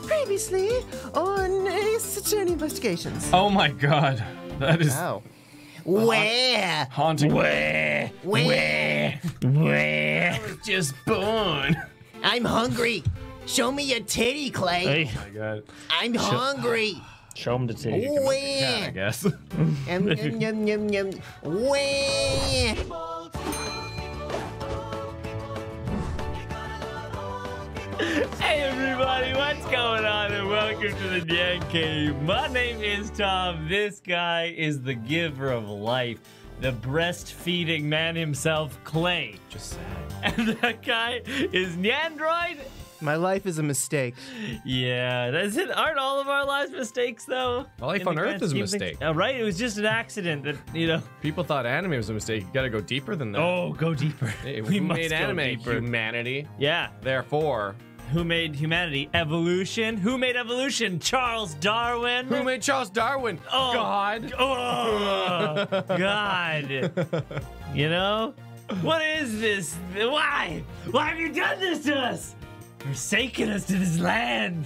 Previously on Ace Attorney Investigations. Oh my god. That is Where? haunting. Where? I was just born. I'm hungry. Show me your titty, Clay. Oh my god. I'm hungry. Show him the titty. Where? I guess. Yum, yum, yum, yum, yum. Where? Hey everybody, what's going on? And welcome to the NyanCave. My name is Tom. This guy is the giver of life, the breastfeeding man himself, Clay. Just sad. And that guy is Nyandroid. My life is a mistake. Yeah, that's it. Aren't all of our lives mistakes though? Life In the on Earth grand is a scheme of things? mistake. Oh, right, it was just an accident that, you know. People thought anime was a mistake. You gotta go deeper than that. Oh, go deeper. Hey, We who must made go anime? deeper. Humanity. Yeah. Therefore, Who made humanity? Evolution. Who made evolution? Charles Darwin. who made Charles Darwin? Oh. God. Oh, God. You know? What is this? Why? Why have you done this to us? Forsaken us to this land.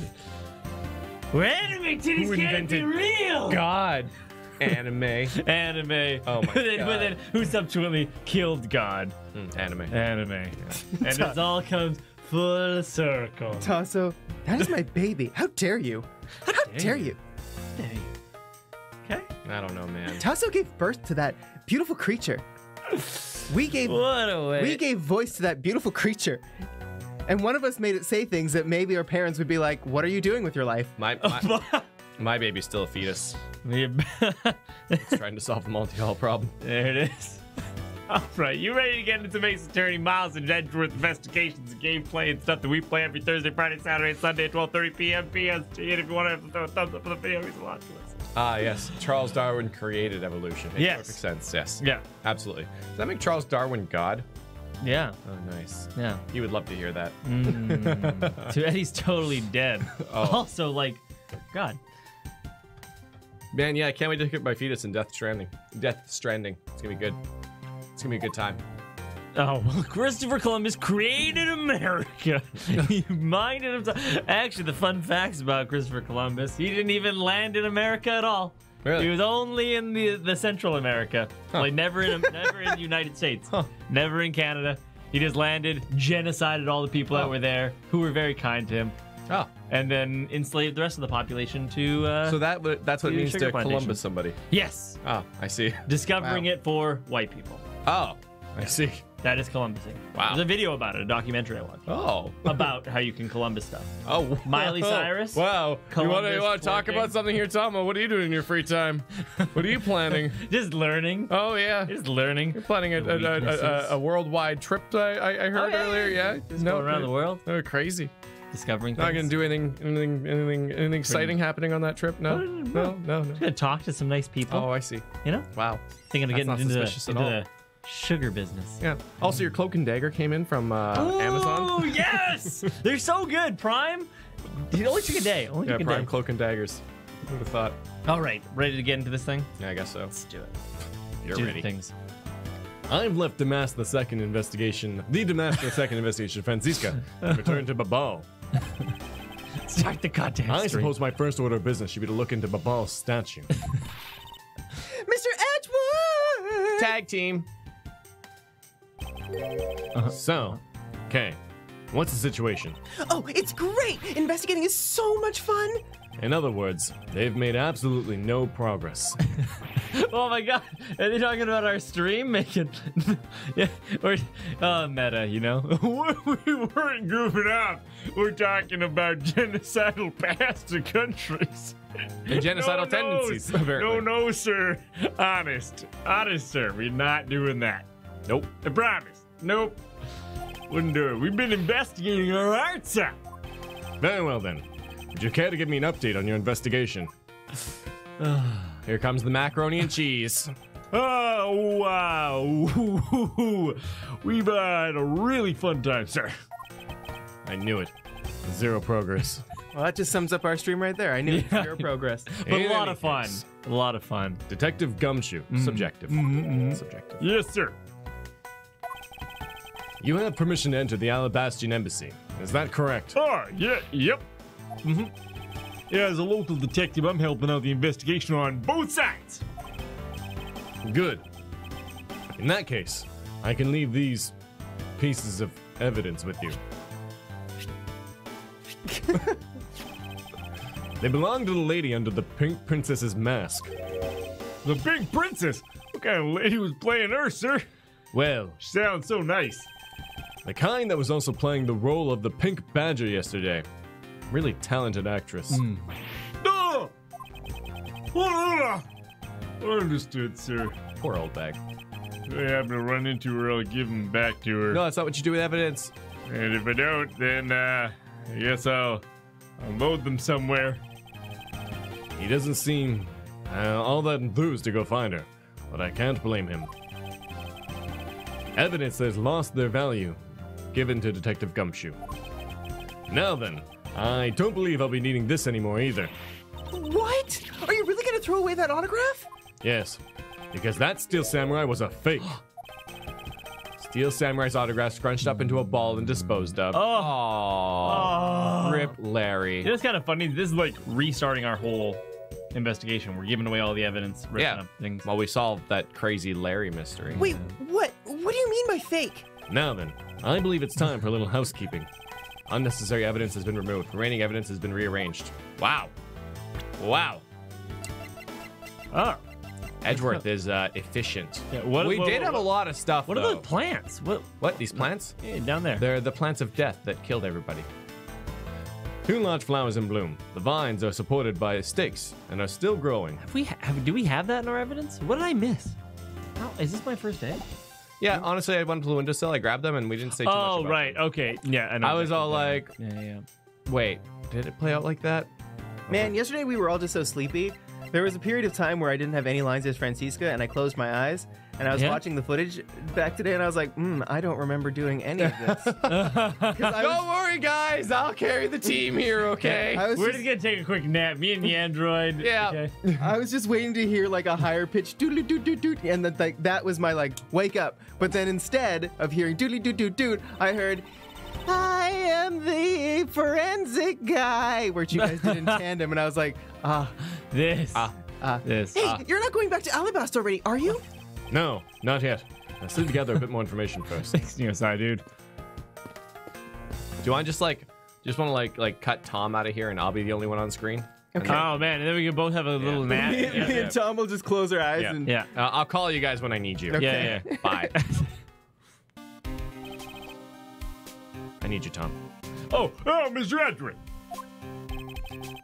Where anime titties Who can't be invented real. God. Anime. Anime. Oh my but then, God. But then who subsequently killed God? Anime. Anime. And it all comes full circle. Tasso, that is my baby. How dare you? How dare you? Okay. I don't know, man. Tasso gave birth to that beautiful creature. We gave What a way. We gave voice to that beautiful creature. And one of us made it say things that maybe our parents would be like, what are you doing with your life? My baby's still a fetus. there It's trying to solve the multi-hall problem. it is. All right, you ready to get into some Ace Attorney Miles and Edgeworth investigations and gameplay and stuff that we play every Thursday, Friday, Saturday, and Sunday at 12:30 p.m. PST. And if you want to throw a thumbs up for the video, he's a lot to listen. Ah, yes. Charles Darwin created evolution. Makes Yes. perfect sense. Yes. Yeah. Absolutely. Does that make Charles Darwin God? Yeah. Oh, nice. Yeah. He would love to hear that. So Eddie's totally dead. Oh. Also, like, God. Man, yeah, I can't wait to get my fetus in Death Stranding. Death Stranding. It's gonna be good. It's gonna be a good time. Oh, well, Christopher Columbus created America. He minded himself. Actually, the fun facts about Christopher Columbus, he didn't even land in America at all. Really? He was only in the Central America. Huh. Like, never in the United States. Huh. Never in Canada. He just landed, genocided all the people that Oh. were there, who were very kind to him, Oh. and then enslaved the rest of the population to, So that's what to it means sugar to plantation. Columbus somebody. yes, Oh, I see. discovering Wow. it for white people. Oh, I see. That is Columbusing. Wow. There's a video about it, a documentary I watched. Oh. About how you can Columbus stuff. Oh. Miley Cyrus? Wow. You want Columbus to talk twerking? about something here, Tom? What are you doing in your free time? What are you planning? Just learning. Oh, yeah. Just learning. You're planning a Weaknesses. worldwide trip, I heard yeah, earlier. Yeah. Just go around the world, Oh, crazy. discovering Not things. gonna do anything exciting happening on that trip? No. No. Gonna talk to some nice people. Oh, I see. You know? Wow. Thinking of That's getting not into suspicious at all. the sugar business. Yeah. Also, your cloak and dagger came in from Amazon. Oh, yes! They're so good. Prime. It only took a day. Only Yeah, took a Prime day. cloak and daggers. Who would have thought? All right. Ready to get into this thing? Yeah, I guess so. Let's do it. You're Do the ready. things. I've left the master the second investigation. The master of second investigation, Francisca, and returned to Babal. Start the goddamn I stream. suppose my first order of business should be to look into Babal's statue. Mr. Edgeworth! Tag team. So, okay, what's the situation? Oh, it's great! Investigating is so much fun! In other words, they've made absolutely no progress. Oh my god, are they talking about our stream? Making. Yeah, or. Meta, you know? We weren't goofing off. We're talking about genocidal past of countries. And genocidal tendencies, apparently. No, sir. Honest, sir. We're not doing that. Nope. I promise. Nope. Wouldn't do it. We've been investigating our hearts out. Very well then. Would you care to give me an update on your investigation? Here comes the macaroni and cheese. Oh, wow. We've had a really fun time, sir. I knew it. Zero progress. Well, that just sums up our stream right there. I knew Yeah. zero progress. But In a lot any of fun. case. A lot of fun. Detective Gumshoe. Subjective. Subjective. Yes, sir. You have permission to enter the Alabastion Embassy. Is that correct? Oh, yeah, yep. Yeah, as a local detective, I'm helping out the investigation on both sides. Good. In that case, I can leave these pieces of evidence with you. They belong to the lady under the Pink Princess's mask. The Pink Princess? What kind of lady was playing her, sir? Well, She sounds so nice. the kind that was also playing the role of the Pink Badger yesterday. Really talented actress. Oh! Understood, sir. Poor old bag. If I happen to run into her, I'll give them back to her. No, that's not what you do with evidence. And if I don't, then I guess I'll load them somewhere. He doesn't seem all that enthused to go find her, but I can't blame him. Evidence that's lost their value, given to Detective Gumshoe. Now then, I don't believe I'll be needing this anymore either. What? Are you really gonna throw away that autograph? Yes, because that Steel Samurai was a fake. Steel Samurai's autograph scrunched up into a ball and disposed of. Oh. Rip Larry. It's kind of funny. This is like restarting our whole investigation. We're giving away all the evidence, ripping Yeah. up things. Well, we solved that crazy Larry mystery. Wait, what? What do you mean by fake? Now then, I believe it's time for a little housekeeping. Unnecessary evidence has been removed. Remaining evidence has been rearranged. Wow. Wow. Oh. Edgeworth is efficient. Yeah, We did have a lot of stuff, What though. are those plants? What, these plants? Yeah, down there. They're the plants of death that killed everybody. 2 large flowers in bloom. The vines are supported by stakes and are still growing. Do we have that in our evidence? What did I miss? Oh, is this my first day? Yeah, honestly, I had one to the windowsill. I grabbed them and we didn't say too much Oh, about right. them. Okay. Yeah. I know I was exactly all what that like, is. Yeah. wait, did it play out like that? Man, yesterday we were all just so sleepy. There was a period of time where I didn't have any lines as Francisca, and I closed my eyes, and I was Yeah? watching the footage back today, and I was like, I don't remember doing any of this. 'Cause I Don't worry, guys. I'll carry the team here, okay? I was We're just- just gonna take a quick nap. Me and the android. Yeah. Okay. I was just waiting to hear like a higher pitch doodly doot doot doot, and then like that was my like wake up. But then instead of hearing doodly doot doot doot, I heard, "I am the forensic guy," which you guys did in tandem, and I was like, This. This. Hey, you're not going back to Alabasta already, are you? No, not yet. Let's leave together a bit more information first. Thanks, Neosai, dude. Do I just want to like cut Tom out of here and I'll be the only one on screen? Okay. Oh man, and then we can both have a little nap. Me, Yeah. me and Tom will just close our eyes Yeah. and Yeah. I'll call you guys when I need you. Okay. Yeah. Bye. I need you, Tom. Oh, Mr. Edgeworth.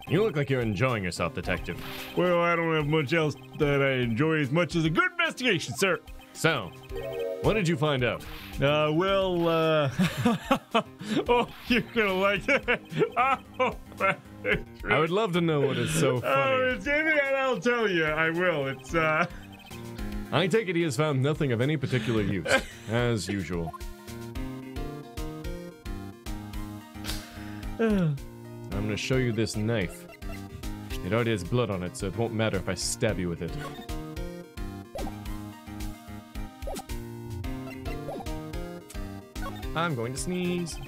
You look like you're enjoying yourself, detective. Well, I don't have much else that I enjoy as much as a good investigation, sir. So, what did you find out? Oh, you're gonna like it. Oh, I would love to know what is so Oh, funny. it's anything I'll tell you. I will. It's, I take it he has found nothing of any particular use, as usual. I'm gonna show you this knife. It already has blood on it, so it won't matter if I stab you with it. I'm going to sneeze.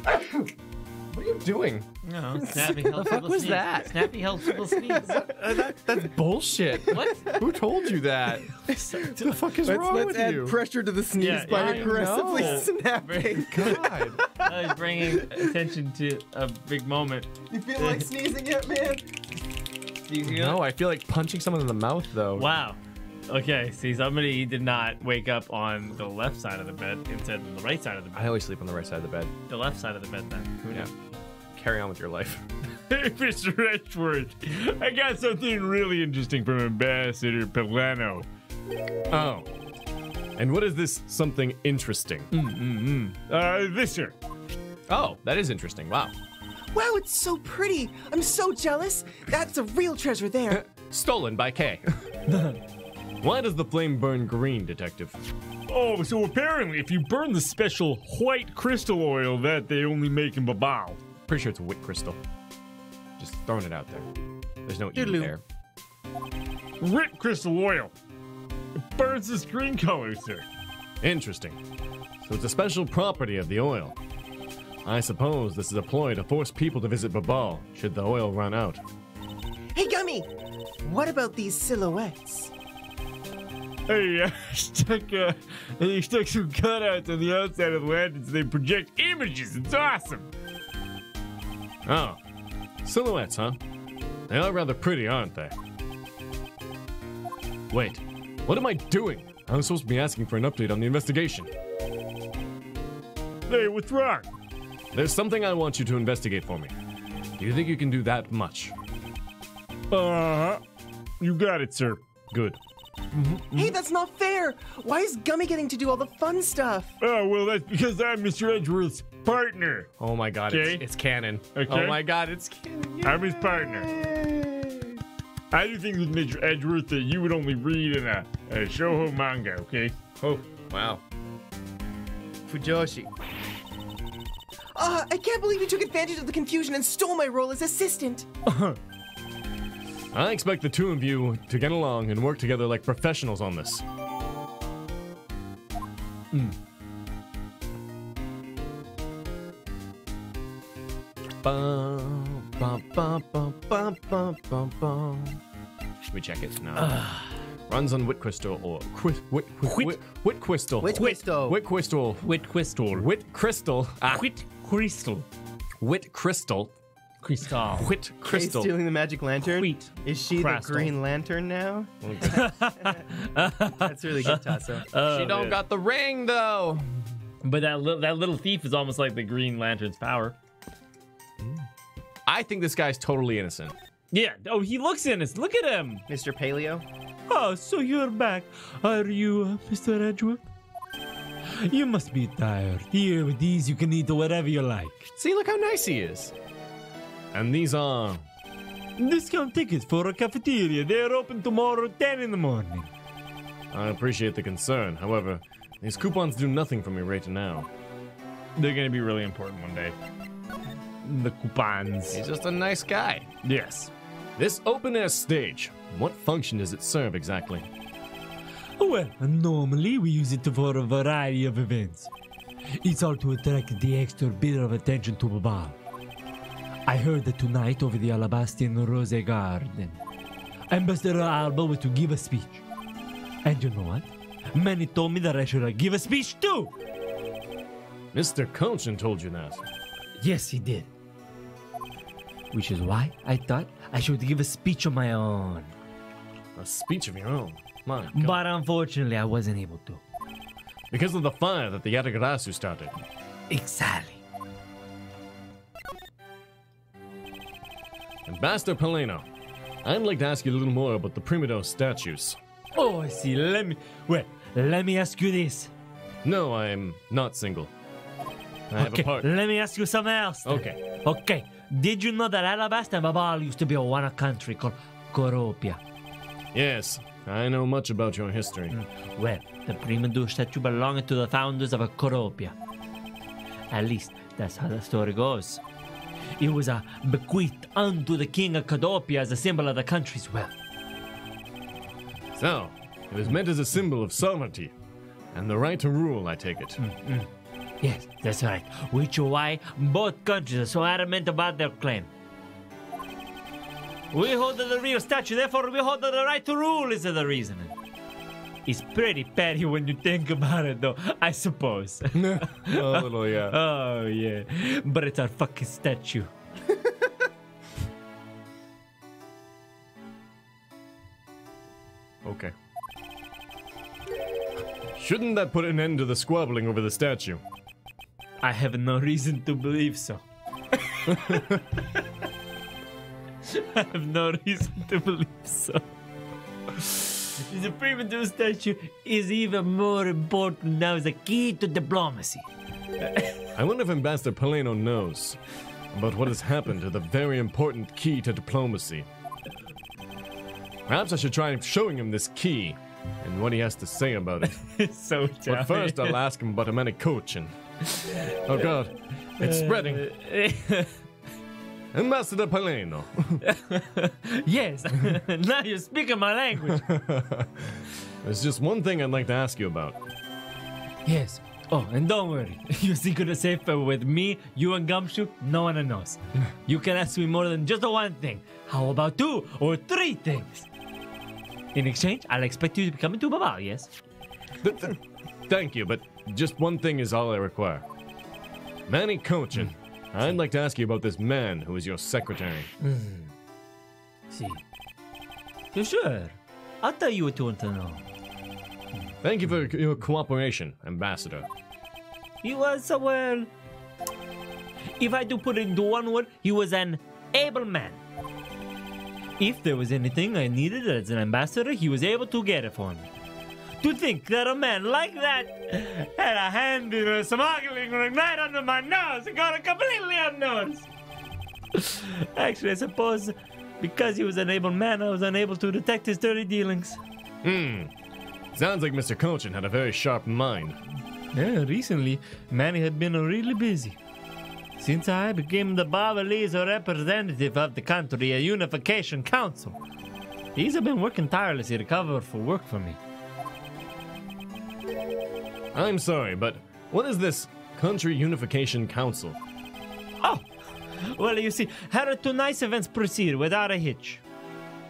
What are you doing? no, Snappy helps people was sneeze. that? Snappy helps people sneeze. That's bullshit. What? Who told you that? What the fuck is wrong let's with add you? pressure to the sneeze Yeah, by I aggressively know. snapping. God. I was bringing attention to a big moment. You feel like sneezing yet, man? Do you feel No, I feel like punching someone in the mouth, though. Wow. Okay, see, somebody did not wake up on the left side of the bed instead of the right side of the bed. I always sleep on the right side of the bed. The left side of the bed, then. Who Yeah. knew? Carry on with your life. Hey, Mr. Edgeworth, I got something really interesting from Ambassador Palaeno. Oh. And what is this something interesting? This, sir. Oh, that is interesting. Wow. Wow, it's so pretty. I'm so jealous. That's a real treasure there. Stolen by Kay. Why does the flame burn green, detective? Oh, so apparently if you burn the special white crystal oil that they only make in Babao. Pretty sure it's wit crystal. Just throwing it out there. There's no E Doodaloo. there. Writ crystal oil. It burns this green color, sir. Interesting. So it's a special property of the oil. I suppose this is a ploy to force people to visit Babal should the oil run out. Hey, Gummy! What about these silhouettes? Hey, stuck some cutouts on the outside of the lanterns. They project images. It's awesome. Oh, silhouettes, huh? They are rather pretty, aren't they? Wait, what am I doing? I was supposed to be asking for an update on the investigation. Hey, what's wrong? There's something I want you to investigate for me. Do you think you can do that much? You got it, sir. Good. Hey, that's not fair! Why is Gummy getting to do all the fun stuff? Oh, well, that's because I'm Mr. Edgeworth's partner. Oh my god, Okay. it's canon. Okay. Oh my god, it's canon. I'm his partner. I do things with Mr. Edgeworth that you would only read in a shoujo manga, okay? Oh, wow. Fujoshi. I can't believe you took advantage of the confusion and stole my role as assistant. I expect the two of you to get along and work together like professionals on this. Bum, bum, bum, bum, bum, bum, bum, bum. Should we check it? No. Runs on Wit Crystal or Wit Crystal. Wit Crystal. Wit Crystal. Wit crystal. Wit Crystal. Wit crystal. Wit Crystal. Crystal. Wit Hey, Crystal. stealing the magic lantern? Wheat. Is she Crystal. the Green Lantern now? That's really good, Tasso. She don't got the ring though. But that little thief is almost like the Green Lantern's power. I think this guy's totally innocent. Yeah. Oh, he looks innocent. Look at him. Mr. Paleo? Oh, so you're back. Are you, Mr. Edgeworth? You must be tired. Here with these, you can eat whatever you like. See, look how nice he is. And these are... Discount tickets for a cafeteria. They're open tomorrow, 10 in the morning. I appreciate the concern. However, these coupons do nothing for me right now. They're gonna be really important one day. The coupons. He's just a nice guy. Yes. This open-air stage, what function does it serve exactly? Well, normally we use it for a variety of events. It's all to attract the extra bit of attention to Babal. I heard that tonight over the Alabastian Rose Garden, Ambassador Alba was to give a speech. And you know what? Many told me that I should give a speech too. Mr. Coachen told you that. Yes, he did. Which is why I thought I should give a speech of my own. A speech of your own. My God. But unfortunately, I wasn't able to. Because of the fire that the Yatagarasu started. Exactly. Ambassador Palaeno, I'd like to ask you a little more about the Primido statues. Oh, I see. Let me ask you this. No, I'm not single. I have a partner. Let me ask you something else. then. Okay. Did you know that Alabasta and Babal used to be a one country called Coropia? Yes, I know much about your history. Well, the Primido statue belonged to the founders of Coropia. At least, that's how the story goes. It was bequeathed unto the king of Codopia as a symbol of the country's wealth. So, it was meant as a symbol of sovereignty and the right to rule, I take it. Yes, that's right. Which is why both countries are so adamant about their claim. We hold the real statue, therefore we hold the right to rule, is the reasoning. It's pretty petty when you think about it, though, I suppose. A little, yeah. Oh, yeah. But it's our fucking statue. Okay. Shouldn't that put an end to the squabbling over the statue? I have no reason to believe so. I have no reason to believe so. The Primitive statue is even more important now as a key to diplomacy. I wonder if Ambassador Palaeno knows about what has happened to the very important key to diplomacy. Perhaps I should try showing him this key and what he has to say about it. It's so But first, I'll ask him about a man Coachen. Oh God, it's spreading. Ambassador Palaeno. Yes, now you're speaking my language. There's just one thing I'd like to ask you about. Yes, Oh, and don't worry. Your secret is safe with me, you, and Gumshoe. No one knows. You can ask me more than just one thing. How about 2 or 3 things? In exchange, I'll expect you to be coming to Baba, yes? Thank you, but just one thing is all I require. Manny Coachen, I'd like to ask you about this man who is your secretary. See. So sure. I'll tell you what you want to know. Thank you for your cooperation, Ambassador. He was, well... If I do put it into one word, he was an able man. If there was anything I needed as an ambassador, he was able to get it for me. To think that a man like that had a hand in smuggling right under my nose and got it completely unnoticed. Actually, I suppose because he was an able man, I was unable to detect his dirty dealings. Sounds like Mr. Coachen had a very sharp mind. Yeah, recently, Manny had been really busy. Since I became the Babalese representative of the country, a unification council. He's been working tirelessly to cover for work for me. I'm sorry, but what is this Country Unification Council? Oh, well, you see, how do 2 nice events proceed without a hitch?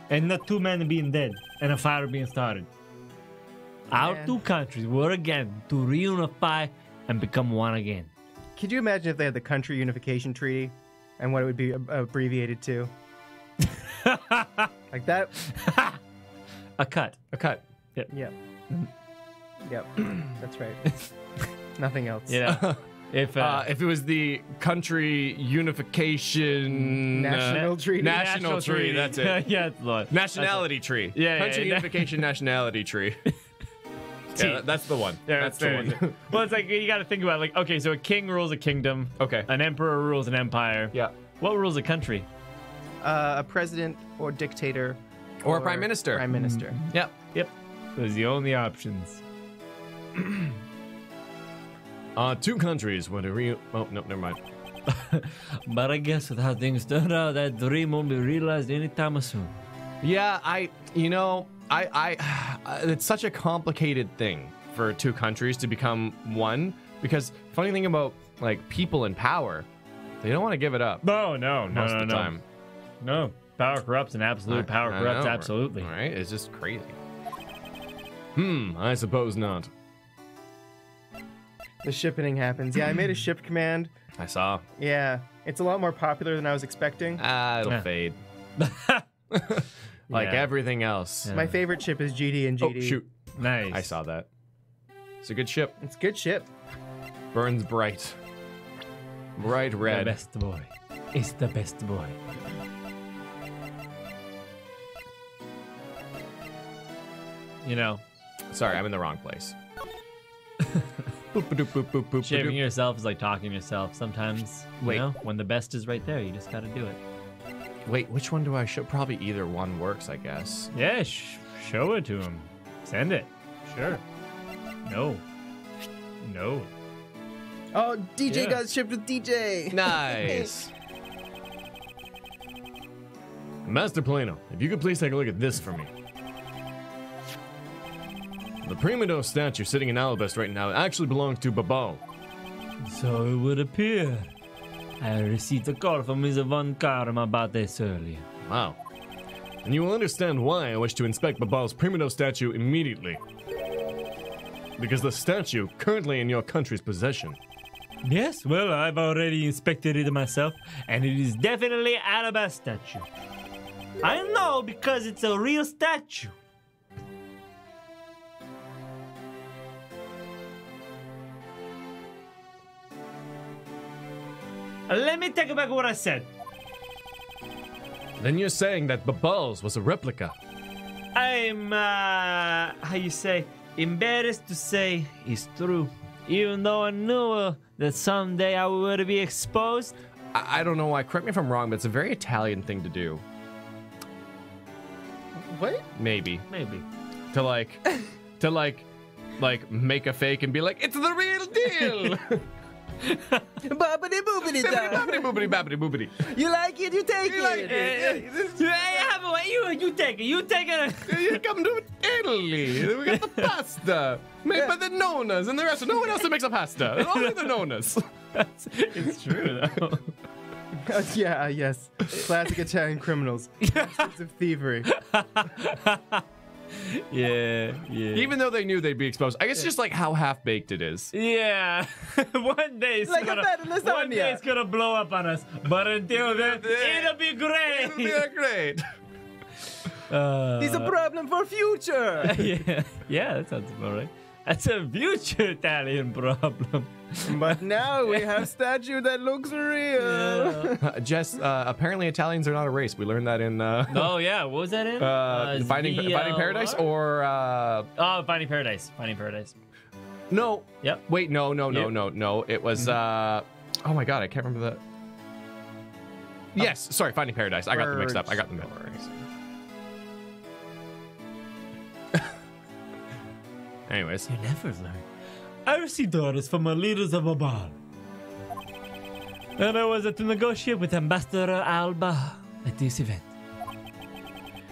And not 2 men being dead and a fire being started. Our 2 countries were again to reunify and become one again. Could you imagine if they had the Country Unification Treaty and what it would be abbreviated to? Like that? A cut. A cut. Yep. Yep. That's right. Nothing else. Yeah. If it was the Country Unification National Treaty. National Tree, that's it. Yeah, Lord. Nationality Tree. Yeah, Country yeah. Unification Nationality Tree. Yeah, that's the one. Yeah, that's the one. Well, it's like you got to think about it, like, okay, so a king rules a kingdom. Okay. An emperor rules an empire. Yeah. What rules a country? A president or dictator. Or a prime minister. Prime minister. Yep. Yep. Those are the only options. 2 countries were to oh, no, never mind. But I guess with how things turn out, that dream won't be realized anytime soon. Yeah, it's such a complicated thing for 2 countries to become one, because funny thing about like people in power, they don't want to give it up. No, most of the time. No, power corrupts, and absolute power I corrupts know, absolutely. All right, it's just crazy. I suppose not. The shipping happens. Yeah, I made a ship command. I saw. Yeah, it's a lot more popular than I was expecting. It'll fade. Like Yeah. everything else. My favorite ship is GD and GD. Oh, shoot. Nice. I saw that. It's a good ship. It's a good ship. Burns bright. Bright The red. best boy. It's the best boy. You know, Sorry, I'm in the wrong place. Boop, ba-doop, boop, boop, boop, Shaving ba-doop. yourself is like talking to yourself. Sometimes, Wait. you know, when the best is right there, you just gotta do it. Wait, which one do I show? Probably either one works, I guess. Yeah, show it to him. Send it. Sure. No. No. Oh, DJ Yeah. got shipped with DJ. Nice. Master Palaeno, if you could please take a look at this for me. The Primido statue sitting in Alabast right now actually belongs to Babal. So it would appear. I received a call from Mr. Von Karma about this earlier. Wow. And you will understand why I wish to inspect Babal's Primido statue immediately. Because the statue currently in your country's possession. Yes, well, I've already inspected it myself, and it is definitely Alabast statue. I know because it's a real statue. Let me take back what I said. Then you're saying that Babal's was a replica. I'm, how you say, embarrassed to say it's true. Even though I knew that someday I would be exposed. I don't know why, correct me if I'm wrong, but it's a very Italian thing to do. What? Maybe. Maybe. To like make a fake and be like, it's the real deal. Bobbity boobity da. Boobity bobbity boobity. You like it, you take it. You take it. You take it. You come to Italy. We got the pasta made by the nonas and the rest. No one else that makes a pasta. Only the nonas. It's true though. Yeah, yes. Classic Italian criminals. Masters of thievery. Yeah. Even though they knew they'd be exposed. I guess it's just like how half-baked it is. Yeah. One day it's Like a better lasagna. one day it's gonna blow up on us. But until then, it'll be great. It'll be great. He's a problem for future. Yeah, that sounds about right. That's a future Italian problem. But now we have statue that looks real. Jess, apparently Italians are not a race. We learned that in Oh yeah, what was that in? Finding Paradise or Finding Paradise. Finding Paradise. no. Yep. Wait, no. Yep. It was oh my god, I can't remember that. Yes, sorry, Finding Paradise. I got them mixed up. Anyways. You never learn. I received orders from the leaders of a bar. And I was to negotiate with Ambassador Alba at this event.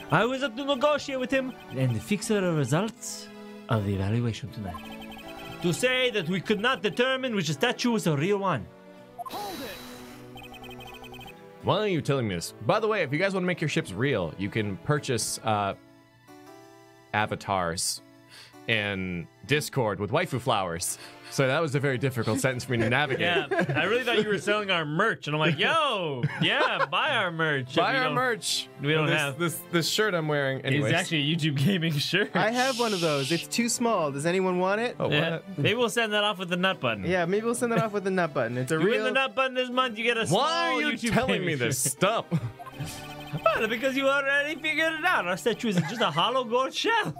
I was to negotiate with him and fix the results of the evaluation tonight. To say that we could not determine which statue was the real one. Why are you telling me this? By the way, if you guys want to make your ships real, you can purchase avatars in Discord with waifu flowers. So that was a very difficult sentence for me to navigate. Yeah, I really thought you were selling our merch, and I'm like, yo, yeah, buy our merch. Buy our merch. We don't have this shirt I'm wearing. Anyways. It's actually a YouTube gaming shirt. I have one of those. It's too small. Does anyone want it? Oh, Yeah. what? Maybe we'll send that off with the nut button. Yeah, maybe we'll send it off with the nut button. It's a You win real. the nut button this month, you get a small Why are you YouTube telling gaming me this? shirt. Stop. Well, because you already figured it out. Our statue isn't just a hollow gold shell.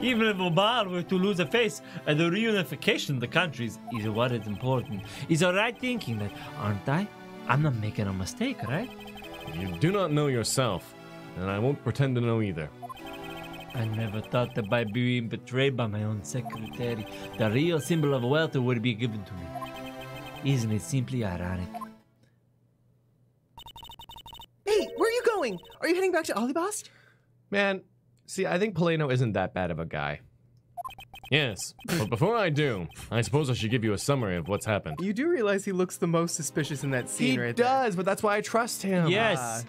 Even if Obal were to lose a face, the reunification of the countries is what is important. Is alright thinking that, aren't I? I'm not making a mistake, right? You do not know yourself, and I won't pretend to know either. I never thought that by being betrayed by my own secretary, the real symbol of wealth would be given to me. Isn't it simply ironic? Hey, where are you going? Are you heading back to Alibast? Man, see, I think Palaeno isn't that bad of a guy. Yes, but before I do, I suppose I should give you a summary of what's happened. You do realize he looks the most suspicious in that scene, He right does, but that's why I trust him. Yes.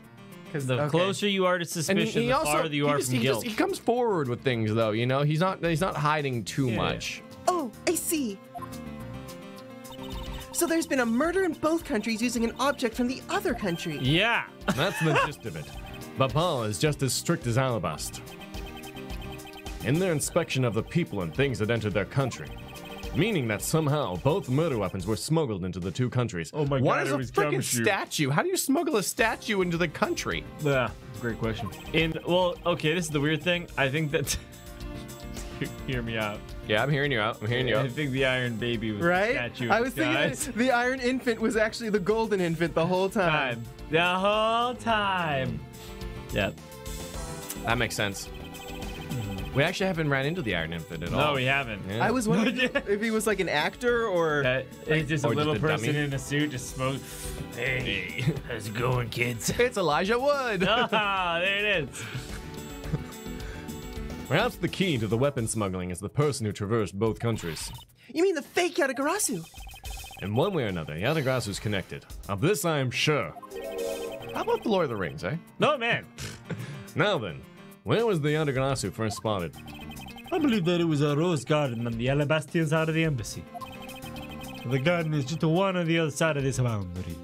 Because The closer you are to suspicion, the farther you are from guilt. He comes forward with things, though. You know, he's not hiding too much. Oh, I see. So there's been a murder in both countries using an object from the other country. Yeah. That's the gist of it. Bapal is just as strict as Alabast. In their inspection of the people and things that entered their country, meaning that somehow both murder weapons were smuggled into the two countries. Oh my What God, is it a was freaking gumshoe. statue? How do you smuggle a statue into the country? Yeah, great question. Well, okay, this is the weird thing. I think that... Hear me out. Yeah, I'm hearing you out. I think the Iron Baby was Right? a statue. I was thinking guys. the Iron Infant was actually the Golden Infant the whole time. The whole time. Yep. That makes sense. We actually haven't ran into the Iron Infant at all. No, we haven't. Yeah. I was wondering if he was like an actor or... It's just a Or just little a person dummy. in a suit just smoke. Hey, how's it going, kids? It's Elijah Wood. Ah, there it is. Perhaps the key to the weapon smuggling is the person who traversed both countries. You mean the fake Yatagarasu? In one way or another, Yatagarasu's connected. Of this I am sure. How about the Lord of the Rings, eh? No, man. Now then, where was the Yatagarasu first spotted? I believe that it was a rose garden on the Alabastian side of the embassy. The garden is just one on the other side of this boundary.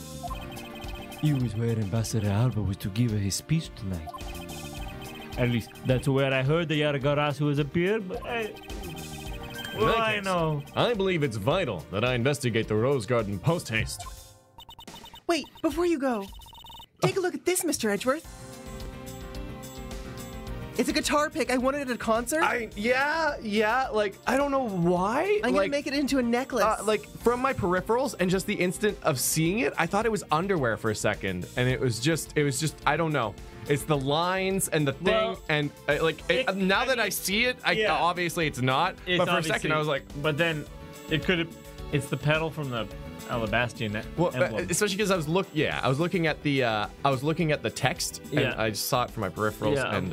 He was where Ambassador Alba was to give his speech tonight. At least that's where I heard the Yatagarasu was appeared, but In well, that I case, know. I believe it's vital that I investigate the Rose Garden post-haste. Wait, before you go, take a look at this, Mr. Edgeworth. It's a guitar pick. I won it at a concert. Like, I don't know why. I'm gonna make it into a necklace. Like, from my peripherals and just the instant of seeing it, I thought it was underwear for a second. And it was just, I don't know. It's the lines and the thing, Well, and now that I see it, yeah. obviously it's not. But for a second, I was like, But then it could have. It's the pedal from the Alabastian emblem. especially because I was looking at the text and Yeah. I saw it from my peripherals Yeah. and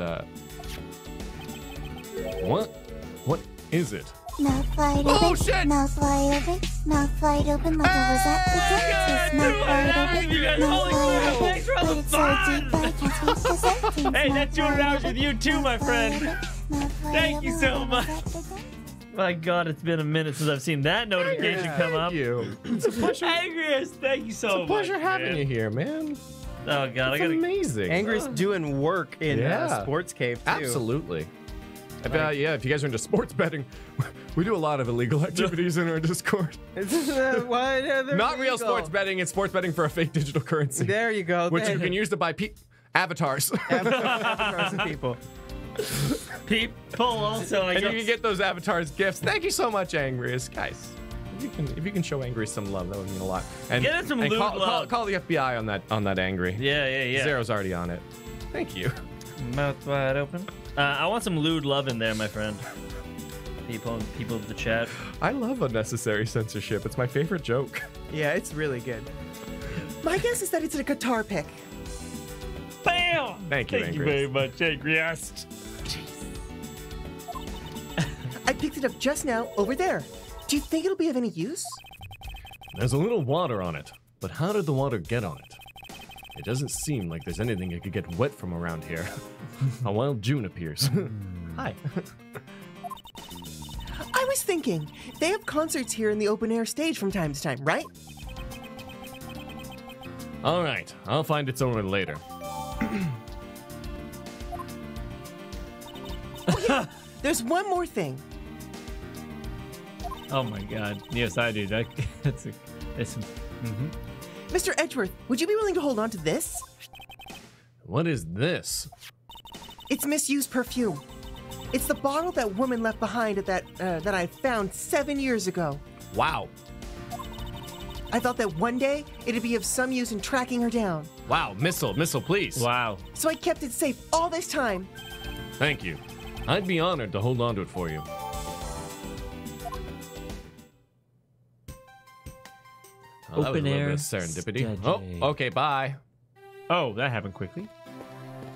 what is it? Mouth wide open. Oh, shit! Mouth wide open. Mouth wide open like a rosette. Mouth wide open. You guys, Mouth holy crap, wide open. thanks for all the But it's so fun. deep I can't speak the sentence. Hey, Mouth that's 200 wide hours open. with you too, my Mouth friend. wide open. Mouth wide Thank you open so like a much. rosette. My God, it's been a minute since I've seen that notification come up. Thank you. It's a pleasure. Angriest, thank you so much. Pleasure having man. you here, man. Oh God, I It's gotta. amazing. Angry's doing work in Yeah. Sports Cave too. Absolutely. Yeah, if you guys are into sports betting, we do a lot of illegal activities in our Discord. Not real sports betting, it's sports betting for a fake digital currency. There you go. Which you can use to buy avatars. Avatars of people. People also, I And you guess. can get those avatars gifts. Thank you so much, Angriest. Guys, if you can show Angry some love, that would mean a lot. And, Get us some and lewd call love. the FBI on that Angry. Yeah. Zero's already on it. Thank you. Mouth wide open. I want some lewd love in there, my friend. People of the chat. I love unnecessary censorship. It's my favorite joke. Yeah, it's really good. My guess is that it's a guitar pick. Bam! Thank you, Thank you Angriest. very much, Angriest. I picked it up just now over there. Do you think it'll be of any use? There's a little water on it, but how did the water get on it? It doesn't seem like there's anything that could get wet from around here. A wild June appears. Hi. I was thinking, they have concerts here in the open air stage from time to time, right? All right, I'll find its owner later. There's one more thing. Oh my God. Yes, I do. That's Mr. Edgeworth, would you be willing to hold on to this? What is this? It's misused perfume. It's the bottle that woman left behind at that I found 7 years ago. Wow. I thought that one day it'd be of some use in tracking her down. Wow, missile, please. wow. So I kept it safe all this time. Thank you. I'd be honored to hold on to it for you. Oh, that was a Open little air bit of serendipity. study. Oh, okay, bye. Oh, that happened quickly.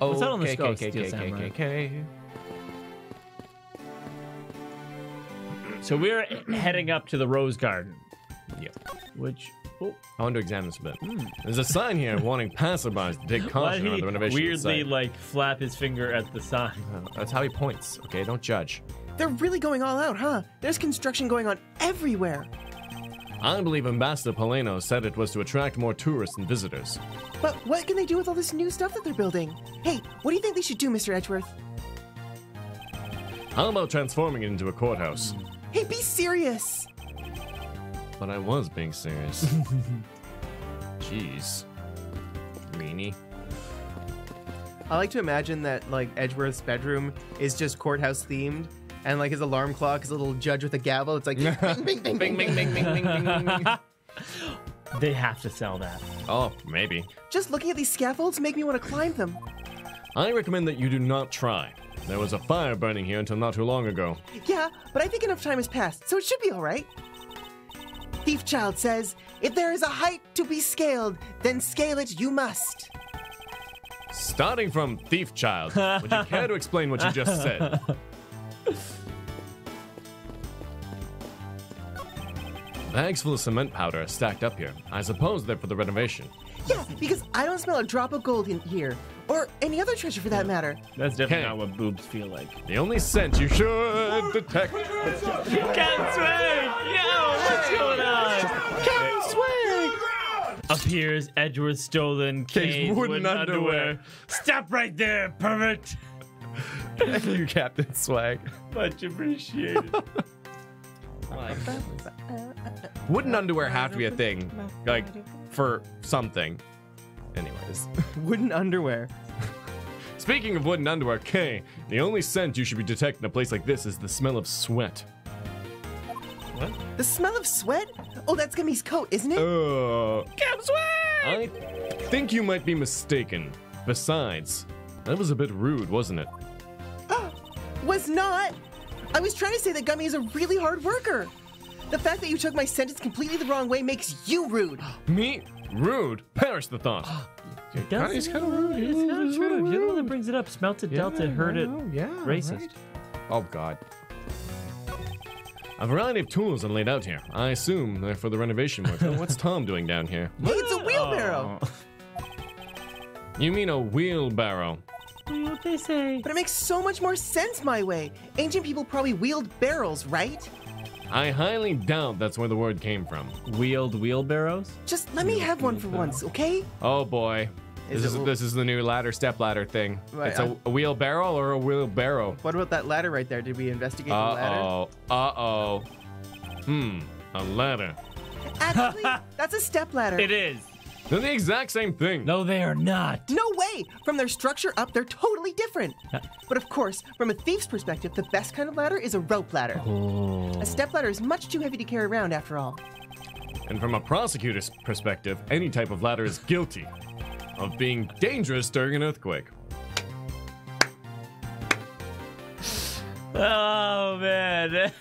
Oh, What's that on the okay, skull, okay, Steel okay, Samurai? okay. So we're heading up to the Rose Garden, Yep. which. Oh, I want to examine this a bit. There's a sign here warning passerbys to take why caution did on he the renovation weirdly site. like flap his finger at the sign? That's how he points. Okay, don't judge. They're really going all out, huh? There's construction going on everywhere. I believe Ambassador Palaeno said it was to attract more tourists and visitors. But what can they do with all this new stuff that they're building? Hey, what do you think they should do, Mr. Edgeworth? How about transforming it into a courthouse? Hey, be serious. But I was being serious. Jeez. Meanie. I like to imagine that, like, Edgeworth's bedroom is just courthouse themed, and, like, his alarm clock is a little judge with a gavel. It's like, bing, bing, bing, bing, bing, bing, bing, bing, bing, bing. They have to sell that. Oh, maybe. Just looking at these scaffolds make me want to climb them. I recommend that you do not try. There was a fire burning here until not too long ago. Yeah, but I think enough time has passed, so it should be all right. Thief Child says, if there is a height to be scaled, then scale it you must. Starting from Thief Child, would you care to explain what you just said? Bags full of cement powder are stacked up here. I suppose they're for the renovation. Yeah, because I don't smell a drop of gold in here, or any other treasure for that matter. That's definitely Okay. not what boobs feel like. The only scent you should detect. Captain Swag! Yo, what's going on? Captain Swag! Appears Edgeworth stolen Kane's wooden underwear. Stop right there, pervert! Thank you, Captain Swag. Much appreciated. My goodness. Wooden underwear have to be a thing, like, for something. Anyways. Wooden underwear. Speaking of wooden underwear, Kay, the only scent you should be detecting in a place like this is the smell of sweat. What? The smell of sweat? Oh, that's Gummy's coat, isn't it? Captain Swag! I think you might be mistaken. Besides, that was a bit rude, wasn't it? Was not. I was trying to say that Gummy is a really hard worker. The fact that you took my sentence completely the wrong way makes you rude. Me? Rude? Perish the thought. He's kind of rude. It's not true. You're the one that brings it up. Smelt it, dealt it, heard it. Yeah, Racist. right. Oh, God. A variety of tools are laid out here. I assume they're for the renovation work. What's Tom doing down here? Hey, it's a wheelbarrow. You mean a wheelbarrow? What they say? But it makes so much more sense my way. Ancient people probably wheeled barrels, right? I highly doubt that's where the word came from. Wheeled wheelbarrows? Just let me have one for once, okay? Oh boy. This is the new step ladder thing. Right, It's a wheelbarrow or a wheelbarrow? What about that ladder right there? Did we investigate the ladder? Uh-oh. A ladder. Actually, that's a step ladder. It is. They're the exact same thing. No, they are not. No way! From their structure up, they're totally different. But of course, from a thief's perspective, the best kind of ladder is a rope ladder. Oh. A step ladder is much too heavy to carry around after all. And from a prosecutor's perspective, any type of ladder is guilty of being dangerous during an earthquake. Oh, man.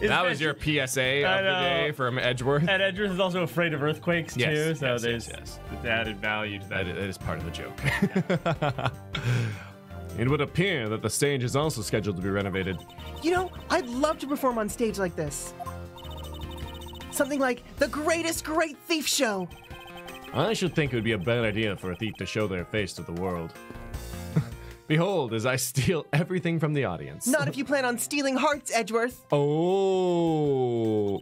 That was your PSA of the day from Edgeworth. And Edgeworth is also afraid of earthquakes, too, Yes, so yes, there's yes. added value to that. That is part of the joke. It would appear that the stage is also scheduled to be renovated. You know, I'd love to perform on stage like this. Something like the greatest great thief show. I should think it would be a bad idea for a thief to show their face to the world. Behold, as I steal everything from the audience. Not if you plan on stealing hearts, Edgeworth. Oh.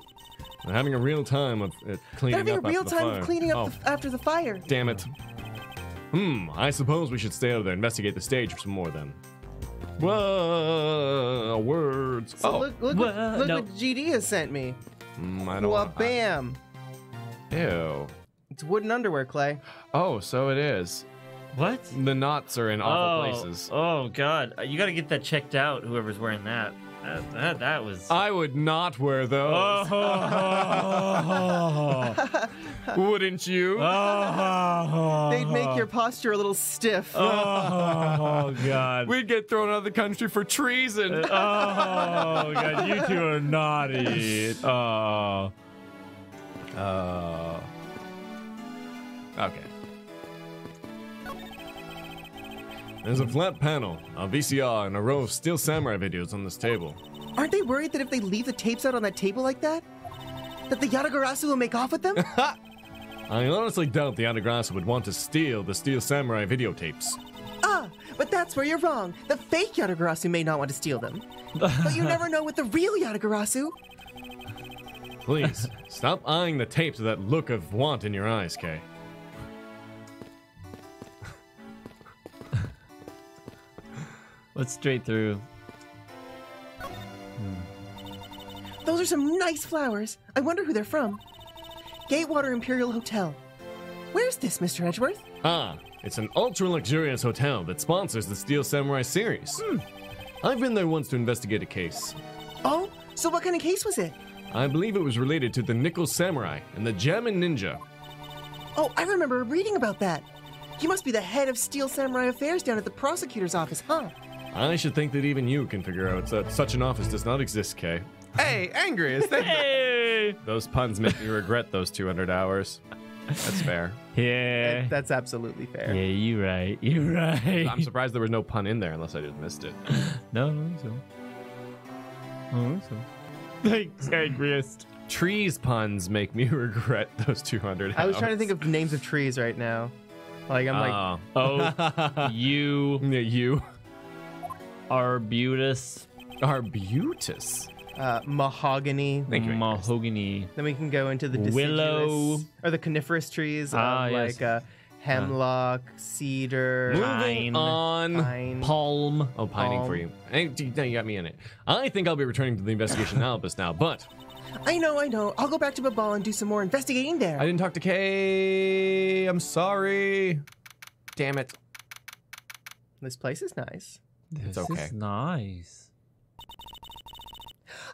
I'm having a real time of cleaning They're up having a real after the time fire. of cleaning up after the fire. Damn it. I suppose we should stay out there and investigate the stage for some more then. Whoa, words. So look no. what GD has sent me. I don't Well, want bam. Ew. It's wooden underwear, Clay. Oh, so it is. What? The knots are in awful places. Oh, God. You got to get that checked out, whoever's wearing that. That was... I would not wear those. Wouldn't you? They'd make your posture a little stiff. Oh, God. We'd get thrown out of the country for treason. Oh, God. You two are naughty. Oh. Okay. There's a flat panel, a VCR, and a row of Steel Samurai videos on this table. Aren't they worried that if they leave the tapes out on that table like that, that the Yatagarasu will make off with them? I honestly doubt the Yatagarasu would want to steal the Steel Samurai videotapes. But that's where you're wrong. The fake Yatagarasu may not want to steal them. But you never know with the real Yatagarasu. Please, stop eyeing the tapes with that look of want in your eyes, Kay. Let's straight through. Those are some nice flowers. I wonder who they're from. Gatewater Imperial Hotel. Where's this, Mr. Edgeworth? It's an ultra-luxurious hotel that sponsors the Steel Samurai series. I've been there once to investigate a case. Oh, so what kind of case was it? I believe it was related to the Nickel Samurai and the Jammin' Ninja. Oh, I remember reading about that. You must be the head of Steel Samurai Affairs down at the prosecutor's office, huh? I should think that even you can figure out that such an office does not exist, Kay. Hey, angry as Hey! Those puns make me regret those 200 hours. That's fair. Yeah. That's absolutely fair. Yeah, you're right. You're right. I'm surprised there was no pun in there unless I just missed it. No, I don't think so. I don't think so. Thanks, angriest. Trees puns make me regret those 200 hours. I was trying to think of names of trees right now. Like, I'm like, Oh, you Yeah, you. Arbutus. Arbutus. mahogany. Thank you. Mahogany. Then we can go into the deciduous, Willow. or the coniferous trees, Yes. like hemlock, cedar, Moving Pine. on. pine. Palm. Oh, pining Palm. for you. Hey, now you got me in it. I think I'll be returning to the investigation Albus now, but I know. I'll go back to Babal and do some more investigating there. I didn't talk to Kay. I'm sorry. Damn it. This place is nice. This okay. is nice.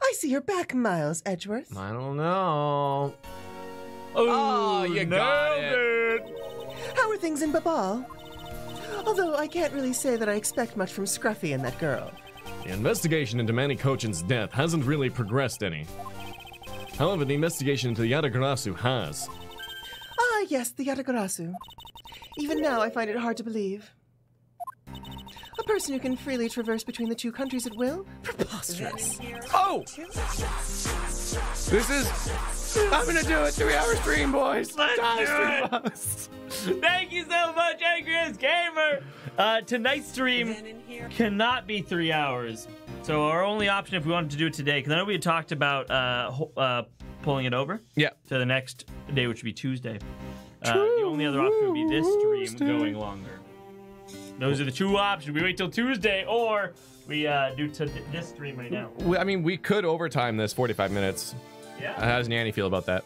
I see you're back, Miles Edgeworth. I don't know. Oh, you got it. How are things in Babal? Although I can't really say that I expect much from Scruffy and that girl. The investigation into Manny Coachen's death hasn't really progressed any. However, the investigation into the Yatagarasu has. Ah, yes, the Yatagarasu. Even now, I find it hard to believe. A person who can freely traverse between the two countries at will? Preposterous. Oh! This is... I'm gonna do a 3-hour stream, boys. Let's do Stream it. boss. Thank you so much, Angriest Gamer. Tonight's stream cannot be 3 hours. So our only option if we wanted to do it today, because I know we had talked about pulling it over Yeah. to the next day, which would be Tuesday. The only other option would be this stream going longer. Those are the two options. We wait till Tuesday, or we do this stream right now. I mean, we could overtime this 45 minutes. Yeah. How does Nyanny feel about that?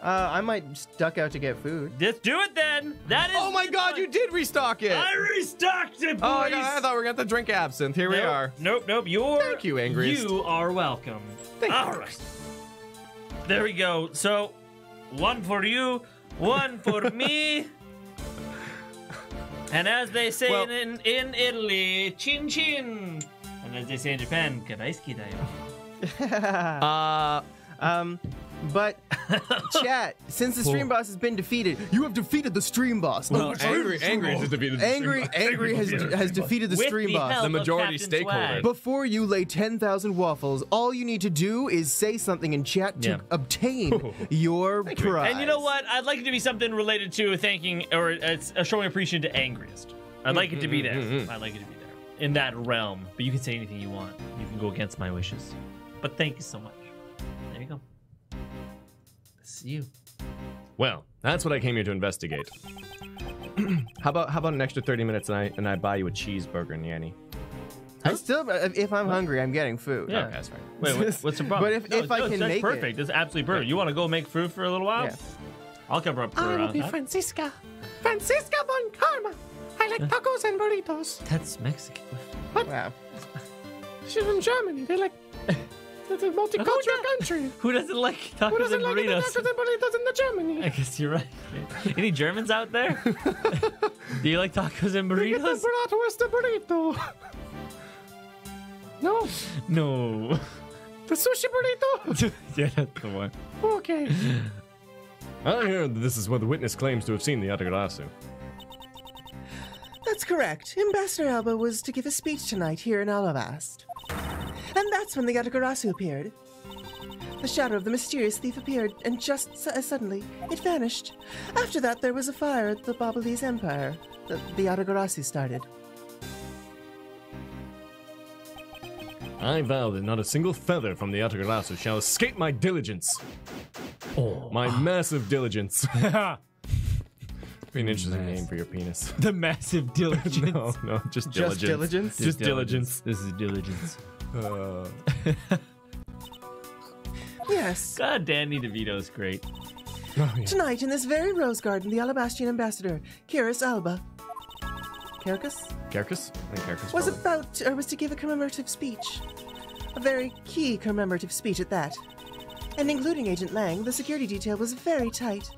I might duck out to get food. Let's do it then. That is. Oh my god, you did restock it! I restocked it, boys. Oh my god, I thought we were gonna have to drink absinthe. Here we are. Nope. Thank you, Angriest. You are welcome. Thank you. All right. There we go. So, one for you, one for me. And as they say in Italy, chin chin. And as they say in Japan, kadaisuki dayo. But, chat, since the stream boss has been defeated, you have defeated the stream boss. Well, Angry has defeated the Angry has defeated the With stream the boss. help The of majority Captain stakeholder. Swag. Before you lay 10,000 waffles, all you need to do is say something in chat to Yeah. obtain your prize. And you know what? I'd like it to be something related to thanking or showing appreciation to Angriest. I'd like it to be there. I'd like it to be there. In that realm. But you can say anything you want. You can go against my wishes. But thank you so much. There you go. This is you. Well, that's what I came here to investigate. How about an extra 30 minutes and I buy you a cheeseburger, Nyanny? I still, if I'm hungry, I'm getting food. Yeah. Okay, that's fine. Wait, what's the problem? But if I can that's make perfect. That's absolutely perfect. You want to go make food for a little while? Yeah. I'll cover up for I will be that. Francisca. Francisca von Karma. I like tacos and burritos. That's Mexican. Wow. She's from Germany. They like... It's a multicultural country. Who doesn't like tacos Who doesn't and like burritos? the tacos and burritos in the Germany? I guess you're right. Any Germans out there? Do you like tacos and They get the burritos? bratwurst burrito. No, No. the sushi burrito. Yeah, that's the one. Okay. I heard that this is where the witness claims to have seen the Yatagarasu. That's correct. Ambassador Alba was to give a speech tonight here in Alabast. And that's when the Yatagarasu appeared. The shadow of the mysterious thief appeared, and just as suddenly, it vanished. After that, there was a fire at the Babalese Empire. The Yatagarasu started. I vow that not a single feather from the Yatagarasu shall escape my diligence. Oh. My massive diligence. Be an interesting name for your penis. The massive diligence. No, just Just diligence. diligence? Just diligence. This is diligence. Yes. God, Danny DeVito's great. Tonight, in this very rose garden, the Alabastian ambassador, Kiris Alba. Caracas? Carcass? I think Carcass Was was to give a commemorative speech. A very key commemorative speech at that. And including Agent Lang, the security detail was very tight.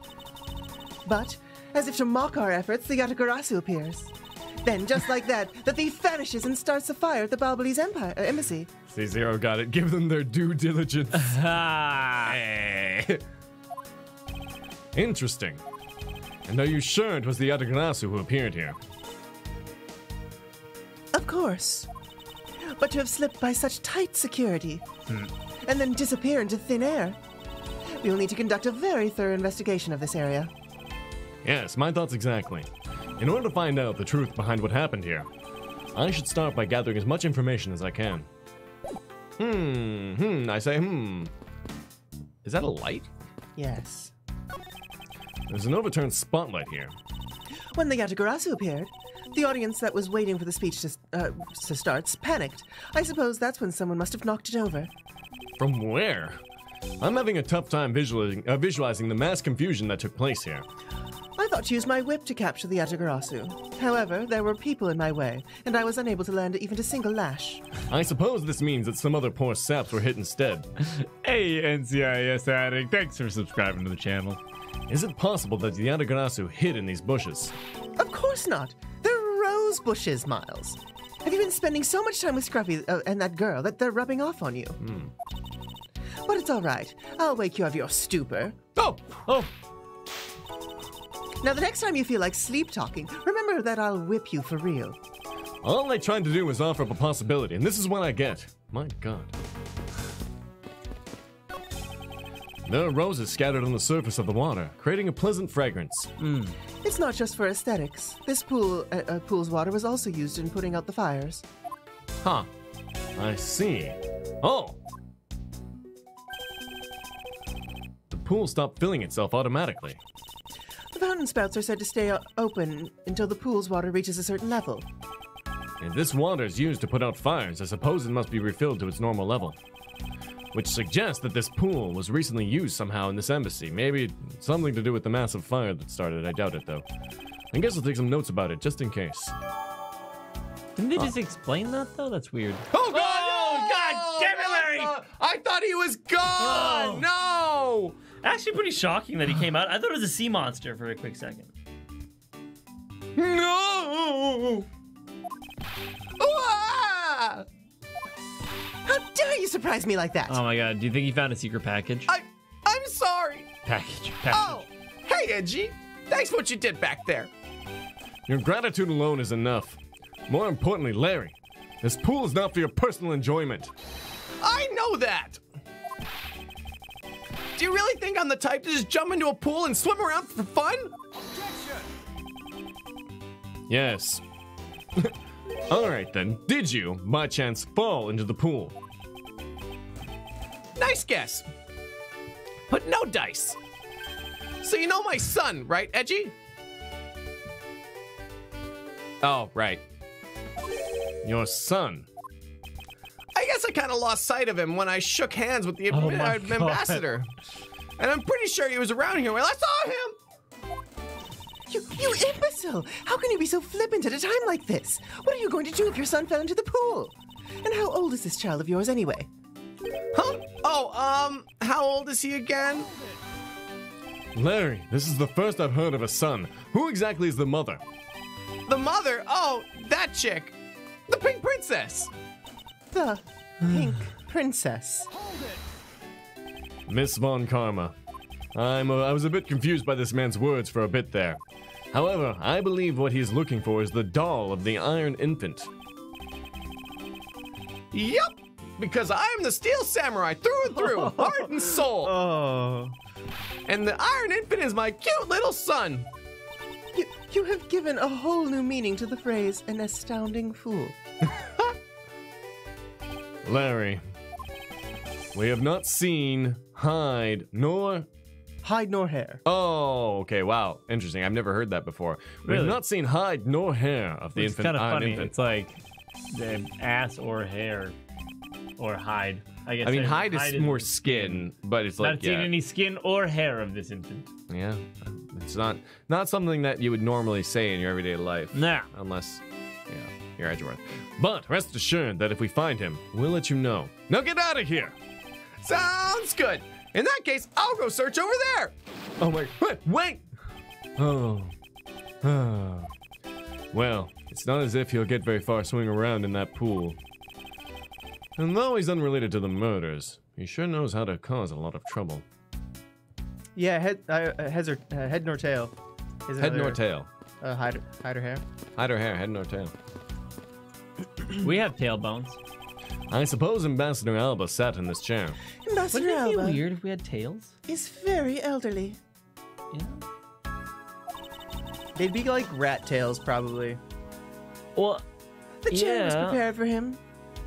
But, as if to mock our efforts, the Yatagarasu appears. Then, just like that, the thief vanishes and starts a fire at the Babalese embassy. C0 got it. Give them their due diligence. Interesting. And are you sure it was the Yatagarasu who appeared here? Of course. But to have slipped by such tight security, and then disappear into thin air, we'll need to conduct a very thorough investigation of this area. Yes, my thoughts exactly. In order to find out the truth behind what happened here, I should start by gathering as much information as I can. I say, Is that a light? Yes. There's an overturned spotlight here. When the Yatagarasu appeared, the audience that was waiting for the speech to start panicked. I suppose that's when someone must have knocked it over. From where? I'm having a tough time visualizing the mass confusion that took place here. I thought to use my whip to capture the Yatagarasu. However, there were people in my way, and I was unable to land even a single lash. I suppose this means that some other poor saps were hit instead. Hey, NCIS addict. Thanks for subscribing to the channel. Is it possible that the Yatagarasu hid in these bushes? Of course not. They're rose bushes, Miles. Have you been spending so much time with Scruffy and that girl that they're rubbing off on you? But it's all right. I'll wake you out of your stupor. Oh, Now, the next time you feel like sleep talking, remember that I'll whip you for real. All I tried to do was offer up a possibility, and this is what I get. My God. There are roses scattered on the surface of the water, creating a pleasant fragrance. It's not just for aesthetics. This pool's water was also used in putting out the fires. Huh. I see. Oh! The pool stopped filling itself automatically. The fountain spouts are said to stay open until the pool's water reaches a certain level. If this water is used to put out fires, I suppose it must be refilled to its normal level. Which suggests that this pool was recently used somehow in this embassy. Maybe something to do with the massive fire that started. I doubt it, though. I guess I'll take some notes about it, just in case. Didn't they just explain that, though? That's weird. oh God! Oh, God damn it, Larry! I thought he was gone. No. Actually, pretty shocking that he came out. I thought it was a sea monster for a quick second. No. Ah! How dare you surprise me like that? Oh my God! Do you think he found a secret package? I'm sorry. Package. Oh, hey, Edgy. Thanks for what you did back there. Your gratitude alone is enough. More importantly, Larry, this pool is not for your personal enjoyment. I know that. Do you really think I'm the type to just jump into a pool and swim around for fun? Yes. Alright then, did you, by chance, fall into the pool? Nice guess. But no dice. So you know my son, right, Edgy? Oh, right. Your son? I guess I kind of lost sight of him when I shook hands with the Oh my God. ambassador. And I'm pretty sure he was around here when I saw him. You imbecile! How can you be so flippant at a time like this? What are you going to do if your son fell into the pool? And how old is this child of yours anyway? Huh? Oh, how old is he again? Larry, this is the first I've heard of a son. Who exactly is the mother? The mother? Oh, that chick. The pink princess. The Pink Princess. Miss Von Karma. I was a bit confused by this man's words for a bit there. However, I believe what he's looking for is the doll of the Iron Infant. Yep, because I am the Steel Samurai through and through, heart and soul. Oh. And the Iron Infant is my cute little son. You have given a whole new meaning to the phrase, an astounding fool. Larry, we have not seen hide nor... Hide nor hair. Oh, okay, wow. Interesting. I've never heard that before. We have Really? not seen hide nor hair of the It's infant kind of Iron funny. Infant. It's like the ass or hair or hide. I guess. I mean, hide is more isn't skin, but it's like, Not seen any skin or hair of this infant. yeah, it's not something that you would normally say in your everyday life. Nah. Unless, you're Edgeworth. But rest assured that if we find him, we'll let you know. Now get out of here! Sounds good. In that case, I'll go search over there. Oh my, wait! Oh. Well, it's not as if he'll get very far swimming around in that pool. And though he's unrelated to the murders, he sure knows how to cause a lot of trouble. Yeah, head nor tail. Is Head nor another, tail. Hide or hair. Hide or hair, head nor tail. We have tailbones. I suppose Ambassador Alba sat in this chair. Ambassador Wouldn't it be Alba weird if we had tails? is very elderly. Yeah. They'd be like rat tails, probably. Well, The chair was Yeah. prepared for him.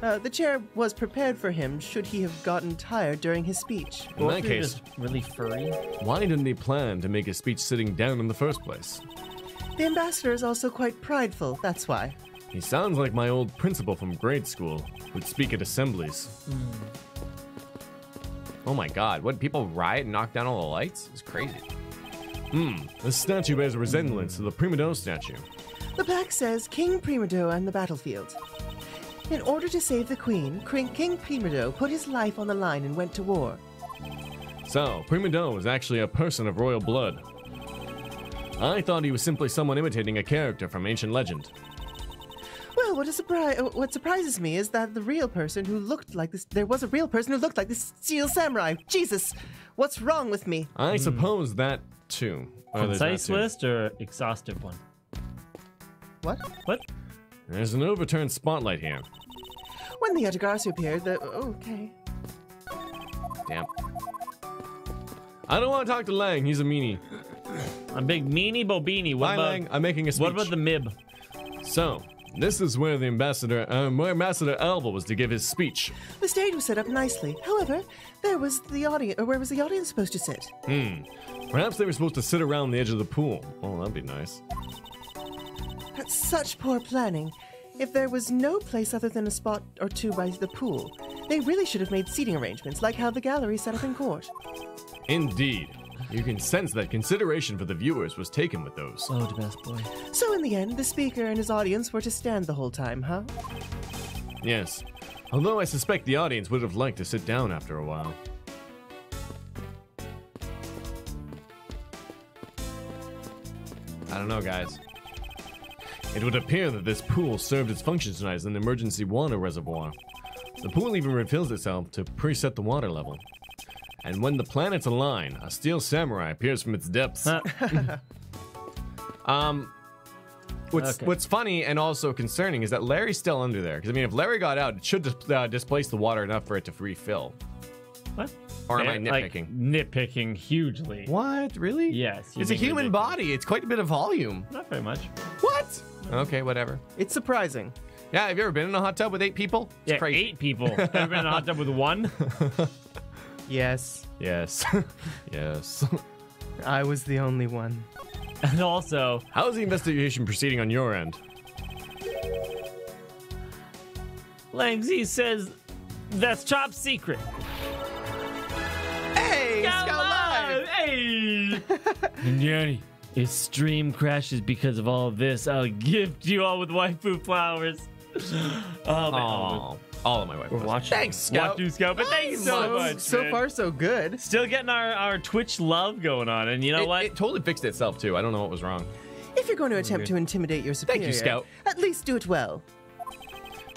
The chair was prepared for him should he have gotten tired during his speech. In what that if you're case, just really furry. why didn't he plan to make his speech sitting down in the first place? The ambassador is also quite prideful, that's why. He sounds like my old principal from grade school, who'd speak at assemblies. Oh my God, what, people riot and knock down all the lights? It's crazy. This statue bears a resemblance to the Prima Donna statue. The plaque says King Primadoe on the battlefield. In order to save the queen, King Primadoe put his life on the line and went to war. So, Prima Donna was actually a person of royal blood. I thought he was simply someone imitating a character from ancient legend. Well, what surprises me is that the real person who looked like this, there was a real person who looked like this steel samurai. Jesus, what's wrong with me? I suppose that too. Concise list or exhaustive one? What? What? There's an overturned spotlight here. When the Yatagarasu appeared, okay. Damn. I don't want to talk to Lang. He's a meanie. A big meanie bobini. What Bye, about, Lang. I'm making a speech. What about the mib? So, this is where the ambassador, where Ambassador Alba was to give his speech. The stage was set up nicely. However, where was the audience supposed to sit? Perhaps they were supposed to sit around the edge of the pool. Oh, that'd be nice. That's such poor planning. If there was no place other than a spot or two by the pool, they really should have made seating arrangements like how the gallery set up in court. Indeed. You can sense that consideration for the viewers was taken with those. Oh, the best boy. So in the end, the speaker and his audience were to stand the whole time, huh? Yes. Although I suspect the audience would have liked to sit down after a while. I don't know, guys. It would appear that this pool served its function tonight as an emergency water reservoir. The pool even refills itself to preset the water level. And when the planets align, a steel samurai appears from its depths. What's funny and also concerning is that Larry's still under there. Because, I mean, if Larry got out, it should displace the water enough for it to refill. What? Or am I nitpicking? Like, nitpicking hugely. What? Really? Yes. It's a human body. It's quite a bit of volume. Not very much. What? Okay, whatever. It's surprising. Yeah, have you ever been in a hot tub with 8 people? It's Yeah, crazy. 8 people. Ever been in a hot tub with 1? Yes, Yes. Yes. I was the only one. And also, How's the investigation proceeding on your end? Langsy says that's top secret. Hey, Scout Live! Hey! Nyan, if stream crashes because of all of this, I'll gift you all with waifu flowers. Oh, man. Aw. All of my wife. We're watching. Thanks, Scout. Watch you, Scout. But thank you so much. So man. far, so good. Still getting our Twitch love going on. And you know what? It totally fixed itself, too. I don't know what was wrong. If you're going to attempt to intimidate your superior, Thank you, Scout. At least do it well.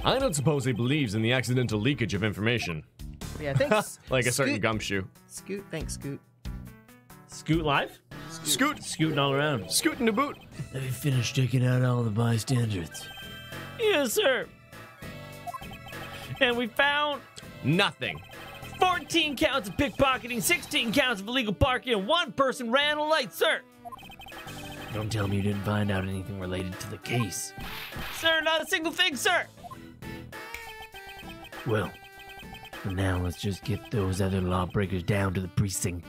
I don't suppose he believes in the accidental leakage of information. Yeah, thanks. Like a certain Scoot. gumshoe. Scoot, thanks, Scoot. Scoot live? Scoot! Scooting all around. Scooting the boot! Have you finished checking out all the bystanders? Yes, sir. And we found Nothing. 14 counts of pickpocketing, 16 counts of illegal parking, and 1 person ran a light, sir. Don't tell me you didn't find out anything related to the case. Sir, not a single thing, sir. Well, for now, let's just get those other lawbreakers down to the precinct.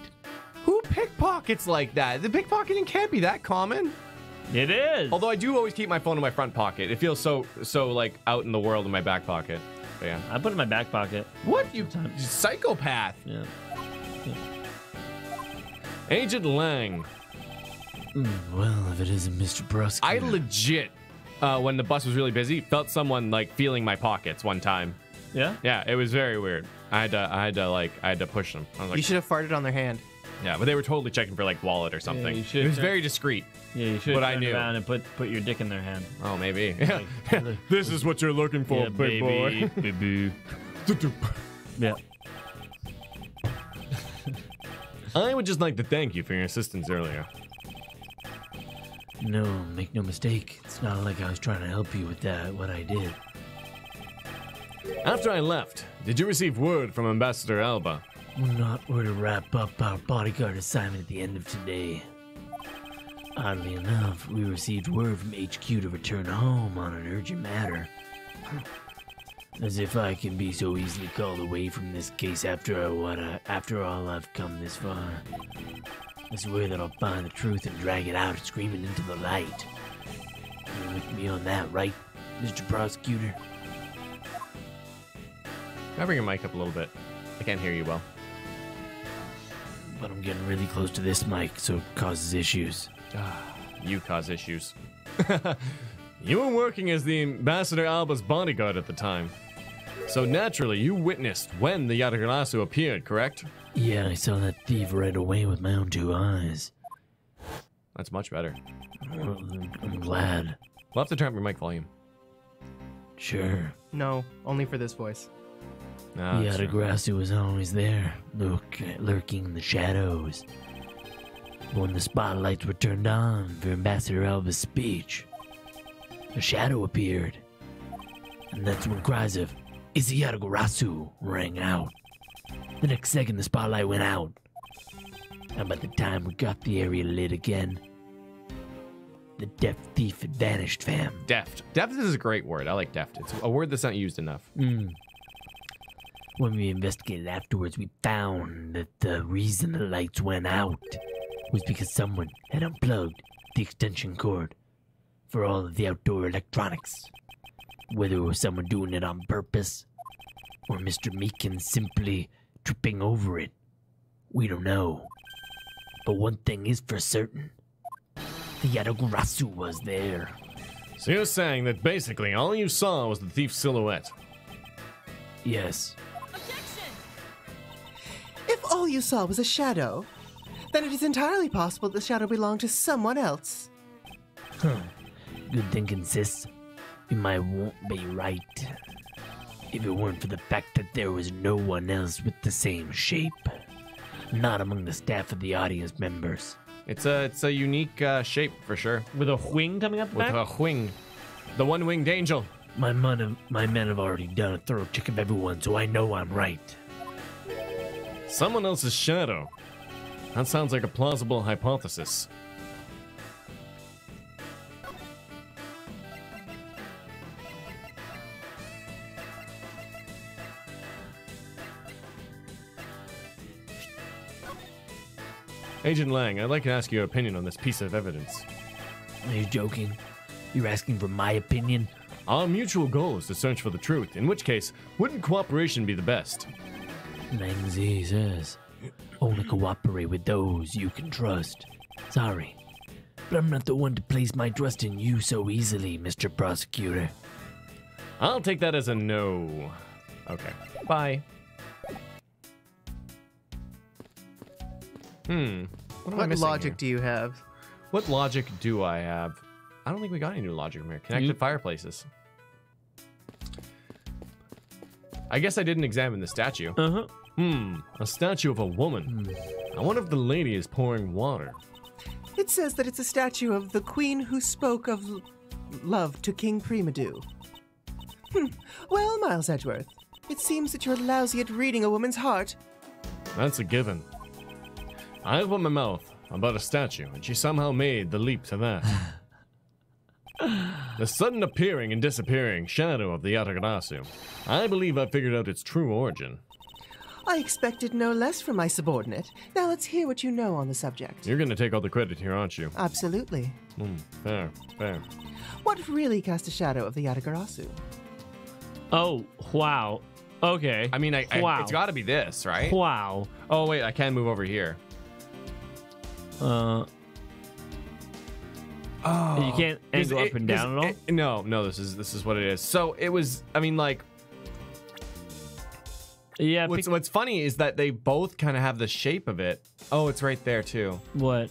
Who pickpockets like that? The pickpocketing can't be that common. It is. Although I do always keep my phone in my front pocket. It feels so like out in the world in my back pocket. But yeah. I put it in my back pocket. What? You psychopath. Yeah. Agent Lang. Well, if it isn't Mr. Brusque. I legit, when the bus was really busy, felt someone like feeling my pockets one time. Yeah? Yeah, it was very weird. I had to push them. I was like, You should have farted on their hand. yeah, but they were totally checking for like wallet or something. you should It was check. very discreet. Yeah, you should But have I turned knew. around and put your dick in their hand. Oh, maybe. Yeah. This is what you're looking for, Yeah, big boy. baby. Yeah. I would just like to thank you for your assistance earlier. No, make no mistake. It's not like I was trying to help you with that, what I did. After I left, did you receive word from Ambassador Alba? Not were to wrap up our bodyguard assignment at the end of today. Oddly enough, we received word from HQ to return home on an urgent matter. As if I can be so easily called away from this case after all I've come this far. I swear that I'll find the truth and drag it out screaming into the light. You're with me on that, right, Mr. Prosecutor? Can I bring your mic up a little bit? I can't hear you well. But I'm getting really close to this mic, so it causes issues. You cause issues. You were working as the Ambassador Alba's bodyguard at the time. So naturally, you witnessed when the Yatagarasu appeared, correct? Yeah, I saw that thief right away with my own 2 eyes. That's much better. Well, I'm glad. We'll have to turn up your mic volume. Sure. No, only for this voice. No, that's true. Yatagarasu was always there, lurking in the shadows. When the spotlights were turned on for Ambassador Alva's speech, a shadow appeared. And that's when cries of, "It's Yatagarasu!" rang out. The next second, the spotlight went out. And by the time we got the area lit again, the deft thief had vanished, fam. Deft. Deft is a great word. I like deft. It's a word that's not used enough. When we investigated afterwards, we found that the reason the lights went out was because someone had unplugged the extension cord for all of the outdoor electronics. Whether it was someone doing it on purpose or Mr. Meekin simply tripping over it, we don't know. But one thing is for certain, the Yatagarasu was there. So you're saying that basically all you saw was the thief's silhouette? Yes. If all you saw was a shadow, then it is entirely possible the shadow belonged to someone else. Good thinking, sis. You might won't be right. If it weren't for the fact that there was no one else with the same shape. Not among the staff of the audience members. It's a unique shape for sure. With a wing coming up the With back? a wing. The one-winged angel. My men have already done a thorough check of everyone, so I know I'm right. Someone else's shadow. That sounds like a plausible hypothesis. Agent Lang, I'd like to ask your opinion on this piece of evidence. Are you joking? You're asking for my opinion? Our mutual goal is to search for the truth, in which case, wouldn't cooperation be the best? Lang Z says, only cooperate with those you can trust. Sorry, but I'm not the one to place my trust in you so easily, Mr. Prosecutor. I'll take that as a no. Okay. Bye. What am I What missing logic here? do you have? What logic do I have? I don't think we got any new logic from here. Connected fireplaces. I guess I didn't examine the statue. Uh-huh. A statue of a woman. I wonder if the lady is pouring water. It says that it's a statue of the queen who spoke of love to King Primadou. Well, Miles Edgeworth, it seems that you're lousy at reading a woman's heart. That's a given. I opened my mouth about a statue, and she somehow made the leap to that. The sudden appearing and disappearing shadow of the Yatagarasu. I believe I figured out its true origin. I expected no less from my subordinate. Now let's hear what you know on the subject. You're gonna take all the credit here, aren't you? Absolutely. Fair. What really cast a shadow of the Yatagarasu? Oh, wow. Okay. I mean, Wow. it's gotta be this, right? Wow. Oh, wait, I can move over here. You can't angle up and down at all? No, this is what it is. So it was, I mean, like, Yeah. what's funny is that they both kind of have the shape of it. Oh, it's right there too. What?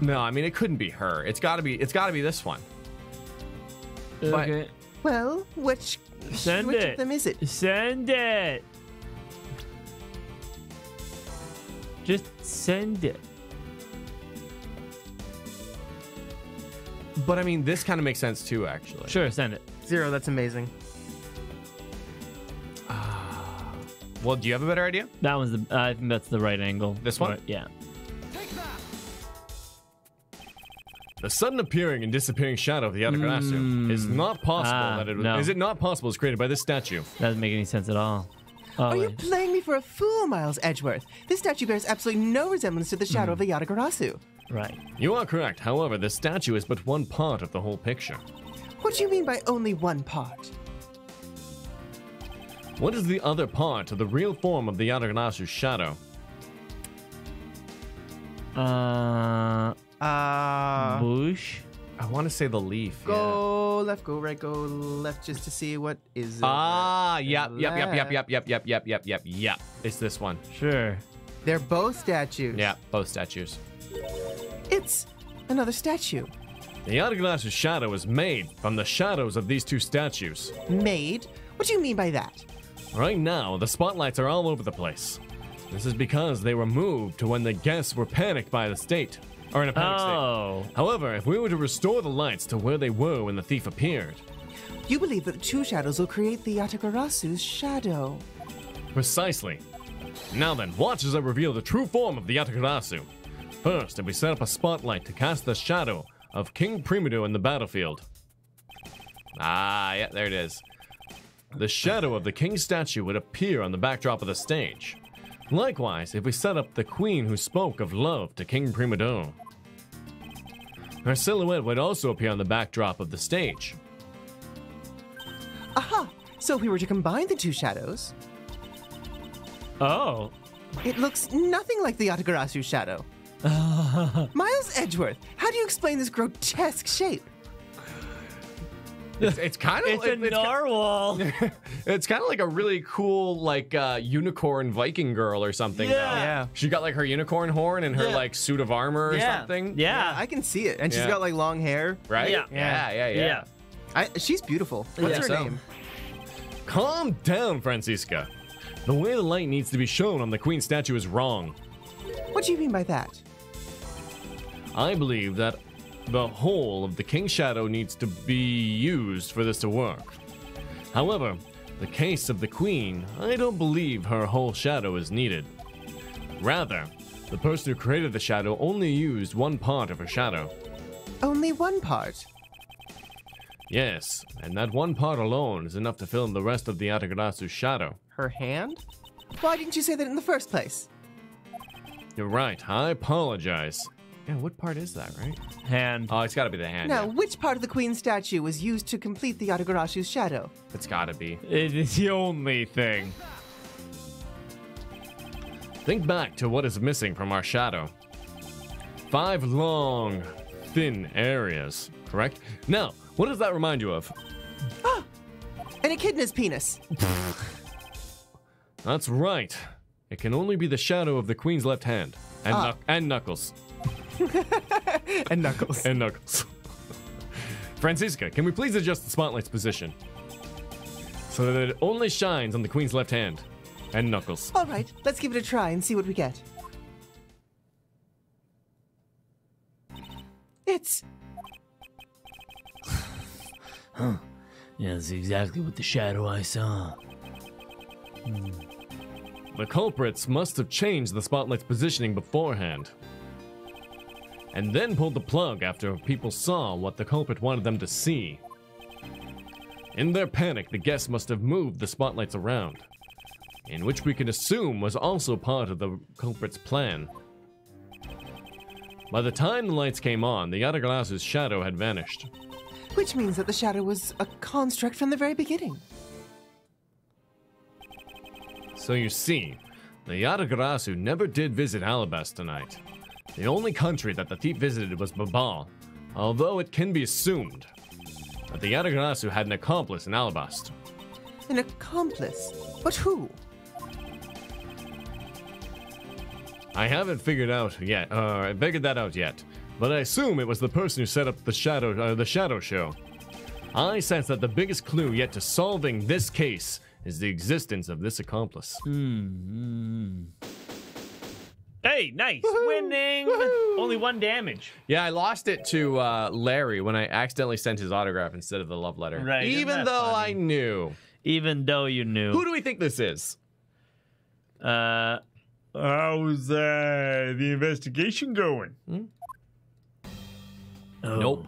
No, I mean, it couldn't be her. It's gotta be this one. Okay. Well, which Send which it. of them is it? Send it. Just send it. But I mean, this kind of makes sense too, actually. Sure, send it. Zero, that's amazing. Well, do you have a better idea? That one's the. I think that's the right angle. This one? Right, yeah. The sudden appearing and disappearing shadow of the Yatagarasu is not possible that it was. no. Is it not possible it's created by this statue? Doesn't make any sense at all. Oh, Are you wait. playing me for a fool, Miles Edgeworth? This statue bears absolutely no resemblance to the shadow of the Yatagarasu. Right. You are correct. However, this statue is but one part of the whole picture. What do you mean by only one part? What is the other part of the real form of the Yatagarasu's shadow? Bush. I want to say the leaf. Go left, go right, go left, just to see what is. Yep. It's this one. Sure. They're both statues. Yeah, both statues. It's Another statue. The Yatagarasu's shadow is made from the shadows of these two statues. Made? What do you mean by that? Right now, the spotlights are all over the place. This is because they were moved to when the guests were panicked by the state. Or in a panic state. However, if we were to restore the lights to where they were when the thief appeared... You believe that the two shadows will create the Yatagarasu's shadow. Precisely. Now then, watch as I reveal the true form of the Yatagarasu. First, if we set up a spotlight to cast the shadow of King Primado in the battlefield. Ah, yeah, there it is. The shadow of the king statue would appear on the backdrop of the stage. Likewise, if we set up the queen who spoke of love to King Primado. Her silhouette would also appear on the backdrop of the stage. Aha! So if we were to combine the two shadows, Oh. it looks nothing like the Yatagarasu shadow. Miles Edgeworth, how do you explain this grotesque shape? It's kind of It's a narwhal. it's kind of like a really cool like unicorn Viking girl or something. Yeah. She got like her unicorn horn and her like suit of armor or something. Yeah. I can see it. And she's Yeah. got like long hair. Right? Yeah. Yeah. She's beautiful. What's her name? Calm down, Francisca. The way the light needs to be shown on the queen statue is wrong. What do you mean by that? I believe that the whole of the king's shadow needs to be used for this to work. However, the case of the queen, I don't believe her whole shadow is needed. Rather, the person who created the shadow only used one part of her shadow. Only one part. Yes, and that one part alone is enough to fill in the rest of the Yatagarasu's shadow. Her hand? Why didn't you say that in the first place? You're right, I apologize. Yeah, what part is that, right? Hand. Oh, it's got to be the hand. Now, yeah. which part of the queen statue was used to complete the Yatagarasu's shadow? It's got to be. It is the only thing. Think back to what is missing from our shadow. 5 long, thin areas, correct? Now, what does that remind you of? An echidna's penis. That's right. It can only be the shadow of the queen's left hand. And, and knuckles. And knuckles. And knuckles. Francisca, can we please adjust the spotlight's position? So that it only shines on the queen's left hand. And knuckles. All right, let's give it a try and see what we get. It's... Yeah, that's exactly what the shadow I saw. The culprits must have changed the spotlight's positioning beforehand. And then pulled the plug after people saw what the culprit wanted them to see. In their panic, the guests must have moved the spotlights around, in which we can assume was also part of the culprit's plan. By the time the lights came on, the Yatagarasu's shadow had vanished. Which means that the shadow was a construct from the very beginning. So you see, the Yatagarasu never did visit Alabast tonight. The only country that the thief visited was Babal, although it can be assumed that the Yatagarasu had an accomplice in Alabast. An accomplice? But who? I haven't figured that out yet, but I assume it was the person who set up the shadow show. I sense that the biggest clue yet to solving this case is the existence of this accomplice. Hey, nice. Winning. Only 1 damage. Yeah, I lost it to Larry when I accidentally sent his autograph instead of the love letter. Right, isn't Even that though funny? I knew. Even though you knew. Who do we think this is? How's the investigation going? Nope.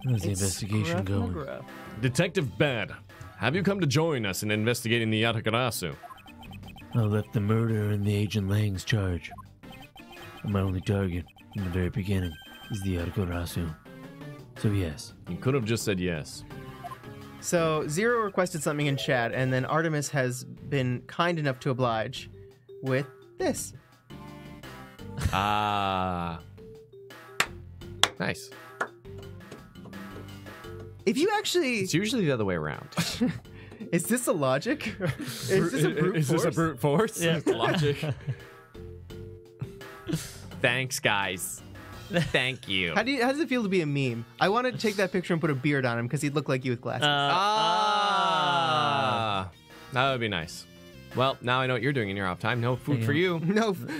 How's the investigation going? Detective Bad, have you come to join us in investigating the Yatagarasu? I left the murder in the Agent Lang's charge. And my only target in the very beginning is the Yatagarasu. So yes. You could have just said yes. So, Zero requested something in chat, and then Artemis has been kind enough to oblige with this. Nice. If you actually... It's usually the other way around. Is this a logic? Is this a brute Is this a force? brute force? Yeah. Logic. Thanks, guys. Thank you. How does it feel to be a meme? I want to take that picture and put a beard on him because he'd look like you with glasses. That would be nice. Well, now I know what you're doing in your off time. No food for you.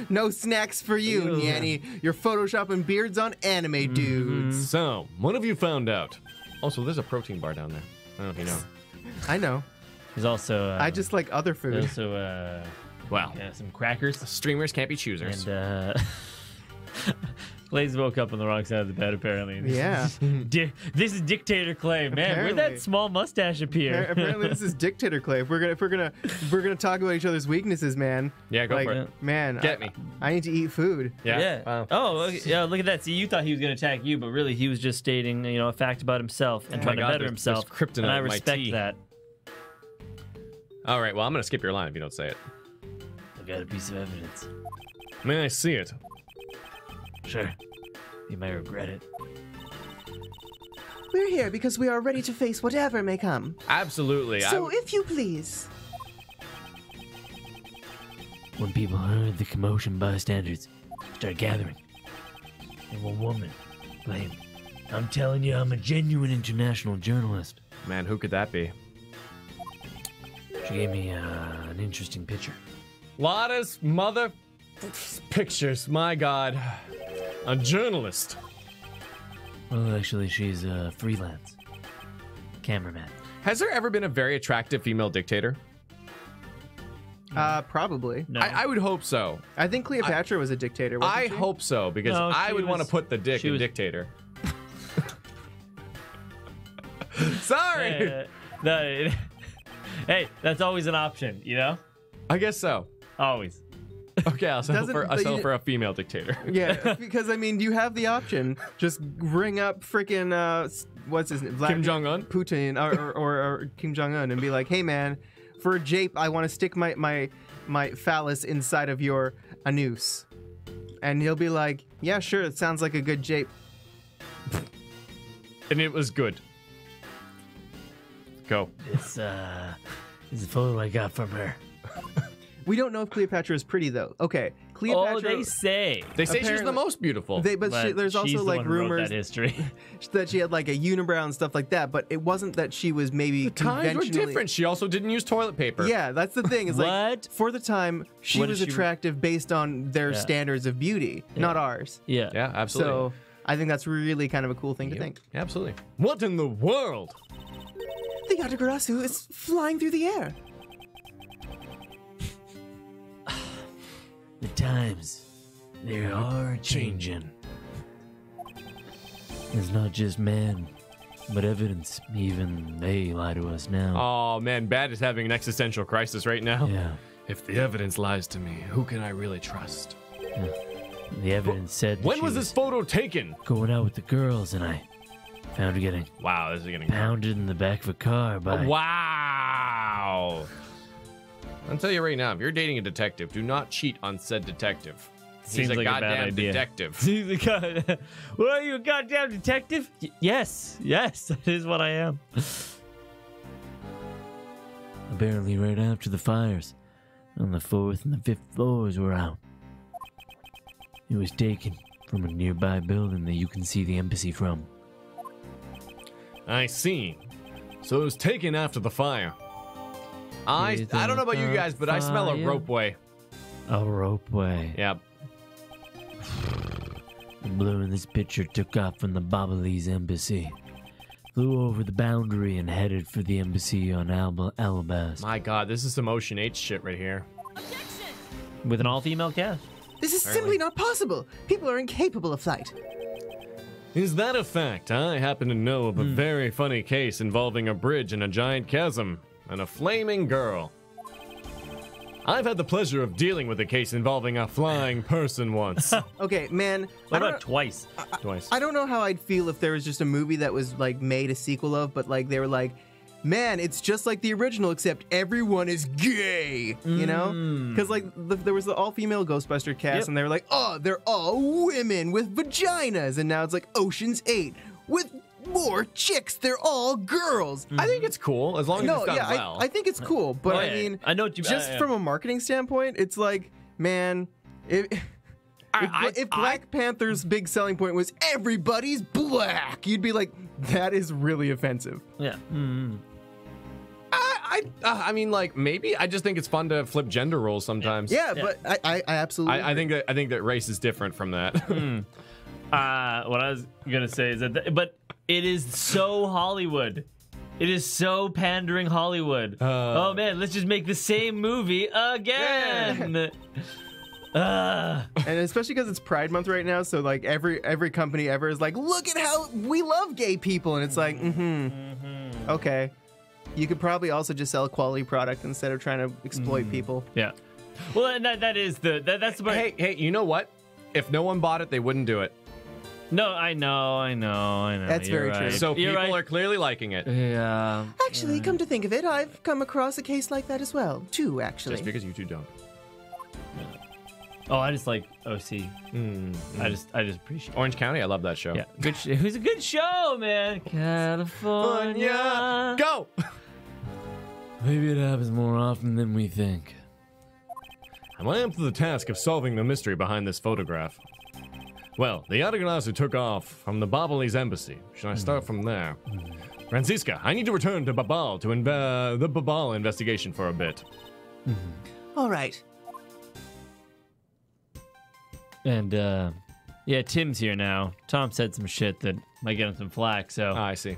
No snacks for you, Nyanny. You're photoshopping beards on anime dudes. So, what have you found out? Also, there's a protein bar down there. I don't know if you know. I know. There's also. I just like other food. There's also. Wow. Some crackers. Streamers can't be choosers. And Blaze woke up on the wrong side of the bed, apparently. Yeah. This is Dictator Clay, man. Where'd that small mustache appear? Apparently, this is Dictator Clay. If we're gonna talk about each other's weaknesses, man. Yeah, go for it. Man, Get me. I need to eat food. Yeah. Wow. Oh, okay. Yeah. Look at that. See, you thought he was gonna attack you, but really, he was just stating, a fact about himself and trying to better himself. there's kryptonite and I in my respect tea. that. All right, well, I'm going to skip your line if you don't say it. I got a piece of evidence. May I see it? Sure. You may regret it. We're here because we are ready to face whatever may come. Absolutely. So, if you please. When people heard the commotion, bystanders started gathering. And one woman claimed, "I'm telling you, I'm a genuine international journalist." Man, who could that be? She gave me an interesting picture. Lotta's mother pictures, my God. A journalist. Well, actually, she's a freelance cameraman. Has there ever been a very attractive female dictator? Probably. No. I would hope so. I think Cleopatra was a dictator. Wasn't I she? hope so, because No, I she would want to was- put the dick she in was- dictator. Sorry. No, hey, that's always an option, I guess so. Always. Okay, I'll settle Doesn't- for a female dictator. Yeah, because I mean, you have the option. Just ring up freaking what's his name? Kim Jong-un? Putin or Kim Jong Un and be like, "Hey man, for a jape, I want to stick my phallus inside of your anus," and he'll be like, "Yeah, sure, it sounds like a good jape." And it was good. Go. This is a photo I got from her. We don't know if Cleopatra is pretty though. Okay, Cleopatra. Oh, they say. They say she's the Apparently- most beautiful. But there's she's also the like one who wrote rumors that history. that she had like a unibrow and stuff like that. But it wasn't that she was maybe Times were conventionally different. She also didn't use toilet paper. Yeah, that's the thing. Is like What? for the time she What did was she- attractive based on their Yeah. standards of beauty, not ours. Yeah. Yeah, absolutely. So I think that's really kind of a cool thing to think. Absolutely. What in the world? The Yatagarasu is flying through the air. The times, they are changing. It's not just man, but evidence. Even they lie to us now. Oh man, Bad is having an existential crisis right now. Yeah. If the evidence lies to me, who can I really trust? The evidence said that When she was this photo taken? going out with the girls, and I found her getting Wow, this is getting. pounded in the back of a car by. Wow. I'll tell you right now, if you're dating a detective, do not cheat on said detective. Seems He's a like a bad goddamn idea. detective. He's a guy. What are you, a goddamn detective? Yes, that is what I am. Apparently, right after the fires, on the 4th and the 5th floors were out. It was taken from a nearby building that you can see the embassy from. I see. So it was taken after the fire. I don't know about you guys, but I smell a Fire. ropeway. A ropeway. Yep. The blue in this picture took off from the Babalese embassy, flew over the boundary, and headed for the embassy on Alabas. My God, this is some Ocean 8 shit right here. With an all-female cast. This is simply not possible. People are incapable of flight. Is that a fact? I happen to know of a very funny case involving a bridge and a giant chasm and a flaming girl. I've had the pleasure of dealing with a case involving a flying person once. Okay, man. What I don't about twice? Twice. I don't know how I'd feel if there was just a movie that was like made a sequel of, but like they were like, man, it's just like the original except everyone is gay, you know? Because like there was the all-female Ghostbuster cast, Yep. and they were like, oh, they're all women with vaginas, and now it's like Ocean's 8 with more chicks. They're all girls. I think it's cool as long as No, it's done yeah, well. I think it's cool, but Oh, I yeah, mean, I know what you just yeah. from a marketing standpoint, it's like, man, if If Black Panther's big selling point was everybody's black, you'd be like, that is really offensive. Yeah. I mean, like, maybe. I just think it's fun to flip gender roles sometimes. Yeah, but I absolutely. I think that race is different from that. What I was gonna say is that, but it is so Hollywood. It is so pandering Hollywood. Oh man, let's just make the same movie again. And especially because it's Pride Month right now, so like every company ever is like, look at how we love gay people, and it's like, okay. You could probably also just sell a quality product instead of trying to exploit people. Yeah. Well, and that's the part. Hey, you know what? If no one bought it, they wouldn't do it. No, I know. That's You're very right. true. So You're people right. are clearly liking it. Yeah. Actually, come to think of it, I've come across a case like that as well. Two, actually. Just because you two don't. Oh, I just like OC. I just appreciate. Orange County, I love that show. Yeah. Good. It was a good show, man. California. Go! Maybe it happens more often than we think. I'm up to the task of solving the mystery behind this photograph. Well, the Yatagarasu took off from the Babalese embassy. Should I start from there? Francisca, I need to return to Babal to the Babal investigation for a bit. All right. And yeah, Tim's here now. Tom said some shit that might get him some flack, so I see.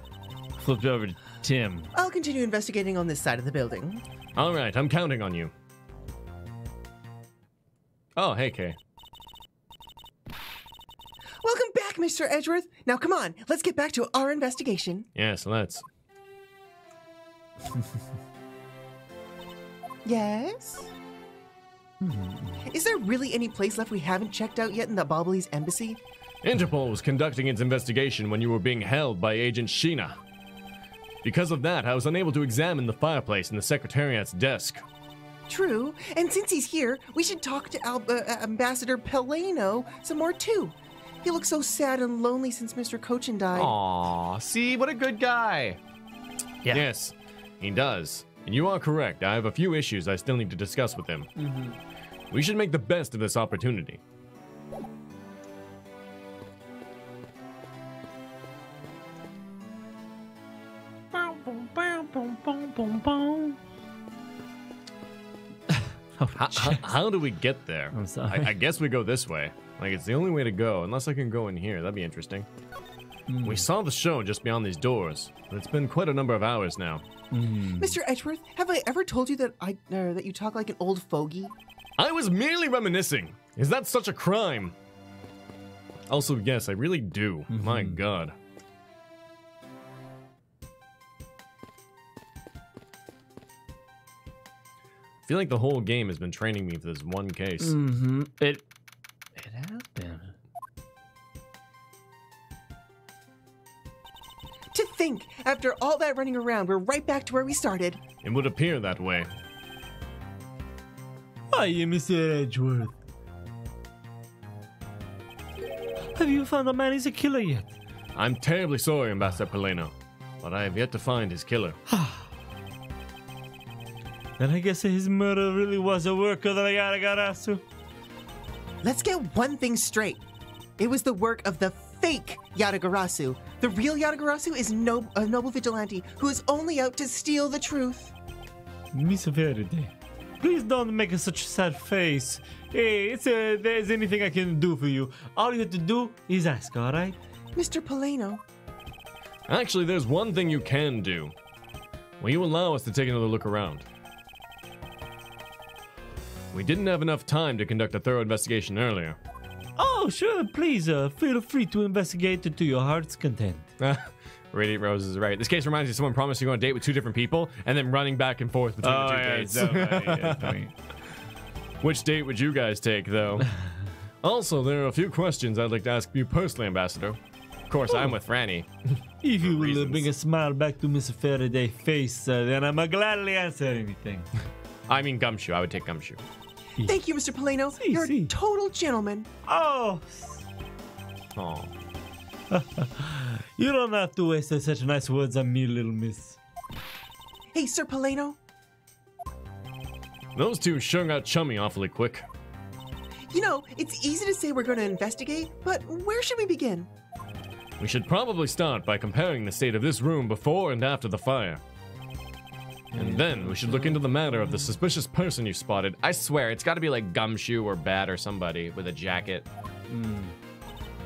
flipped over to Tim. I'll continue investigating on this side of the building. All right, I'm counting on you. Oh, hey, Kay. Welcome back, Mr. Edgeworth. Now, come on, let's get back to our investigation. Yes, let's. Yes? Is there really any place left we haven't checked out yet in the Babalese embassy? Interpol was conducting its investigation when you were being held by Agent Sheena. Because of that, I was unable to examine the fireplace in the Secretariat's desk. True, and since he's here, we should talk to Ambassador Palaeno some more too. He looks so sad and lonely since Mr. Coachen died. Aw, see, what a good guy. Yeah. Yes, he does. And you are correct. I have a few issues I still need to discuss with him. We should make the best of this opportunity. How do we get there? I'm sorry. I guess we go this way. Like, it's the only way to go, unless I can go in here. That'd be interesting. We saw the show just beyond these doors, but it's been quite a number of hours now. Mr. Edgeworth, have I ever told you that that you talk like an old fogey? I was merely reminiscing. Is that such a crime? Also, yes, I really do. My God. I feel like the whole game has been training me for this one case. It has been. To think, after all that running around, we're right back to where we started. It would appear that way. Hi, Mr. Edgeworth. Have you found a man who's a killer yet? I'm terribly sorry, Ambassador Palaeno, but I have yet to find his killer. Then I guess his murder really was a work of the Yatagarasu. Let's get one thing straight. It was the work of the fake Yatagarasu. The real Yatagarasu is a noble vigilante who is only out to steal the truth. Miss Verde, please don't make such a sad face. Hey, there's anything I can do for you. All you have to do is ask, all right? Mr. Palaeno. Actually, there's one thing you can do. Will you allow us to take another look around? We didn't have enough time to conduct a thorough investigation earlier. Oh, sure, please, feel free to investigate to your heart's content. Radiant Rose is right. This case reminds me of someone promising to go on a date with two different people and then running back and forth between the two dates. Which date would you guys take, though? Also, there are a few questions I'd like to ask you personally, Ambassador. Of course, I'm with Franny. If you will reasons. bring a smile back to Miss Faraday's face, then I'm gladly answer anything. I mean Gumshoe. I would take Gumshoe. Thank you, Mr. Palaeno. Si, You're si. a total gentleman. Oh, Oh. you don't have to waste such nice words on me, little miss. Hey, Sir Palaeno. Those two sure got chummy awfully quick. You know, it's easy to say we're going to investigate, but where should we begin? We should probably start by comparing the state of this room before and after the fire. And then we should look into the matter of the suspicious person you spotted. I swear, it's got to be like Gumshoe or Bat or somebody with a jacket.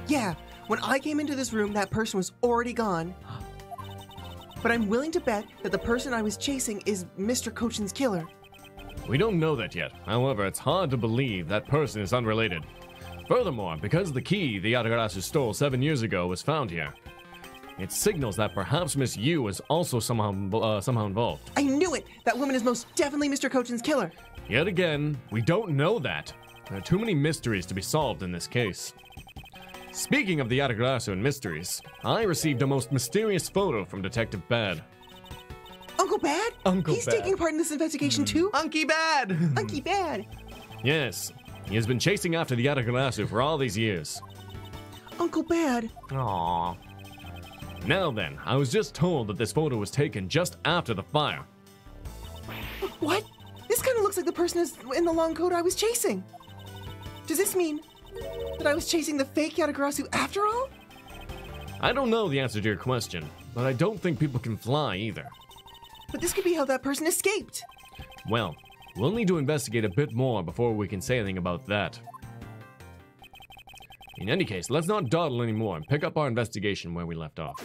Yeah, when I came into this room, that person was already gone. But I'm willing to bet that the person I was chasing is Mr. Coachen's killer. We don't know that yet. However, it's hard to believe that person is unrelated. Furthermore, because the key the Yatagarasu stole 7 years ago was found here, it signals that perhaps Miss Yu is also somehow involved. I knew it! That woman is most definitely Mr. Coachen's killer. Yet again, we don't know that. There are too many mysteries to be solved in this case. Speaking of the Yatagarasu and mysteries, I received a most mysterious photo from Detective Bad. Uncle Bad? Uncle He's Bad. taking part in this investigation too? Unky Bad! Uncle Bad. Yes, he has been chasing after the Yatagarasu for all these years. Uncle Bad. Aww. Now then, I was just told that this photo was taken just after the fire. What? This kind of looks like the person is in the long coat I was chasing. Does this mean that I was chasing the fake Yatagarasu after all? I don't know the answer to your question, but I don't think people can fly either. But this could be how that person escaped. Well, we'll need to investigate a bit more before we can say anything about that. In any case, let's not dawdle anymore and pick up our investigation where we left off.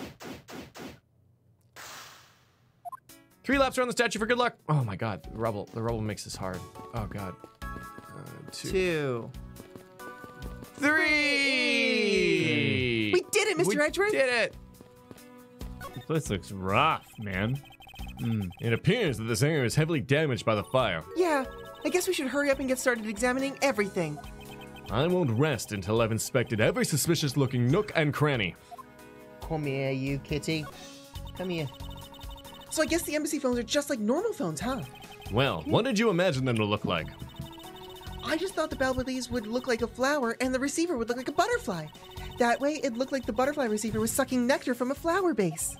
3 laps around the statue for good luck. Oh my god, the rubble makes this hard. Oh god. 2. 3! We did it, Mr. Edgeworth. Did it! This place looks rough, man. It appears that this area is heavily damaged by the fire. Yeah, I guess we should hurry up and get started examining everything. I won't rest until I've inspected every suspicious-looking nook and cranny. Come here, you kitty. Come here. So I guess the embassy phones are just like normal phones, huh? Well, what did you imagine them to look like? I just thought the Belvedere would look like a flower and the receiver would look like a butterfly. That way, it looked like the butterfly receiver was sucking nectar from a flower base.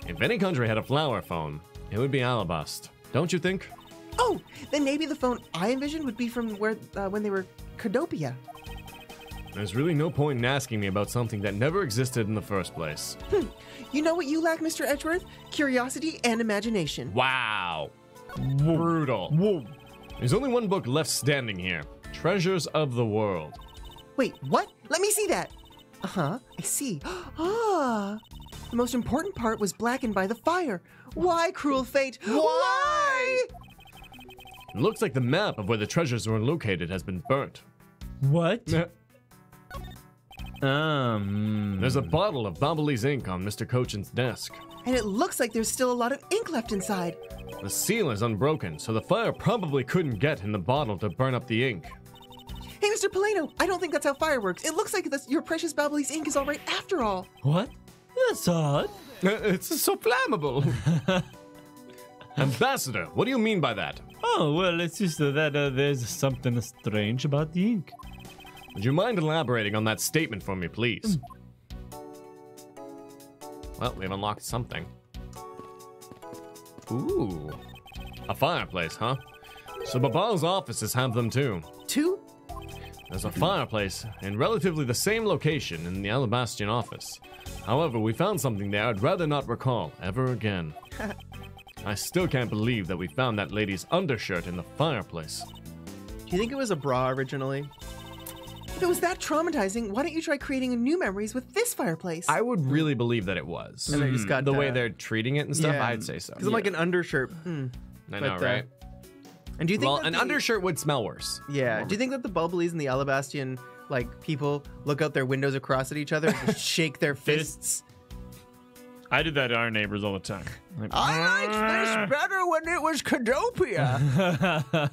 If any country had a flower phone, it would be Alabast. Don't you think? Oh, then maybe the phone I envisioned would be from where when they were Cordopia. There's really no point in asking me about something that never existed in the first place. You know what you lack, Mr. Edgeworth? Curiosity and imagination. Wow. Brutal. Whoa. There's only one book left standing here. Treasures of the World. Wait, what? Let me see that. Uh-huh, I see. Ah, the most important part was blackened by the fire. Why, cruel fate? Why? It looks like the map of where the treasures were located has been burnt. What? There's a bottle of Bobbly's ink on Mr. Coachen's desk. And it looks like there's still a lot of ink left inside. The seal is unbroken, so the fire probably couldn't get in the bottle to burn up the ink. Hey, Mr. Palaeno, I don't think that's how fire works. It looks like your precious Bobbly's ink is all right after all. What? That's odd. It's so flammable. Ambassador, what do you mean by that? Oh, well, it's just that there's something strange about the ink. Would you mind elaborating on that statement for me, please? Well, we've unlocked something. Ooh. A fireplace, huh? So Babal's offices have them too. 2? There's a fireplace in relatively the same location in the Alabastian office. However, we found something there I'd rather not recall ever again. I still can't believe that we found that lady's undershirt in the fireplace. Do you think it was a bra originally? If it was that traumatizing, why don't you try creating new memories with this fireplace? I would really believe that it was. And they just got the way they're treating it and stuff, yeah. I'd say so. Because I'm like an undershirt. I know, but, right? And do you think Well, that an undershirt would smell worse. Yeah. Do you think that the Bubblies and the Alabastian people look out their windows across at each other and just shake their fists? I did that to our neighbors all the time. Like, I liked this better when it was Cordopia.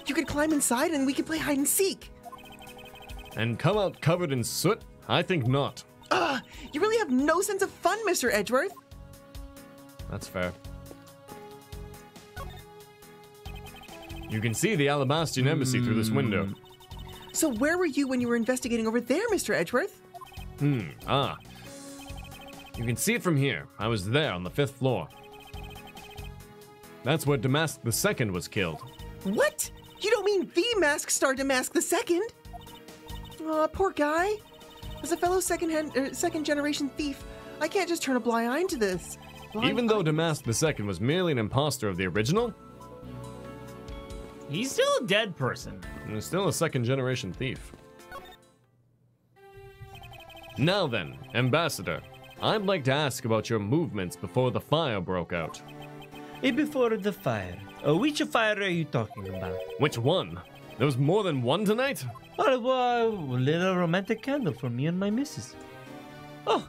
You could climb inside and we could play hide and seek. And come out covered in soot? I think not. You really have no sense of fun, Mr. Edgeworth. That's fair. You can see the Alabastian embassy through this window. So where were you when you were investigating over there, Mr. Edgeworth? You can see it from here. I was there on the 5th floor. That's where Damask II was killed. What? You don't mean the mask star Damask the second? Aw, poor guy. As a fellow second generation thief, I can't just turn a blind eye to this. Even though Damask II was merely an imposter of the original, He's still a dead person. he's still a second-generation thief. Now then, Ambassador, I'd like to ask about your movements before the fire broke out. Before the fire. Which fire are you talking about? Which one? There was more than one tonight? Oh, well, a little romantic candle for me and my missus. Oh,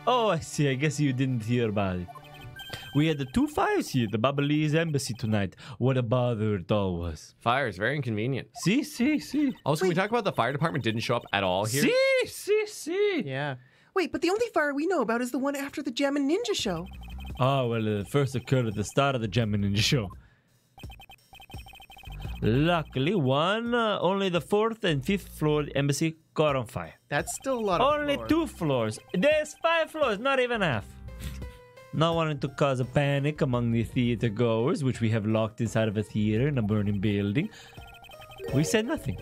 I see. I guess you didn't hear about it. We had the 2 fires here at the Babalese embassy tonight. What a bother it all was. Fire is very inconvenient. See. Also, can we talk about the fire department didn't show up at all here? See. Yeah. Wait, but the only fire we know about is the one after the Gem and Ninja show. Oh, well, it first occurred at the start of the Gem and Ninja show. Luckily, only the 4th and 5th floor of the embassy caught on fire. That's still a lot of Only floor. 2 floors. There's 5 floors, not even half. Not wanting to cause a panic among the theater goers, which we have locked inside of a theater in a burning building, we said nothing.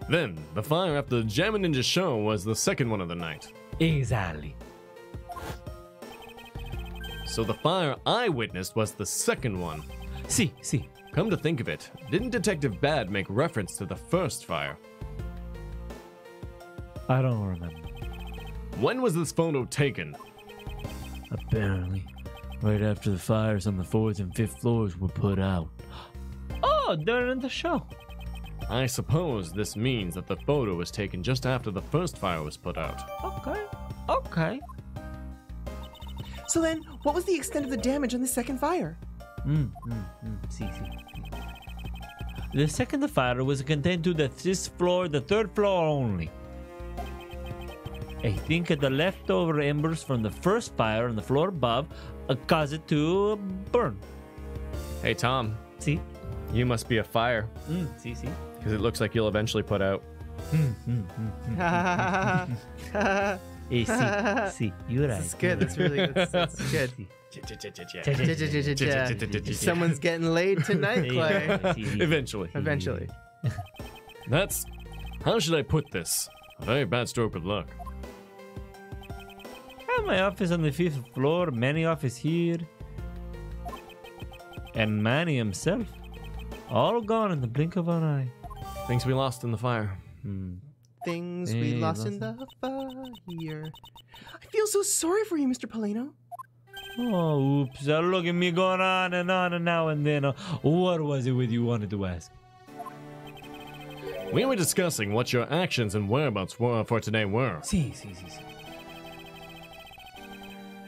Then, the fire after the Jam and Ninja show was the second one of the night. Exactly. So the fire I witnessed was the second one. See. Come to think of it, didn't Detective Bad make reference to the first fire? I don't remember. When was this photo taken? Apparently, right after the fires on the 4th and 5th floors were put out. Oh, during the show. I suppose this means that the photo was taken just after the first fire was put out. Okay. So then, what was the extent of the damage on the second fire? See. The second fire was contained to the 5th floor, the 3rd floor only. I think the leftover embers from the first fire on the floor above caused it to burn. Hey, Tom, See? you must be a fire. See. Because it looks like you'll eventually put out. See, you're right. That's good. That's really that's good. Someone's getting laid tonight, Clay. Eventually. Eventually. That's... How should I put this? A very bad stroke of luck. My office on the 5th floor, Manny office here, and Manny himself, all gone in the blink of an eye. Things we lost in the fire. Things we lost in the fire. I feel so sorry for you, Mr. Palaeno. Oh, oops! Look at me going on and now and then. What was it with you wanted to ask? We were discussing what your actions and whereabouts were for today were. See.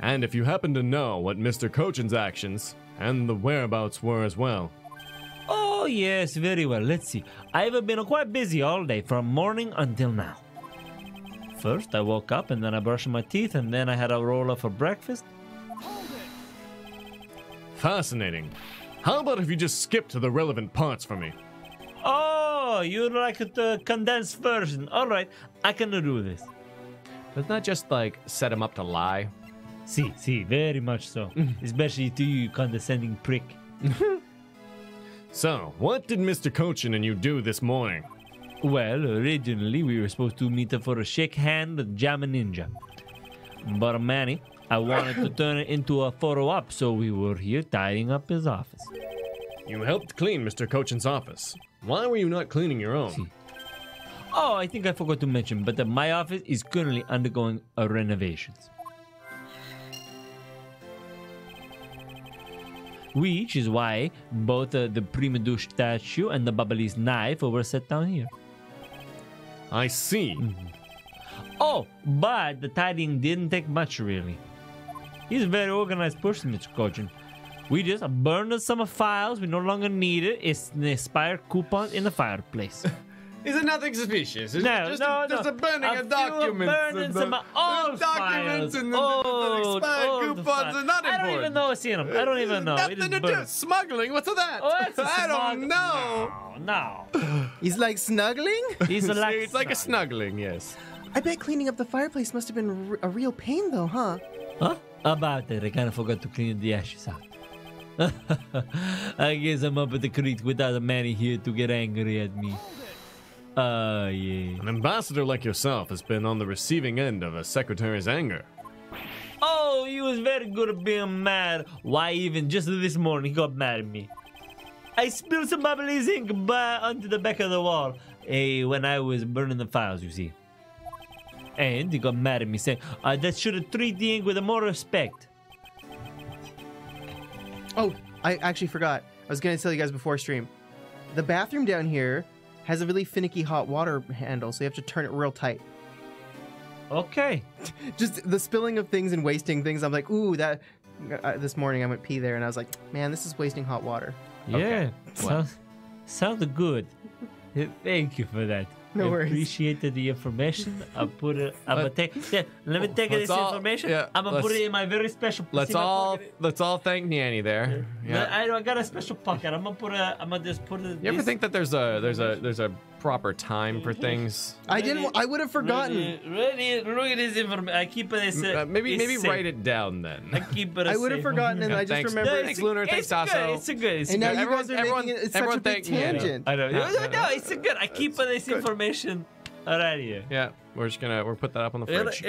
And if you happen to know what Mr. Coachen's actions and the whereabouts were as well. Oh, yes, very well. Let's see. I've been quite busy all day, from morning until now. First, I woke up, and then I brushed my teeth, and then I had a roll for breakfast. Fascinating. How about if you just skip to the relevant parts for me? Oh, you like the condensed version. All right, I can do this. Doesn't that just, like, set him up to lie? See, very much so. Especially to you, condescending prick. So, what did Mr. Coachen and you do this morning? Well, originally we were supposed to meet for a shake hand with Jam and Ninja. But Manny, I wanted to turn it into a photo op, so we were here tidying up his office. You helped clean Mr. Coachen's office. Why were you not cleaning your own? Oh, I think I forgot to mention, but my office is currently undergoing renovations. Which is why both the Prima Douche statue and the Babalese knife were set down here. I see. Oh, but the tidying didn't take much, really. He's a very organized person, Mr. Coachen. We just burned some files we no longer needed. It's an expired coupon in the fireplace. Is it nothing suspicious? Is No, it just no, just no. a burning A of few documents? burning some old documents files. and the Old expired coupons files. are not I don't important. even know what's in them. I don't even know. It Nothing is to do. burned. Smuggling? What's that? Oh, that's a I don't smug- know. No. He's like snuggling? He's a See, it's like a snuggling, yes. I bet cleaning up the fireplace must have been a real pain, though, huh? Huh? About it. I kind of forgot to clean the ashes out. I guess I'm up at the creek without a man here to get angry at me. Yeah. An ambassador like yourself has been on the receiving end of a secretary's anger. Oh, he was very good at being mad. Why, even just this morning, he got mad at me. I spilled some bubbly ink onto the back of the wall when I was burning the files, you see. And he got mad at me, saying, that should have treated the ink with more respect. Oh, I actually forgot. I was going to tell you guys before stream. The bathroom down here has a really finicky hot water handle, so you have to turn it real tight. Okay. Just the spilling of things and wasting things. I'm like, ooh, that. This morning I went pee there and I was like, man, this is wasting hot water. Yeah. Sounds good. Thank you for that. No worries. Appreciated the information. I'll put it. Let me take this information. Yeah, I'm gonna put it in my very special. Let's all thank Nyanny there. Yeah. I got a special pocket. I'm gonna just put it. You ever think that there's a proper time for things? I would have forgotten. Ready, look at this information. I keep it. Maybe write it down then. I keep it. I would have forgotten, and I just Thanks. remember. Thanks, Lunar. Thanks, Tasso. It's good. And now you guys are making it such a big tangent. I know. No, it's good. I keep this information right here. Yeah, we'll put that up on the fridge.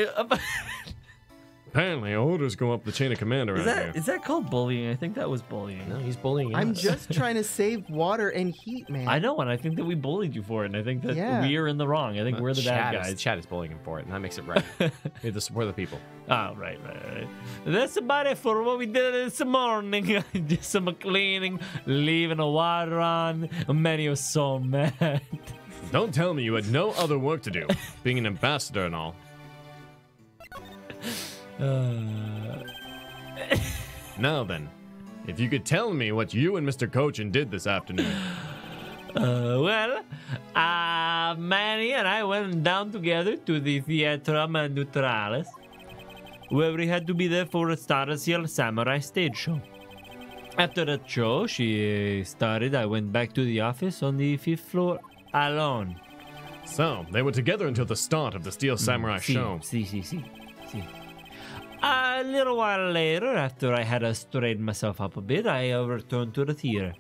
Apparently, orders go up the chain of command around here. Is that called bullying? I think that was bullying. No, he's bullying I'm us. just trying to save water and heat, man. I know, and I think that we bullied you for it, and I think that we're in the wrong. I think we're the bad guys. Chad is bullying him for it, and that makes it right. We have to support the people. Oh, right. That's about it for what we did this morning. Just some cleaning, leaving the water on. Manny was so mad. Don't tell me you had no other work to do, being an ambassador and all. Now then, if you could tell me what you and Mr. Coachen did this afternoon. Manny and I went down together to the Theatrum Neutralis, where we had to be there for a Star Seal Samurai stage show. After the show she started, I went back to the office on the 5th floor alone. So, they were together until the start of the Steel Samurai show. See. A little while later, after I had straightened myself up a bit, I returned to the theater.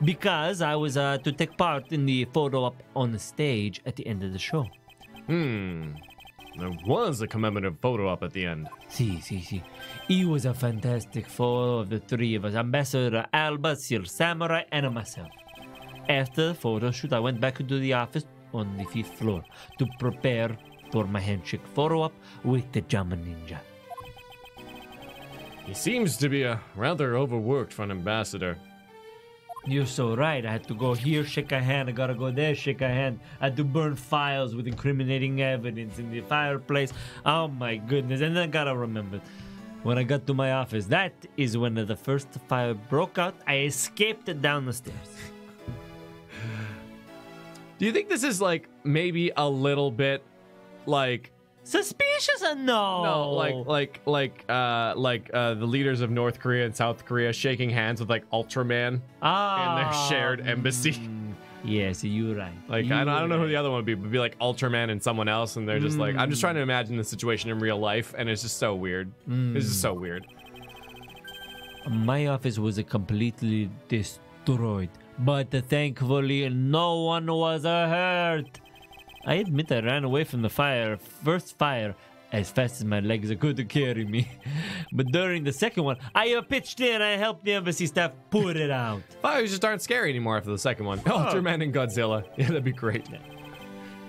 Because I was to take part in the photo op on the stage at the end of the show. There was a commemorative photo op at the end. See. It was a fantastic photo of the three of us, Ambassador Alba, Seal Samurai, and myself. After the photo shoot, I went back into the office on the 5th floor to prepare for my handshake photo op with the Jama Ninja. He seems to be rather overworked for an ambassador. You're so right. I had to go here, shake a hand. I gotta go there, shake a hand. I had to burn files with incriminating evidence in the fireplace. Oh my goodness. And then I gotta remember, when I got to my office, that is when the first fire broke out. I escaped down the stairs. Do you think this is like maybe a little bit like suspicious or no? No, like the leaders of North Korea and South Korea shaking hands with like Ultraman in their shared embassy. Yes, you're right. Like I don't know who the other one would be, but it'd be like Ultraman and someone else, and they're just like, I'm just trying to imagine the situation in real life, and it's just so weird. It's just so weird. My office was completely destroyed, but thankfully no one was hurt. I admit I ran away from the first fire, as fast as my legs could carry me. But during the second one, I pitched in and helped the embassy staff put it out. Fires just aren't scary anymore after the second one. Ultraman and Godzilla. Yeah, that'd be great.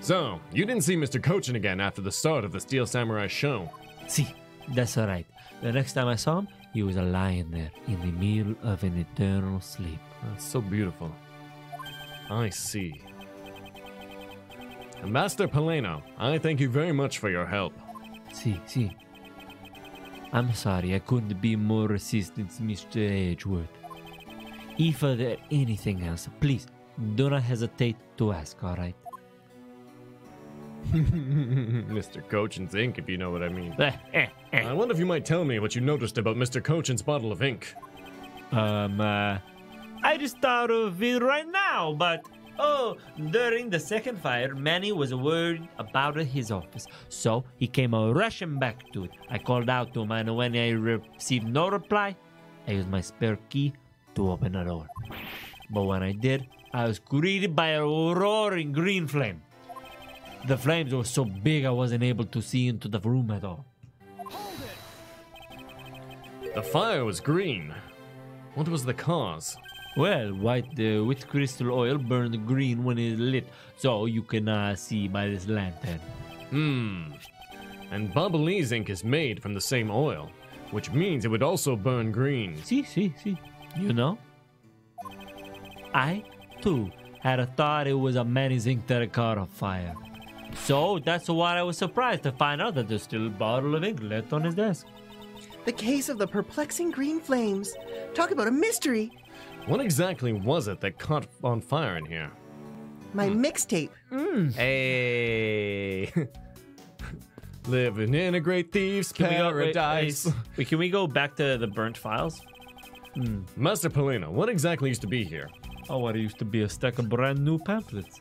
So, you didn't see Mr. Coachen again after the start of the Steel Samurai show? See, that's right. The next time I saw him, he was lying there in the middle of an eternal sleep. That's so beautiful. I see. Ambassador Palaeno, I thank you very much for your help. See. I'm sorry I couldn't be more resistant, Mr. Edgeworth. If there anything else, please do not hesitate to ask, alright? Mr. Coachen's ink, if you know what I mean. I wonder if you might tell me what you noticed about Mr. Coachen's bottle of ink. I just thought of it right now, but during the second fire, Manny was worried about his office, so he came rushing back to it. I called out to him, and when I received no reply, I used my spare key to open the door. But when I did, I was greeted by a roaring green flame. The flames were so big I wasn't able to see into the room at all. The fire was green. What was the cause? Well, white crystal oil burned green when it is lit, so you can see by this lantern. And Babalese ink is made from the same oil, which means it would also burn green. See. You know? I, too, had a thought it was a man's ink that caught on fire. So that's why I was surprised to find out that there's still a bottle of ink left on his desk. The case of the perplexing green flames. Talk about a mystery. What exactly was it that caught on fire in here? My mixtape. Hey. Living in a great thief's paradise. Can we go back to the burnt files? Master Palaeno, what exactly used to be here? Oh, it used to be a stack of brand new pamphlets.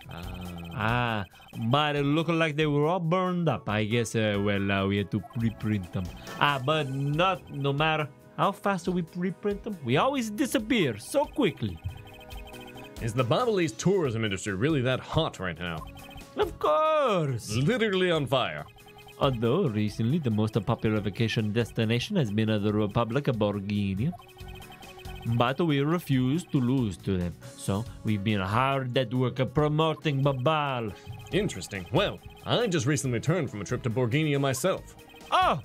But it looked like they were all burned up. I guess, we had to reprint them. But no matter how fast we reprint them, we always disappear so quickly. Is the Babalese tourism industry really that hot right now? Of course! Literally on fire. Although recently the most popular vacation destination has been the Republic of Bulgaria. But we refuse to lose to them, so we've been hard at work at promoting Babal. Interesting. Well, I just recently returned from a trip to Bulgaria myself. Oh!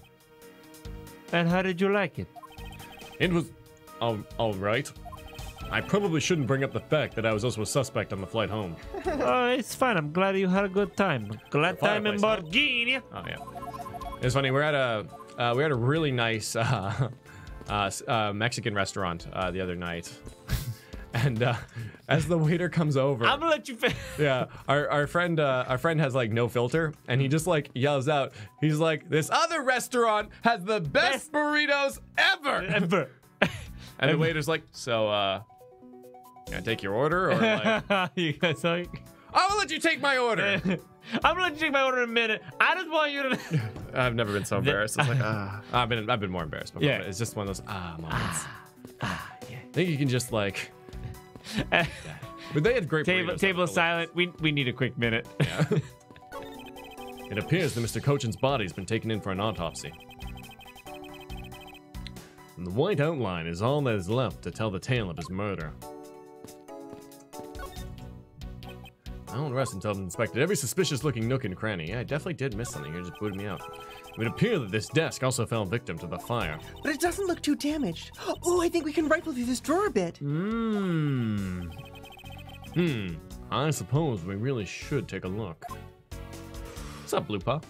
And how did you like it? It was all right. I probably shouldn't bring up the fact that I was also a suspect on the flight home. Oh, it's fine. I'm glad you had a good time. Glad time in Bulgaria. Oh yeah, it's funny. We had a really nice Mexican restaurant the other night, and as the waiter comes over, I'm gonna let you finish. Yeah, our friend has like no filter, and he just like yells out. He's like, "This other restaurant has the best burritos ever." And the waiter's like, "So, can I take your order?" Or like, You guys like? "I will let you take my order." I'm gonna let you take my order in a minute. I just want you to. I've never been so embarrassed. It's like, I've been more embarrassed before. Yeah. But it's just one of those moments. Yeah. I think you can just like. But they had great burritos. Table is silent. We need a quick minute. Yeah. It appears that Mr. Coachen's body has been taken in for an autopsy. And the white outline is all that is left to tell the tale of his murder. I won't rest until I've inspected every suspicious-looking nook and cranny. Yeah, I definitely did miss something here, just booted me out. It would appear that this desk also fell victim to the fire. But it doesn't look too damaged. Oh, I think we can rifle through this drawer a bit. I suppose we really should take a look. What's up, Blue Paw?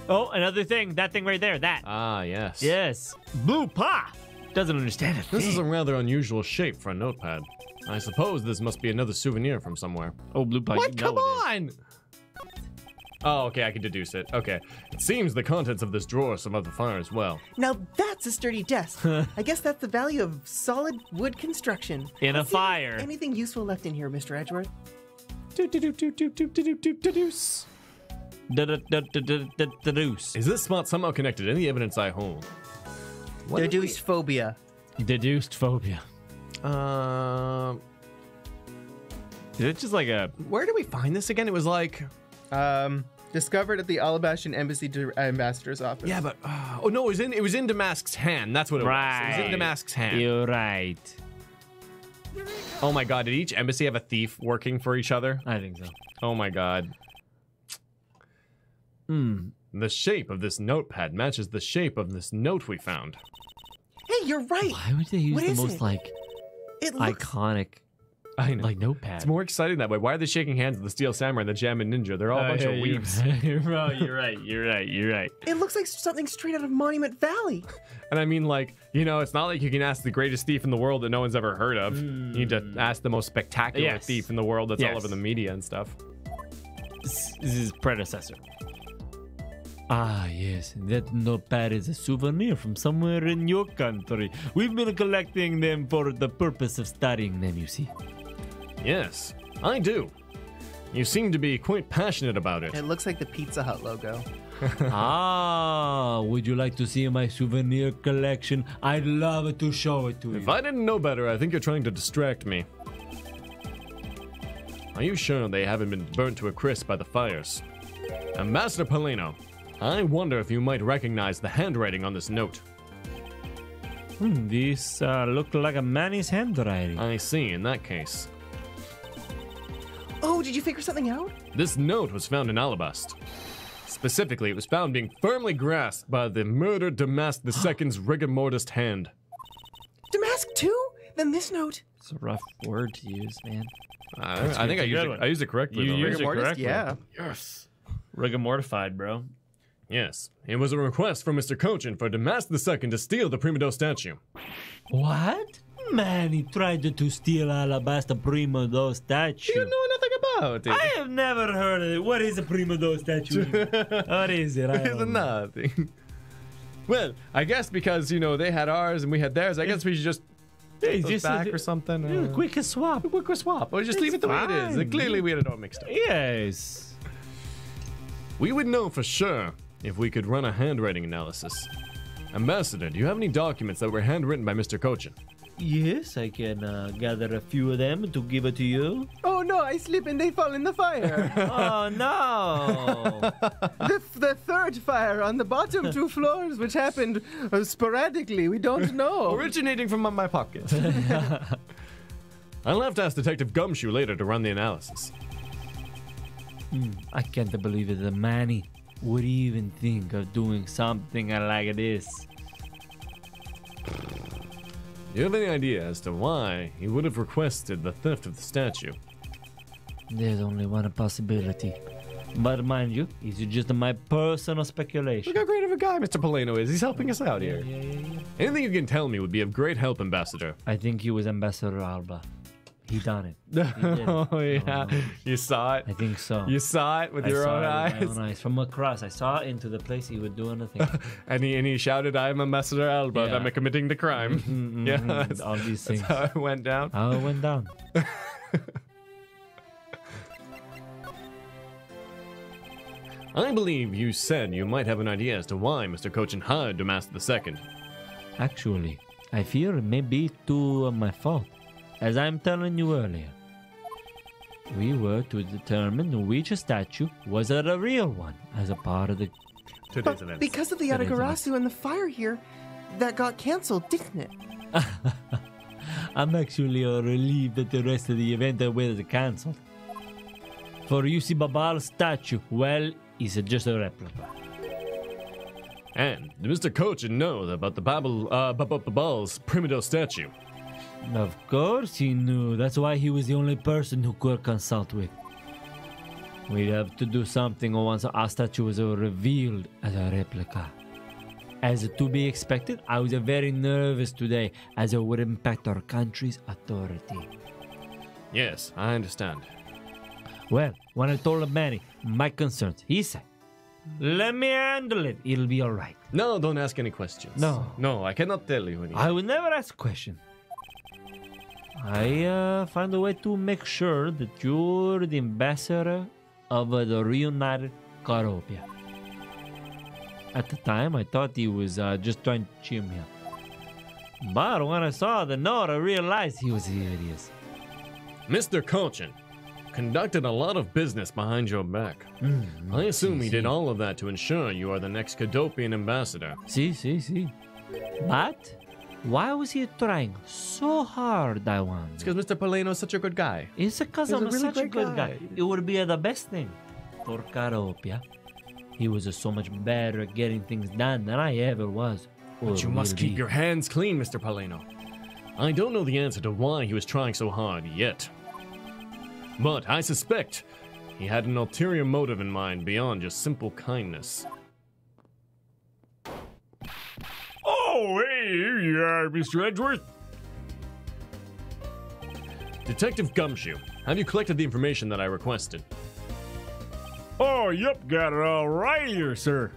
Oh, another thing. That thing right there. That. Ah, yes. Yes. Blue Pa doesn't understand it. This is a rather unusual shape for a notepad. I suppose this must be another souvenir from somewhere. Oh, Blue Pa. What? Come on! Oh, okay, I can deduce it. Okay. It seems the contents of this drawer survived the fire as well. Now that's a sturdy desk. I guess that's the value of solid wood construction. In a Let's see fire. Anything useful left in here, Mr. Edgeworth? Deduce. Deduce. Is this spot somehow connected to any evidence I hold? Deduced phobia. Deduced phobia. Is it just like a... Where did we find this again? It was like... Discovered at the Alabastian Embassy Ambassador's office. Yeah, but... oh, no, it was in Damask's hand. That's what it was. It was in Damask's hand. You're right. Oh my god, did each embassy have a thief working for each other? I think so. Oh my god. The shape of this notepad matches the shape of this note we found. Hey, you're right. Why would they use What the is most, it? like, It looks... iconic, I know. like, notepad? It's more exciting that way. Why are they shaking hands with the Steel Samurai and the Jammin' Ninja? They're all a bunch of weebs. You're right. It looks like something straight out of Monument Valley. And I mean, like, you know, it's not like you can ask the greatest thief in the world that no one's ever heard of. You need to ask the most spectacular thief in the world that's all over the media and stuff. This is his predecessor. Ah, yes. That notepad is a souvenir from somewhere in your country. We've been collecting them for the purpose of studying them, you see. Yes, I do. You seem to be quite passionate about it. It looks like the Pizza Hut logo. Ah, would you like to see my souvenir collection? I'd love to show it to you. If I didn't know better, I think you're trying to distract me. Are you sure they haven't been burnt to a crisp by the fires? Ambassador Palaeno, I wonder if you might recognize the handwriting on this note. This looked like a man's handwriting. I see, in that case. Oh, did you figure something out? This note was found in Alabast. Specifically, it was found being firmly grasped by the murdered Damask II's rigor mortis hand. Damask too? Then this note. It's a rough word to use, man. I think I used it correctly. You though, used right? it Mortis? correctly. Yeah. Yes. Rigor mortified, bro. Yes, it was a request from Mr. Coachen for Damask II to steal the Primo statue. What? Man, he tried to steal Alabasta Primo Do statue. You know nothing about it. I have never heard of it. What is a Primo Do statue? What is it? I It's don't know. nothing. Well, I guess because, you know, they had ours and we had theirs, I guess we should just Hey, put those just back or something. a quick swap. quick swap. Or just leave it the way it is. fine. Clearly we had it all mixed up. Yes. We would know for sure if we could run a handwriting analysis. Ambassador, do you have any documents that were handwritten by Mr. Coachen? Yes, I can gather a few of them to give it to you. Oh no, I slip and they fall in the fire. Oh, no. the third fire on the bottom two floors, which happened sporadically. We don't know. Originating from my pocket. I'll have to ask Detective Gumshoe later to run the analysis. I can't believe it. The Manny would even think of doing something like this. Do you have any idea as to why he would have requested the theft of the statue? There's only one possibility. But mind you, it's just my personal speculation. Look how great of a guy Mr. Palaeno is. He's helping us out here. Anything you can tell me would be of great help, Ambassador. I think he was Ambassador Alba. He done it. He did it. Oh, yeah. Oh, You saw it? I think so. You saw it with I your saw own it eyes? with my own eyes. From across, I saw into the place he was doing the thing. And he shouted, I am Ambassador Alba, and Yeah. I'm committing the crime. Yeah, that's, All these that's things. how it went down. How it went down. I believe you said you might have an idea as to why Mr. Coachen hired Damask II. Actually, I fear it may be to my fault. As I'm telling you earlier, we were to determine which statue was the real one as a part of the... Today's events. Because of the Today's Yatagarasu and the fire here, that got canceled, didn't it? I'm actually relieved that the rest of the event was cancelled. For Yusi Babal's statue, well, it's just a replica. And did Mr. Coachen know about the Babal's Primido statue? Of course he knew. That's why he was the only person who could consult with. We'd have to do something once our statue was revealed as a replica. As to be expected, I was very nervous today, as it would impact our country's authority. Yes, I understand. Well, when I told Manny my concerns, he said, "Let me handle it. It'll be all right." No, don't ask any questions. No. I cannot tell you anything. I will never ask a question. I find a way to make sure that you're the ambassador of the reunited Caropia. At the time, I thought he was just trying to cheer me up. But when I saw the note, I realized he was serious. Mr. Coachen conducted a lot of business behind your back. I assume he did all of that to ensure you are the next Cadopian ambassador. See. But why was he trying so hard, I wonder? It's because Mr. Palaeno is such a good guy. It's because He's I'm a really such a great good guy. guy. It would be the best thing for Caropia. He was so much better at getting things done than I ever was. But you must keep your hands clean, Mr. Palaeno. I don't know the answer to why he was trying so hard yet. But I suspect he had an ulterior motive in mind beyond just simple kindness. Oh, hey, here you are, Mr. Edgeworth. Detective Gumshoe, have you collected the information that I requested? Oh, yep, got it all right here, sir.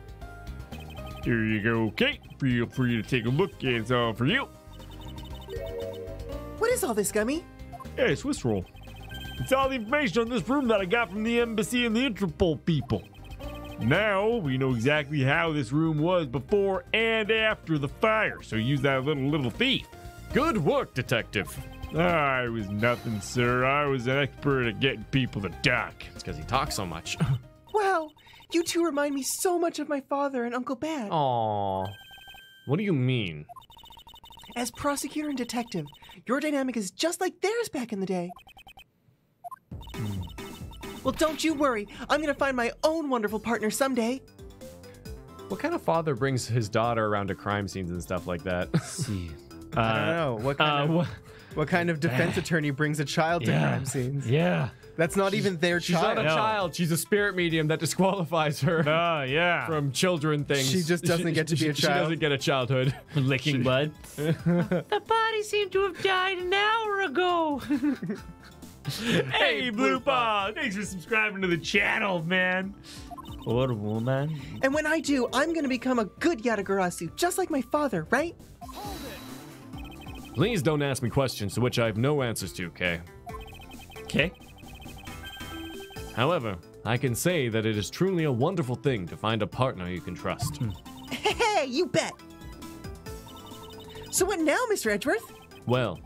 Here you go, okay? Feel free to take a look. It's all for you. What is all this, Gummy? Hey, Swiss roll. It's all the information on this room that I got from the embassy and the Interpol people. Now we know exactly how this room was before and after the fire, so use that little thief. Good work, detective. I was nothing, sir. I was an expert at getting people to talk. It's because he talks so much. Wow, you two remind me so much of my father and Uncle Bat. Aww. What do you mean? As prosecutor and detective, your dynamic is just like theirs back in the day. Well, don't you worry. I'm going to find my own wonderful partner someday. What kind of father brings his daughter around to crime scenes and stuff like that? See. I don't know. What kind of defense attorney brings a child to crime scenes? Yeah. That's not even their She's child. not a child. She's a spirit medium that disqualifies her Yeah. from children things. She just doesn't get to be a She child. doesn't get a childhood. Licking blood. The body seemed to have died an hour ago. Hey, Blue Paw! Thanks for subscribing to the channel, man. Or woman. And when I do, I'm going to become a good Yatagarasu, just like my father, right? Please don't ask me questions to which I have no answers to, Kay. Okay. However, I can say that it is truly a wonderful thing to find a partner you can trust. Hey, you bet. So what now, Mr. Edgeworth? Well,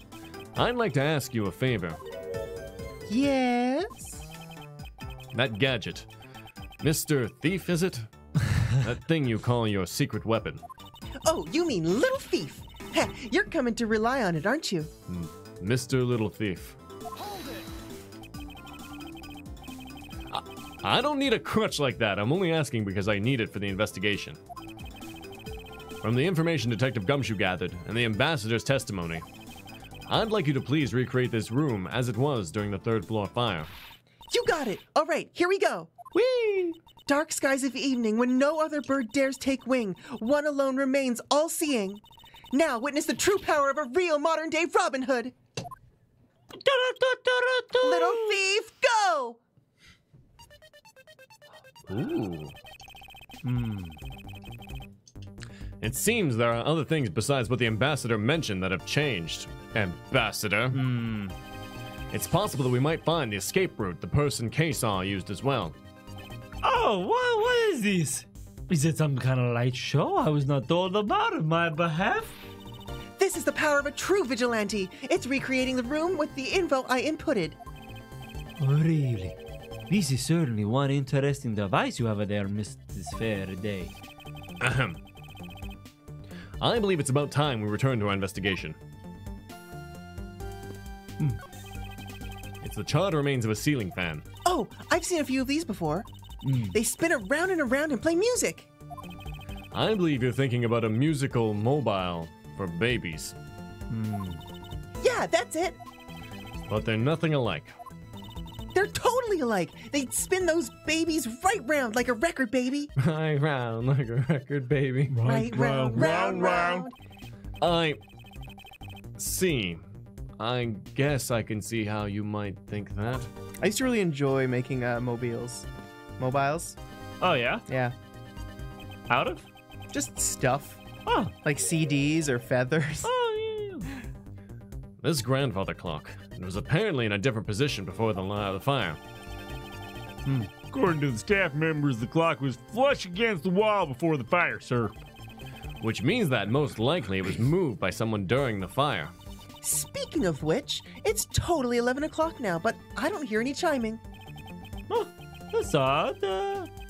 I'd like to ask you a favor. Yes? That gadget. Mr. Thief, is it? That thing you call your secret weapon. Oh, you mean Little Thief. Heh, you're coming to rely on it, aren't you? Mr. Little Thief. I don't need a crutch like that. I'm only asking because I need it for the investigation. From the information Detective Gumshoe gathered and the ambassador's testimony, I'd like you to please recreate this room as it was during the third floor fire. You got it. All right, here we go. Whee! Dark skies of evening, when no other bird dares take wing, one alone remains all-seeing. Now witness the true power of a real modern-day Robin Hood. Little thief, go! Ooh. It seems there are other things besides what the ambassador mentioned that have changed. Ambassador? It's possible that we might find the escape route the person Kay saw used as well. Oh, what is this? Is it some kind of light show I was not told about on my behalf? This is the power of a true vigilante. It's recreating the room with the info I inputted. Oh, really? This is certainly one interesting device you have there, Mrs. Faraday. Ahem. I believe it's about time we return to our investigation. It's the charred remains of a ceiling fan. Oh, I've seen a few of these before. They spin around and around and play music. I believe you're thinking about a musical mobile for babies. Yeah, that's it. But they're nothing alike. They're totally alike. They spin those babies right round like a record, baby. Right round like a record, baby. Right round, round, round. I see. I guess I can see how you might think that. I used to really enjoy making mobiles. Mobiles? Oh, yeah? Yeah. Out of? Just stuff. Oh. Like CDs or feathers. Oh, yeah. This grandfather clock, it was apparently in a different position before the fire. According to the staff members, the clock was flush against the wall before the fire, sir. Which means that most likely it was moved by someone during the fire. Speaking of which, it's totally 11 o'clock now, but I don't hear any chiming. Oh, that's odd.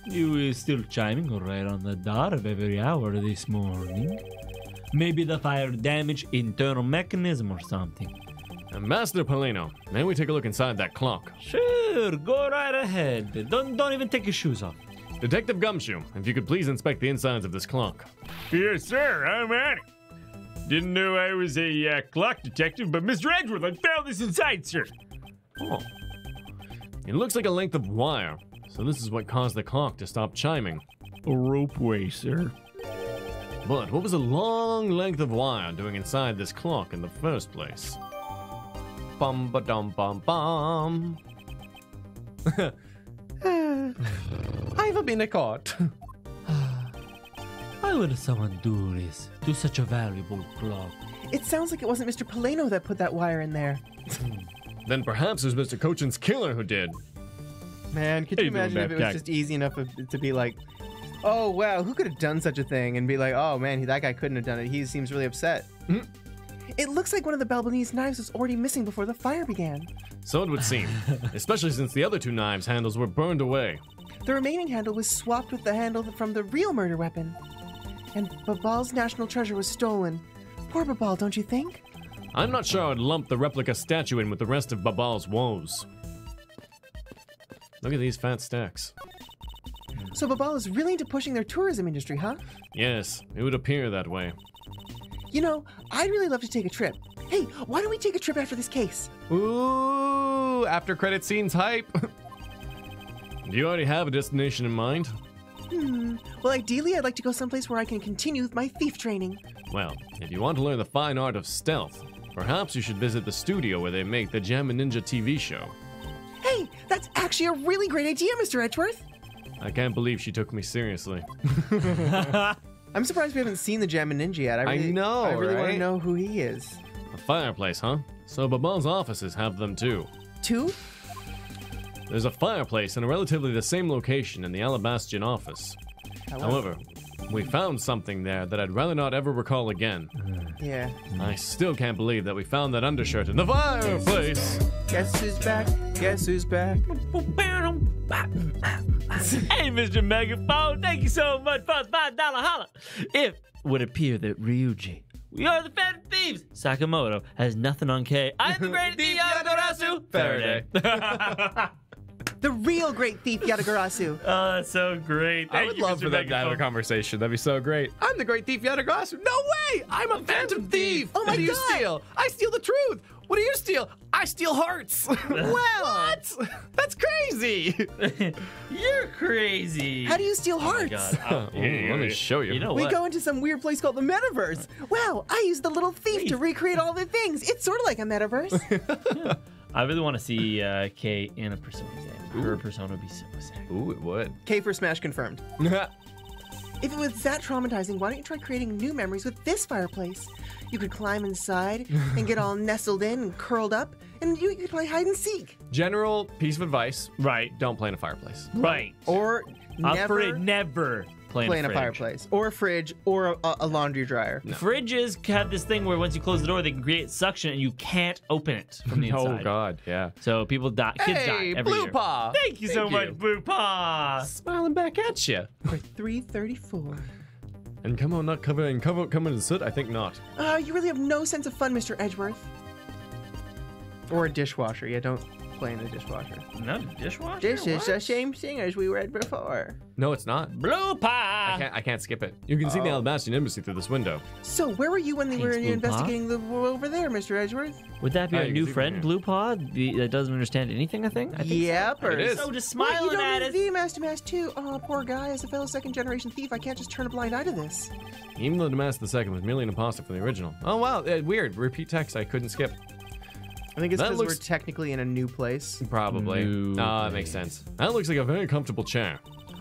You were still chiming right on the dot of every hour this morning. Maybe the fire damaged internal mechanism or something. Ambassador Palaeno, may we take a look inside that clock? Sure, go right ahead. Don't even take your shoes off. Detective Gumshoe, if you could please inspect the insides of this clock. Yes, sir. I'm at it. Didn't know I was a clock detective, but Mr. Edgeworth, I found this inside, sir. Oh. It looks like a length of wire, so this is what caused the clock to stop chiming. A ropeway, sir. But what was a long length of wire doing inside this clock in the first place? Bum ba dum bum bum. I've been caught. Why would someone do this to such a valuable clock? It sounds like it wasn't Mr. Palaeno that put that wire in there. Then perhaps it was Mr. Coachen's killer who did. Man, could you Hey, little imagine if it was backpack. just easy enough to be like, Oh, wow. Who could have done such a thing and be like, oh, man, that guy couldn't have done it. He seems really upset. It looks like one of the Balbanese knives was already missing before the fire began. So it would seem, especially since the other 2 knives' handles were burned away. The remaining handle was swapped with the handle from the real murder weapon. And Babal's national treasure was stolen. Poor Babal, don't you think? I'm not sure I'd lump the replica statue in with the rest of Babal's woes. Look at these fat stacks. So Babal is really into pushing their tourism industry, huh? Yes, it would appear that way. You know, I'd really love to take a trip. Hey, why don't we take a trip after this case? Ooh, after credit scenes hype. Do you already have a destination in mind? Well, ideally, I'd like to go someplace where I can continue with my thief training. Well, if you want to learn the fine art of stealth, perhaps you should visit the studio where they make the Jam and Ninja TV show. Hey, that's actually a really great idea, Mr. Edgeworth. I can't believe she took me seriously. I'm surprised we haven't seen the Jam and Ninja yet. I know, I really want right? to know who he is. A fireplace, huh? So Babal's offices have them too. 2? There's a fireplace in a relatively the same location in the Alabastion office. However, we found something there that I'd rather not ever recall again. Yeah. I still can't believe that we found that undershirt in the fireplace. Guess who's back? Guess who's back? Hey, Mr. Megaphone, thank you so much for the $5 holla. It would appear that Ryuji, we are the Phantom Thieves, Sakamoto, has nothing on K. I am the great thief, Yatagarasu, Faraday. The real great thief, Yatagarasu. Oh, that's so great. I would love for them to have a conversation. That'd be so great. I'm the great thief Yatagarasu. No way! I'm a phantom thief. Oh my What do you God. steal? I steal the truth. What do you steal? I steal hearts. What? That's crazy. You're crazy. How do you steal Oh my hearts? God. Let me show you. You know We what? go into some weird place called the metaverse. Wow, I used the little thief to recreate all the things. It's sort of like a metaverse. I really want to see Kay in a Persona game. Her Persona would be so sick. Ooh, it would. K for Smash confirmed. If it was that traumatizing, why don't you try creating new memories with this fireplace? You could climb inside and get all nestled in and curled up, and you could play hide and seek. General piece of advice: Right. don't play in a fireplace. Right. Or Never play play in a fridge. fireplace. Or a fridge, or a laundry dryer. Fridges have this thing where once you close the door, they can create suction and you can't open it from the inside. Oh God, yeah. So people die. Kids die Hey, every Blue year. Paw. Thank you so much, Blue Paw. Smiling back at you. For $3.34. And come on, not covered in soot? I think not. You really have no sense of fun, Mr. Edgeworth. Or a dishwasher. Yeah, don't play in the dishwasher. No dishwasher. This is What? the same thing as we read before. No, it's not. Blue Paw. I can't skip it. You can see the Alabastion embassy through this window. So, where were you when they were Thanks, Blue investigating the over there, Mr. Edgeworth? Would that be Oh, our you new can see friend, from Blue Paw, that doesn't understand anything? I think. Yep. It is. So just What, you smiling don't at need us. the Master Mask too? Oh, poor guy. As a fellow second-generation thief, I can't just turn a blind eye to this. Even though Damask II was merely an imposter from the original. Oh wow, weird. Repeat text. I couldn't skip. I think it's That because looks- we're technically in a new place. Probably. No That makes sense. That looks like a very comfortable chair.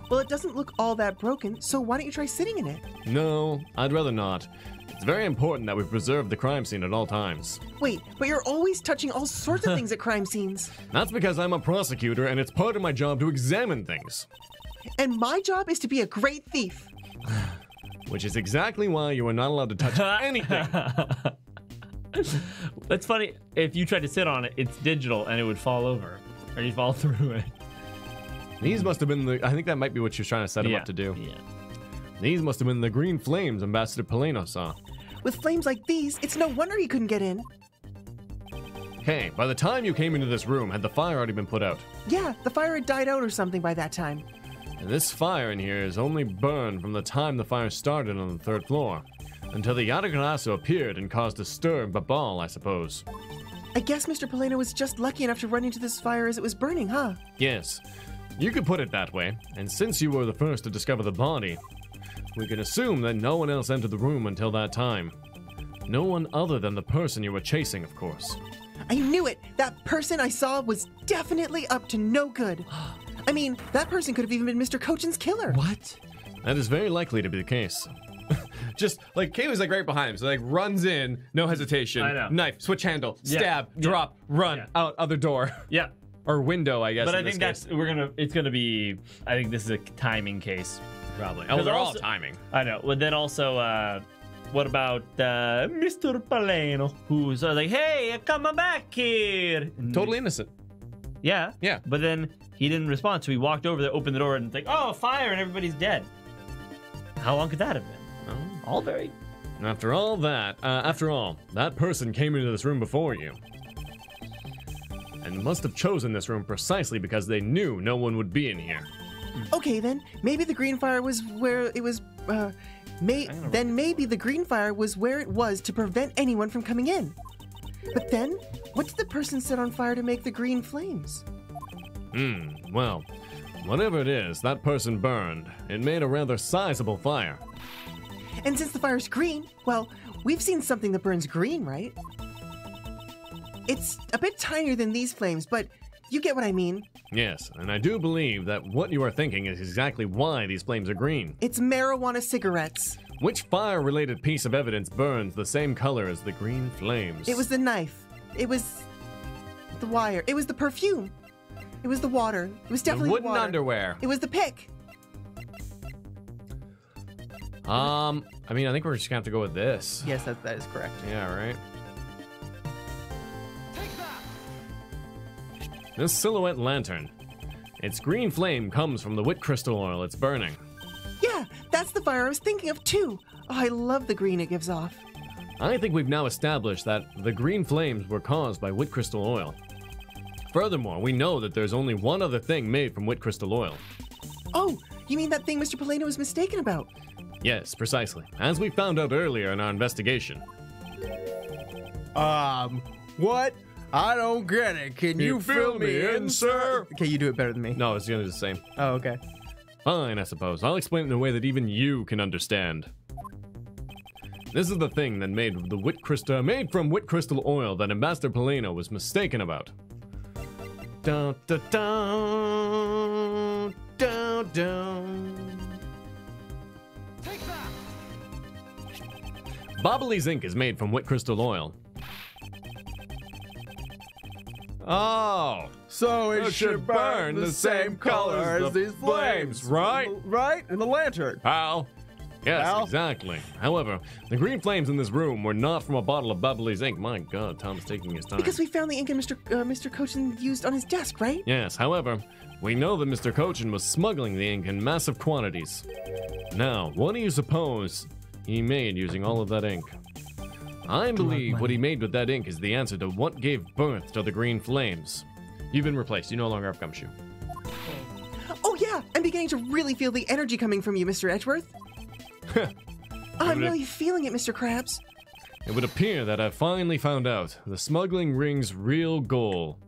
Well, it doesn't look all that broken, so why don't you try sitting in it? No, I'd rather not. It's very important that we preserve the crime scene at all times. Wait, but you're always touching all sorts of things at crime scenes. That's because I'm a prosecutor and it's part of my job to examine things. And my job is to be a great thief. Which is exactly why you are not allowed to touch anything. That's funny. If you tried to sit on it, it's digital and it would fall over, or you'd fall through it. These must have been I think that might be what she was trying to set him up to do. Yeah. These must have been the green flames Ambassador Palaeno saw. With flames like these, it's no wonder he couldn't get in. Hey, by the time you came into this room, had the fire already been put out? Yeah, the fire had died out or something by that time. And this fire in here is only burned from the time the fire started on the 3rd floor. Until the Yatagarasu appeared and caused a stir in Babal, I suppose. I guess Mr. Palaeno was just lucky enough to run into this fire as it was burning, huh? Yes, you could put it that way. And since you were the first to discover the body, we can assume that no one else entered the room until that time. No one other than the person you were chasing, of course. I knew it! That person I saw was definitely up to no good. I mean, that person could have even been Mr. Coachen's killer. What? That is very likely to be the case. Just like Kayla's like right behind him, so like runs in, no hesitation. I know. Knife, switch handle, Yeah. stab, Yeah. drop, run, Yeah. out other door. Yeah. Or window, I guess. But I in this think case. it's gonna be, I think this is a timing case. Probably. Oh, they're all also- timing. I know. Well, then also, what about Mr. Palaeno, who's like, "Hey, come back here." And Totally innocent. Yeah. Yeah. But then he didn't respond, so he walked over there, opened the door, and it's like, "Oh, fire!" and everybody's dead. How long could that have been? All very. After all, that person came into this room before you. And must have chosen this room precisely because they knew no one would be in here. Okay, then maybe the green fire was where it was. Maybe the green fire was where it was to prevent anyone from coming in. But then, what did the person set on fire to make the green flames? Well, whatever it is, that person burned. It made a rather sizable fire. And since the fire's green, well, we've seen something that burns green, right? It's a bit tinier than these flames, but you get what I mean. Yes, and I do believe that what you are thinking is exactly why these flames are green. It's marijuana cigarettes. Which fire-related piece of evidence burns the same color as the green flames? It was the knife. It was the wire. It was the perfume. It was the water. It was the definitely wooden the water. underwear. It was the pick. I mean, I think we're just gonna have to go with this. Yes, that is correct. Yeah, right? This silhouette lantern. Its green flame comes from the wit crystal oil it's burning. Yeah, that's the fire I was thinking of too. Oh, I love the green it gives off. I think we've now established that the green flames were caused by wit crystal oil. Furthermore, we know that there's only one other thing made from wit crystal oil. Oh, you mean that thing Mr. Palaeno was mistaken about? Yes, precisely. As we found out earlier in our investigation. What? I don't get it. Can you fill me in, sir? Okay, you do it better than me. No, it's gonna be the same. Oh, okay. Fine, I suppose. I'll explain it in a way that even you can understand. This is the thing that made from wit crystal oil that Ambassador Palaeno was mistaken about. Dun, dun, dun, dun, dun. Bobbly's ink is made from wit crystal oil. Oh, So it should burn the same color as these flames, right? Right? In the lantern. Pal. Yes, Pal? exactly. However, the green flames in this room were not from a bottle of Bobbly's ink. My God, Tom's taking his time. Because we found the ink Mr. Coachen used on his desk, right? Yes, however, we know that Mr. Coachen was smuggling the ink in massive quantities. Now, what do you suppose he made using all of that ink? I believe what he made with that ink is the answer to what gave birth to the green flames. You've been replaced. You no longer have gumshoe. Oh yeah, I'm beginning to really feel the energy coming from you, Mr. Edgeworth. I'm really feeling it, Mr. Krabs. It would appear that I finally found out the smuggling ring's real goal.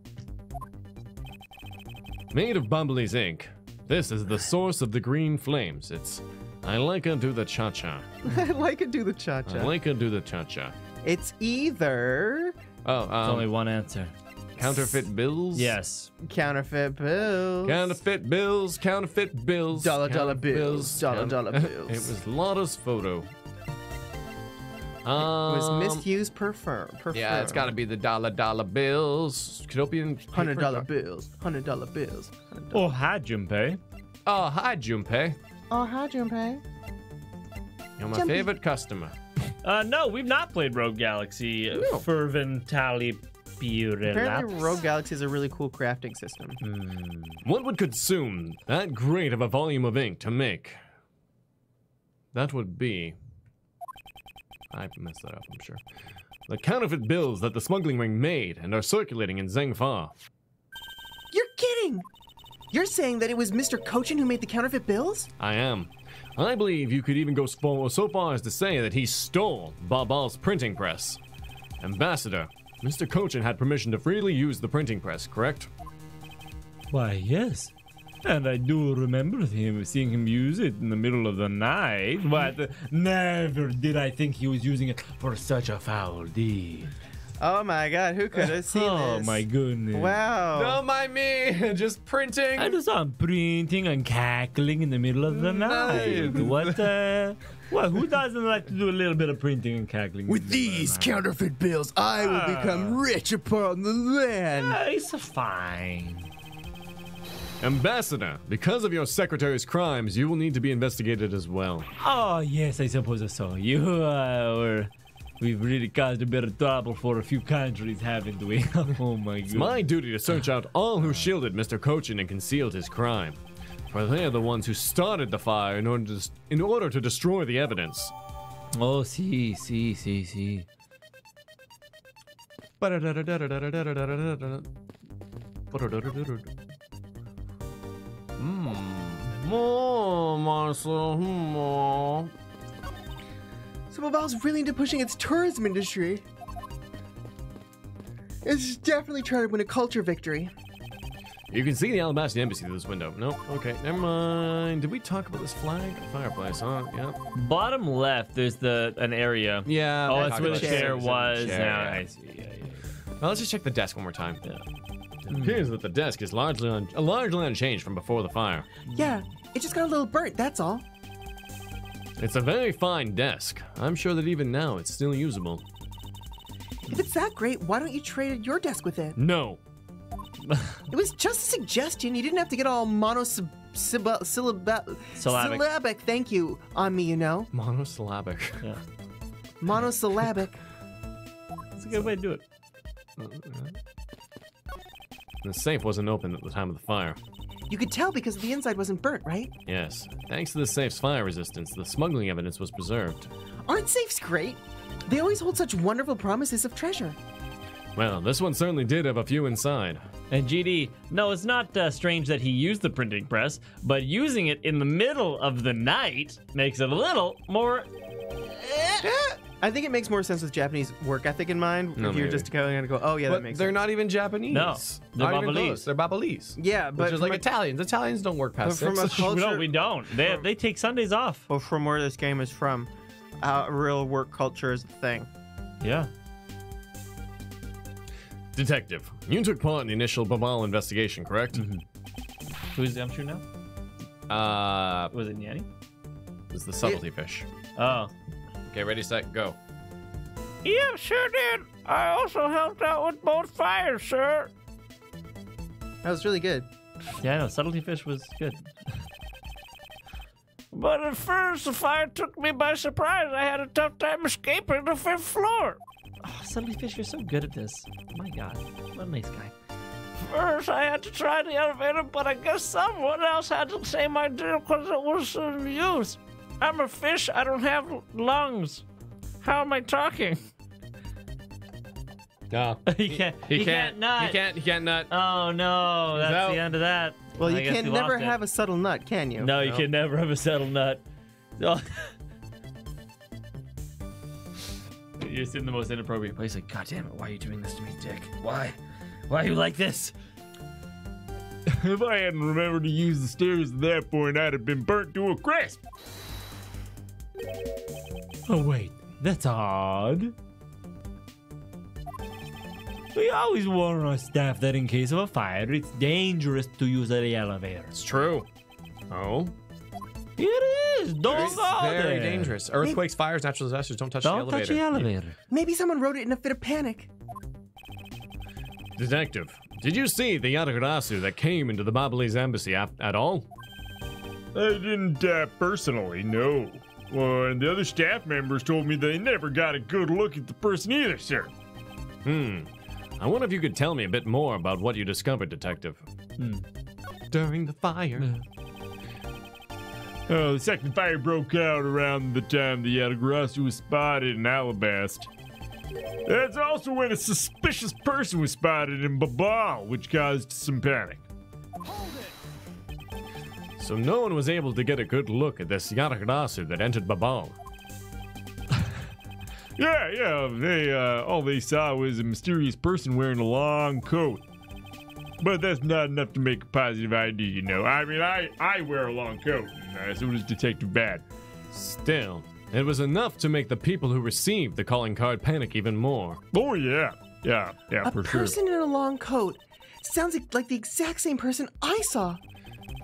Made of Bobbly's ink, this is the source of the green flames. It's I like to do the cha-cha. I like to do the cha-cha. I like to do the cha-cha. It's either There's only one answer. Counterfeit bills? Yes. counterfeit bills. Counterfeit bills, counterfeit bills. Dollar counterfeit bills, dollar bills. It was Lotta's photo. It was misused per firm. Yeah, it's gotta be the dollar bills. Copian $100 bills. $100 bills. Oh, hi, Junpei. Oh, hi, Junpei. Oh, hi, Junpei. You're my Jumpy. favorite customer. No, we've not played Rogue Galaxy. No. Ferventally Apparently, Rogue Galaxy is a really cool crafting system. What would consume that great of a volume of ink to make? That would be... I messed that up, I'm sure. The counterfeit bills that the smuggling ring made and are circulating in Zhengfa. You're kidding! You're saying that it was Mr. Coachen who made the counterfeit bills? I am. I believe you could even go so far as to say that he stole Babal's printing press. Ambassador, Mr. Coachen had permission to freely use the printing press, correct? Why, yes. And I do remember seeing him use it in the middle of the night. But never did I think he was using it for such a foul deed. Oh my god, who could have seen Oh this? my goodness. Wow. Don't mind me, just printing. I just saw him printing and cackling in the middle of the night. What, who doesn't like to do a little bit of printing and cackling? With these counterfeit bills, I will become rich upon the land. It's fine. Ambassador, because of your secretary's crimes, you will need to be investigated as well. Oh, yes, I suppose so. We've really caused a bit of trouble for a few countries, haven't we? Oh, my God. It's my duty to search out all who shielded Mr. Coachen and concealed his crime. For they're the ones who started the fire in order to destroy the evidence. Oh, see. So Babal's really into pushing its tourism industry. It's definitely trying to win a culture victory. You can see the Alabasta embassy through this window. No, okay, never mind. Did we talk about this flag? Fireplace, huh? Yeah. Bottom left, there's an area. Yeah. Oh, that's where the chair was. Chair, Now yeah. I see. Yeah. Well, let's just check the desk one more time. Yeah. It appears that the desk is largely unchanged from before the fire. Yeah, it just got a little burnt, that's all. It's a very fine desk. I'm sure that even now it's still usable. If it's that great, why don't you trade your desk with it? No. It was just a suggestion. You didn't have to get all monosyllabic, thank you, on me, you know? Monosyllabic. Yeah. Monosyllabic. That's a good way to do it. The safe wasn't open at the time of the fire. You could tell because the inside wasn't burnt, right? Yes. Thanks to the safe's fire resistance, the smuggling evidence was preserved. Aren't safes great? They always hold such wonderful promises of treasure. Well, this one certainly did have a few inside. And GD, no, it's not strange that he used the printing press, but using it in the middle of the night makes it a little more... I think it makes more sense with Japanese work ethic in mind. No, if you're maybe. just going to go, oh yeah, that makes They're sense. not even Japanese. No, they're Not even Babalese. close. They're Babalese. Yeah, but Which is like from a- Italians. Italians don't work past But from 6. a culture, No, we don't. They take Sundays off. well, from where this game is from, real work culture is a thing. Yeah. Detective, you took part in the initial Babal investigation, correct? Who's the umshire now? Was it Nyan? It's the subtlety fish. Oh. Okay, ready, set, go. Yeah, sure did. I also helped out with both fires, sir. That was really good. Yeah, I know. Subtlety fish was good. But at first, the fire took me by surprise. I had a tough time escaping the 5th floor. Oh, Subtlety fish, you're so good at this. My God. What a nice guy. First, I had to try the elevator, but I guess someone else had the same idea because it was used. I'm a fish. I don't have lungs. How am I talking? No. He can't nut. He can't nut. Oh, no. That's out. the end of that. Well, I you guess can we never lost it. have a subtle nut, can you? No, you can never have a settled nut. Oh. You're just in the most inappropriate place. Like, God damn it, why are you doing this to me, Dick? Why? Why are you like this? If I hadn't remembered to use the stairs at that point, I'd have been burnt to a crisp. Oh, wait. That's odd. We always warn our staff that in case of a fire, it's dangerous to use the elevator. It's true. Oh? It is. Don't go Very there. dangerous. Earthquakes, fires, natural disasters. Don't touch the Don't elevator. touch the elevator. Maybe someone wrote it in a fit of panic. Detective, did you see the Yatagarasu that came into the Babalese embassy at all? I didn't personally, no. Well, and the other staff members told me they never got a good look at the person either, sir. I wonder if you could tell me a bit more about what you discovered, Detective. During the fire. Oh, the second fire broke out around the time the Yatagarasu was spotted in Alabasta. That's also when a suspicious person was spotted in Babal, which caused some panic. So no one was able to get a good look at this Yatagarasu that entered Babal. Yeah, they, all they saw was a mysterious person wearing a long coat. But that's not enough to make a positive ID, you know. I mean, I wear a long coat, and so does Detective Bad. Still, it was enough to make the people who received the calling card panic even more. Oh, yeah, A for sure. person in a long coat. Sounds like the exact same person I saw.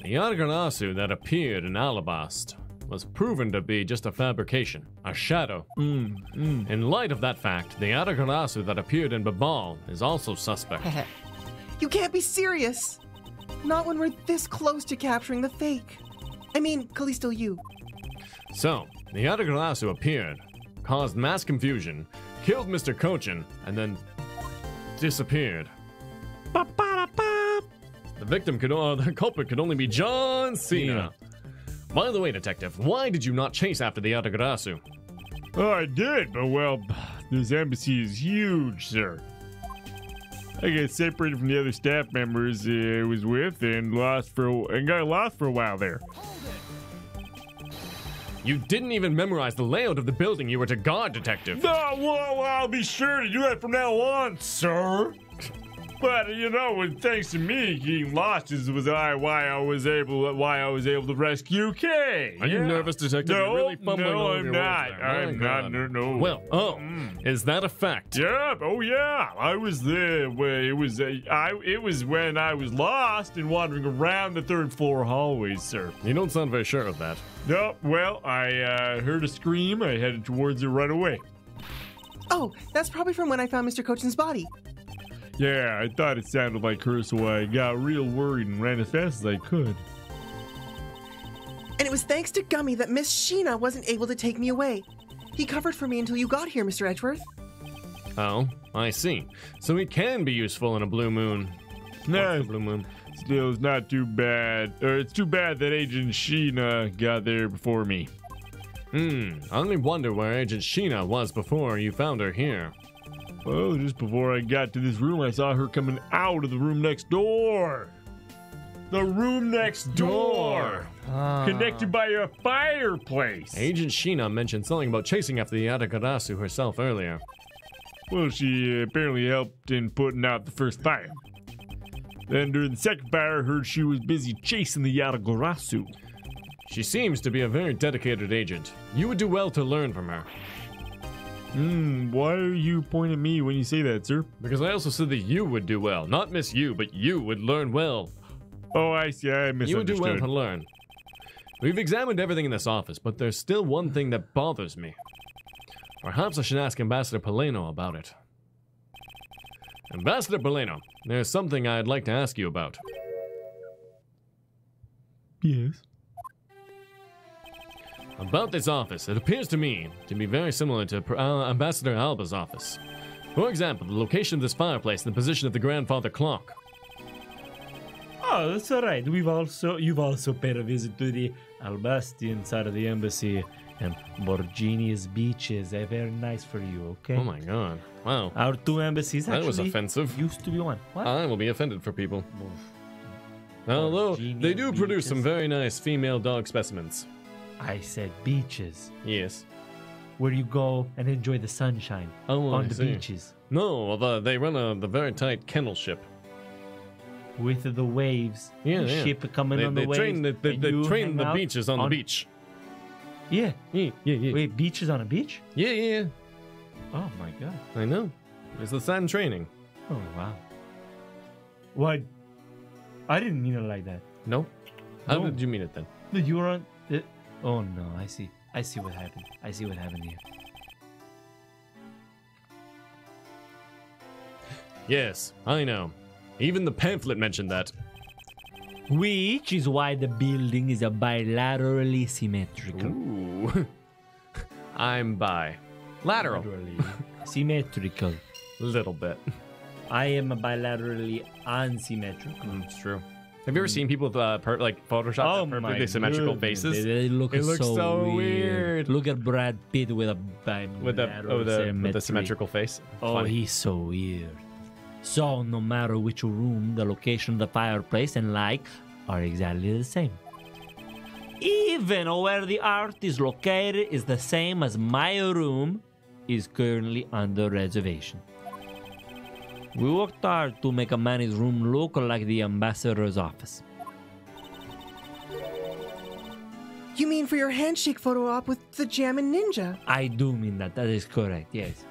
The Yatagarasu that appeared in Alabasta was proven to be just a fabrication, a shadow. In light of that fact, the Yatagarasu that appeared in Babal is also suspect. You can't be serious. Not when we're this close to capturing the fake. I mean, Callisto, you. So, the Yatagarasu appeared, caused mass confusion, killed Mr. Coachen, and then disappeared. The the culprit could only be John Cena. By the way, Detective, why did you not chase after the Yatagarasu? Oh, I did, but well, this embassy is huge, sir. I got separated from the other staff members I was with and got lost for a while there. You didn't even memorize the layout of the building you were to guard, Detective. Oh, well, I'll be sure to do that from now on, sir. But you know, thanks to me getting lost is why I was able to rescue Kay. Are you nervous, Detective? No, You're really fumbling all over I'm your not. words there. I'm My not. God. No. Well, is that a fact? Yeah. Oh yeah. I was there. It was when I was lost and wandering around the third floor hallways, sir. You don't sound very sure of that. No. Well, I heard a scream. I headed towards it right away. Oh, that's probably from when I found Mr. Coachen's body. Yeah, I thought it sounded like her, so I got real worried and ran as fast as I could. And it was thanks to Gummy that Miss Sheena wasn't able to take me away. He covered for me until you got here, Mr. Edgeworth. Oh, I see. So he can be useful in a blue moon. Nah, What's the blue moon? still, it's not too bad. It's too bad that Agent Sheena got there before me. I only wonder where Agent Sheena was before you found her here. Well, just before I got to this room, I saw her coming out of the room next door. The room next door! Connected by a fireplace. Agent Sheena mentioned something about chasing after the Yatagarasu herself earlier. Well, she apparently helped in putting out the first fire. Then during the second fire, I heard she was busy chasing the Yatagarasu. She seems to be a very dedicated agent. You would do well to learn from her. Why are you pointing at me when you say that, sir? Because I also said that you would do well. Not Miss You, but you would learn well. Oh, I see. I misunderstood. You would do well to learn. We've examined everything in this office, but there's still one thing that bothers me. Perhaps I should ask Ambassador Palaeno about it. Ambassador Palaeno, there's something I'd like to ask you about. Yes. About this office, it appears to me to be very similar to Ambassador Alba's office. For example, the location of this fireplace and the position of the grandfather clock. Oh, that's all right. You've also paid a visit to the Albastian side of the embassy and Borginia's beaches. They're very nice for you, okay? Oh my god. Wow. Our two embassies That actually was offensive. used to be one. What? I will be offended for people. Although, they do produce some very nice female dog specimens. I said beaches, Yes. where you go and enjoy the sunshine on the beaches No, they run the very tight kennel ship. with the waves. Yeah, the yeah. ship coming on the waves. They and you train hang the out beaches on the beach. Yeah. Yeah. Wait, beaches on a beach? Yeah. Oh my god. I know. It's the sand training. Oh wow. What? I didn't mean it like that. No? How No. did you mean it then? No, you were on. Oh no, I see. I see what happened. I see what happened here. Yes, I know. Even the pamphlet mentioned that. Which is why the building is a bilaterally symmetrical. Ooh. I'm bi. Lateral. Symmetrical. Little bit. I am a bilaterally unsymmetrical. It's true. Have you ever seen people with Photoshop Oh that my perfectly symmetrical goodness. faces? They look It looks so weird. weird. Look at Brad Pitt with a With the symmetrical face. Oh, Funny. he's so weird. So no matter which room, the location of the fireplace and like are exactly the same. Even where the art is located is the same as my room is currently under reservation. We worked hard to make a man's room look like the ambassador's office. You mean for your handshake photo op with the Jammin' Ninja? I do mean that. That is correct, yes.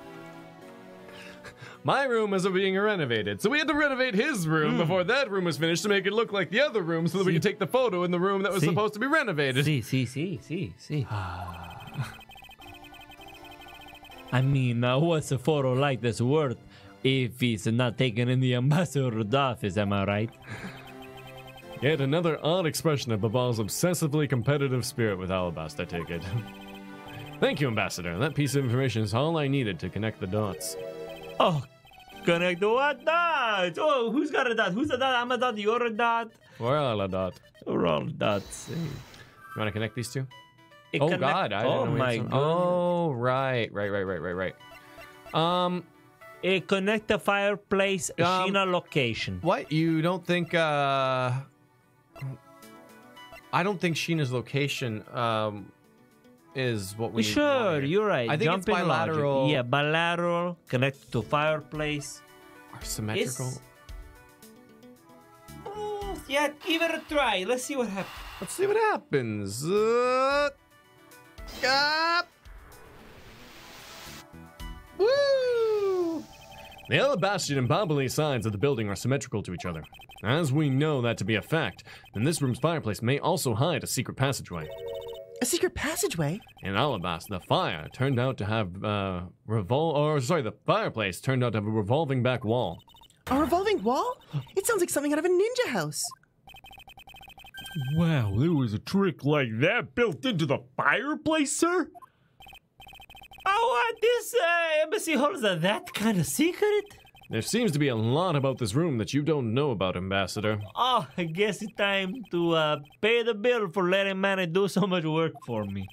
My room is being renovated, so we had to renovate his room before that room was finished to make it look like the other room so that we could take the photo in the room that was supposed to be renovated. See. I mean, what's a photo like this worth if it's not taken in the ambassador's office, am I right? Yet another odd expression of Babal's obsessively competitive spirit with Alabast, I take it. Thank you, Ambassador. That piece of information is all I needed to connect the dots. Oh, connect the what dots? Oh, who's got a dot? Who's a dot? I'm a dot. You're a dot. We're all a dot. We're all dots. You want to connect these two? It Oh, connect- God. I oh didn't know my we had some- God. Oh, right. It connect the fireplace Sheena location. What? You don't think, I don't think Sheena's location, is what we need. Sure, you're right. I think Jump it's in bilateral. logic. Yeah, bilateral, connected to fireplace. Or symmetrical. Oh, yeah, give it a try. Let's see what happens. Let's see what happens. Woo! The Alabastion and Babali sides of the building are symmetrical to each other. As we know that to be a fact, then this room's fireplace may also hide a secret passageway. A secret passageway? In Alabast, the fire turned out to have the fireplace turned out to have a revolving back wall. A revolving wall? It sounds like something out of a ninja house. Wow, there was a trick like that built into the fireplace, sir? Oh, what? This embassy holds that kind of secret? There seems to be a lot about this room that you don't know about, Ambassador. Oh, I guess it's time to pay the bill for letting Manny do so much work for me.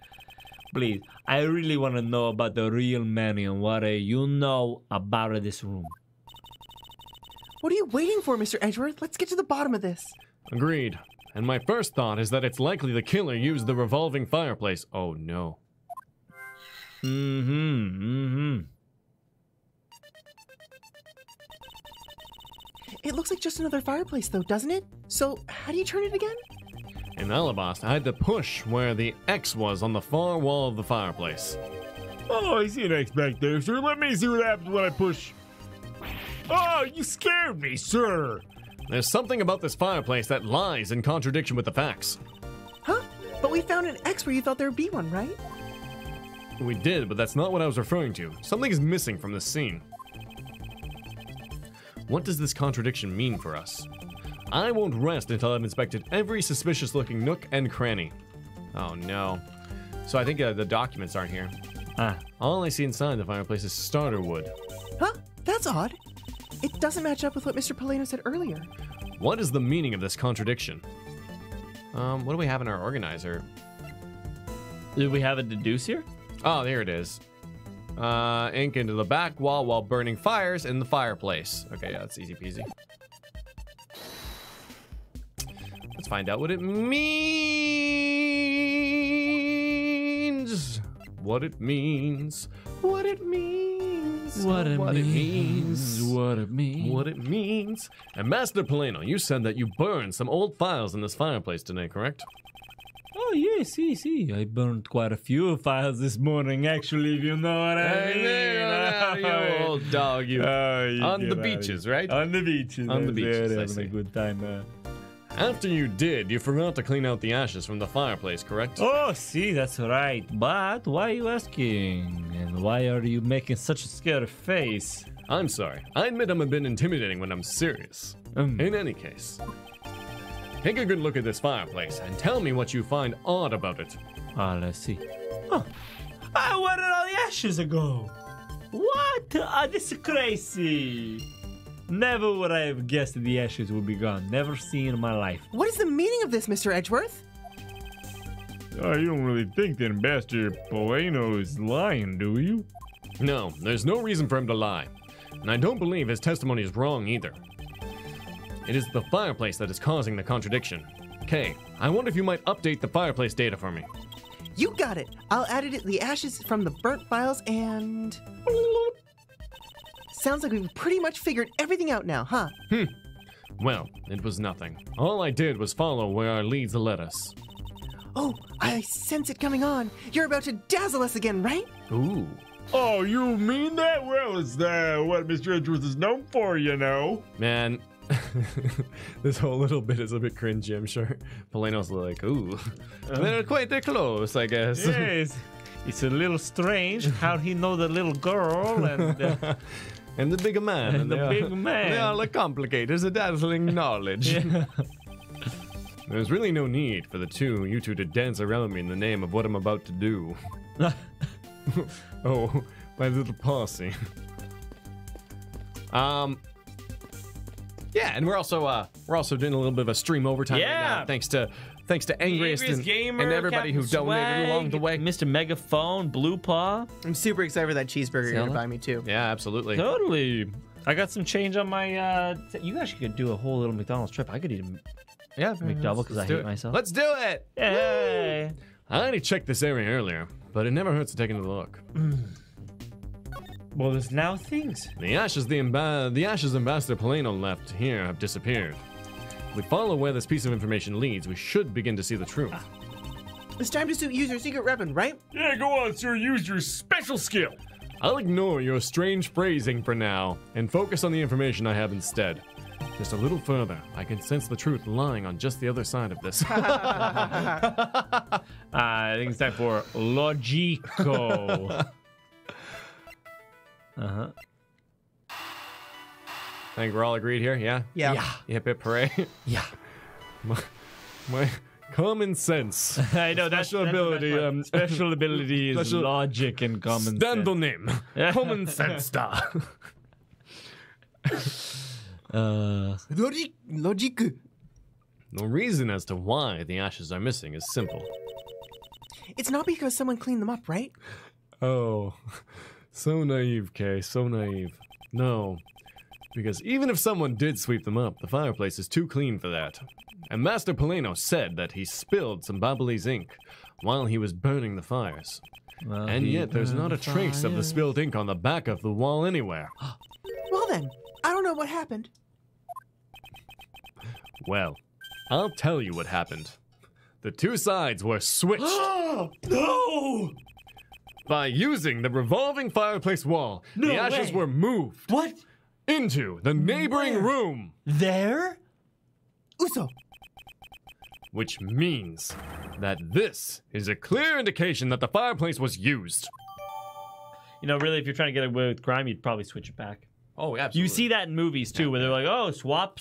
Please, I really want to know about the real Manny and what you know about this room. What are you waiting for, Mr. Edgeworth? Let's get to the bottom of this. Agreed. And my first thought is that it's likely the killer used the revolving fireplace. Oh no. It looks like just another fireplace, though, doesn't it? So, how do you turn it again? In Alabast, I had to push where the X was on the far wall of the fireplace. Oh, I see an X back there, sir. Let me see what happens when I push. Oh, you scared me, sir. There's something about this fireplace that lies in contradiction with the facts. Huh? But we found an X where you thought there would be one, right? We did, but that's not what I was referring to. Something is missing from this scene. What does this contradiction mean for us? I won't rest until I've inspected every suspicious-looking nook and cranny. Oh no. So I think the documents aren't here. All I see inside the fireplace is starter wood. Huh? That's odd. It doesn't match up with what Mr. Palaeno said earlier. What is the meaning of this contradiction? What do we have in our organizer? Do we have a deduce here? Oh, there it is. Ink into the back wall while burning fires in the fireplace. Okay, yeah, that's easy peasy. Let's find out what it means. What it means. What it means. What it means. What it means. What it means. And Master Palaeno, you said that you burned some old files in this fireplace today, correct? Oh, yeah, see. I burned quite a few files this morning, actually, if you know what I mean. You old dog, you. On the beaches, right? On the beaches. On the beaches, I having see. a good time. After you did, you forgot to clean out the ashes from the fireplace, correct? Oh, see, that's right. But why are you asking? And why are you making such a scared face? I'm sorry. I admit I'm a bit intimidating when I'm serious. In any case, take a good look at this fireplace and tell me what you find odd about it. Let's see. Oh, where did all the ashes go? What? This is crazy. Never would I have guessed that the ashes would be gone. Never seen in my life. What is the meaning of this, Mr. Edgeworth? Oh, you don't really think that Ambassador Palaeno is lying, do you? No, there's no reason for him to lie. And I don't believe his testimony is wrong either. It is the fireplace that is causing the contradiction. Kay, I wonder if you might update the fireplace data for me. You got it. I'll add it the ashes from the burnt files and... Sounds like we've pretty much figured everything out now, huh? Well, it was nothing. All I did was follow where our leads led us. Oh, I sense it coming on. You're about to dazzle us again, right? Ooh. Oh, you mean that? Well, it's what Mr. Edgeworth is known for, you know. Man, this whole little bit is a bit cringy, I'm sure. Palaeno's like, ooh. They're quite close, I guess. Yes. It's a little strange how he know the little girl and... And the bigger man. And the big man. They are like complicated. It's a dazzling knowledge. Yeah. There's really no need for you two to dance around me in the name of what I'm about to do. Oh, my little posse. Yeah, and we're also doing a little bit of a stream overtime right now, thanks to Angriest Gamer, and everybody who Captain donated Swag, along the way. Mr. Megaphone, Blue Paw. I'm super excited for that cheeseburger you're gonna buy me too. Yeah, absolutely. Totally. I got some change on my. You guys could do a whole little McDonald's trip. I could eat a McDouble because I hate myself. Let's do it! Yay! I already checked this area earlier, but it never hurts to take another look. Well, there's now things. The ashes Ambassador Palaeno left here have disappeared. If we follow where this piece of information leads, we should begin to see the truth. It's time to use your secret weapon, right? Yeah, go on, sir. Use your special skill. I'll ignore your strange phrasing for now and focus on the information I have instead. Just a little further, I can sense the truth lying on just the other side of this. I think it's time for Logico. I think we're all agreed here, yeah? Yeah. Hip hip hooray. Yeah. My common sense. I know Special ability, special ability is special- logic and common Stand sense. on him. Common sense star. Logic. The reason as to why the ashes are missing is simple. It's not because someone cleaned them up, right? Oh, so naive, Kay, so naive. No, because even if someone did sweep them up, the fireplace is too clean for that. And Master Palaeno said that he spilled some Babalese ink while he was burning the fires. And yet there's not a trace of the spilled ink on the back of the wall anywhere. Well then, I don't know what happened. Well, I'll tell you what happened. The two sides were switched. No! By using the revolving fireplace wall, No the ashes way. were moved What? into the neighboring room, There? Uso. which means that this is a clear indication that the fireplace was used. You know, really, if you're trying to get away with crime, you'd probably switch it back. Oh, absolutely. You see that in movies too, where they're like, "Oh, swap."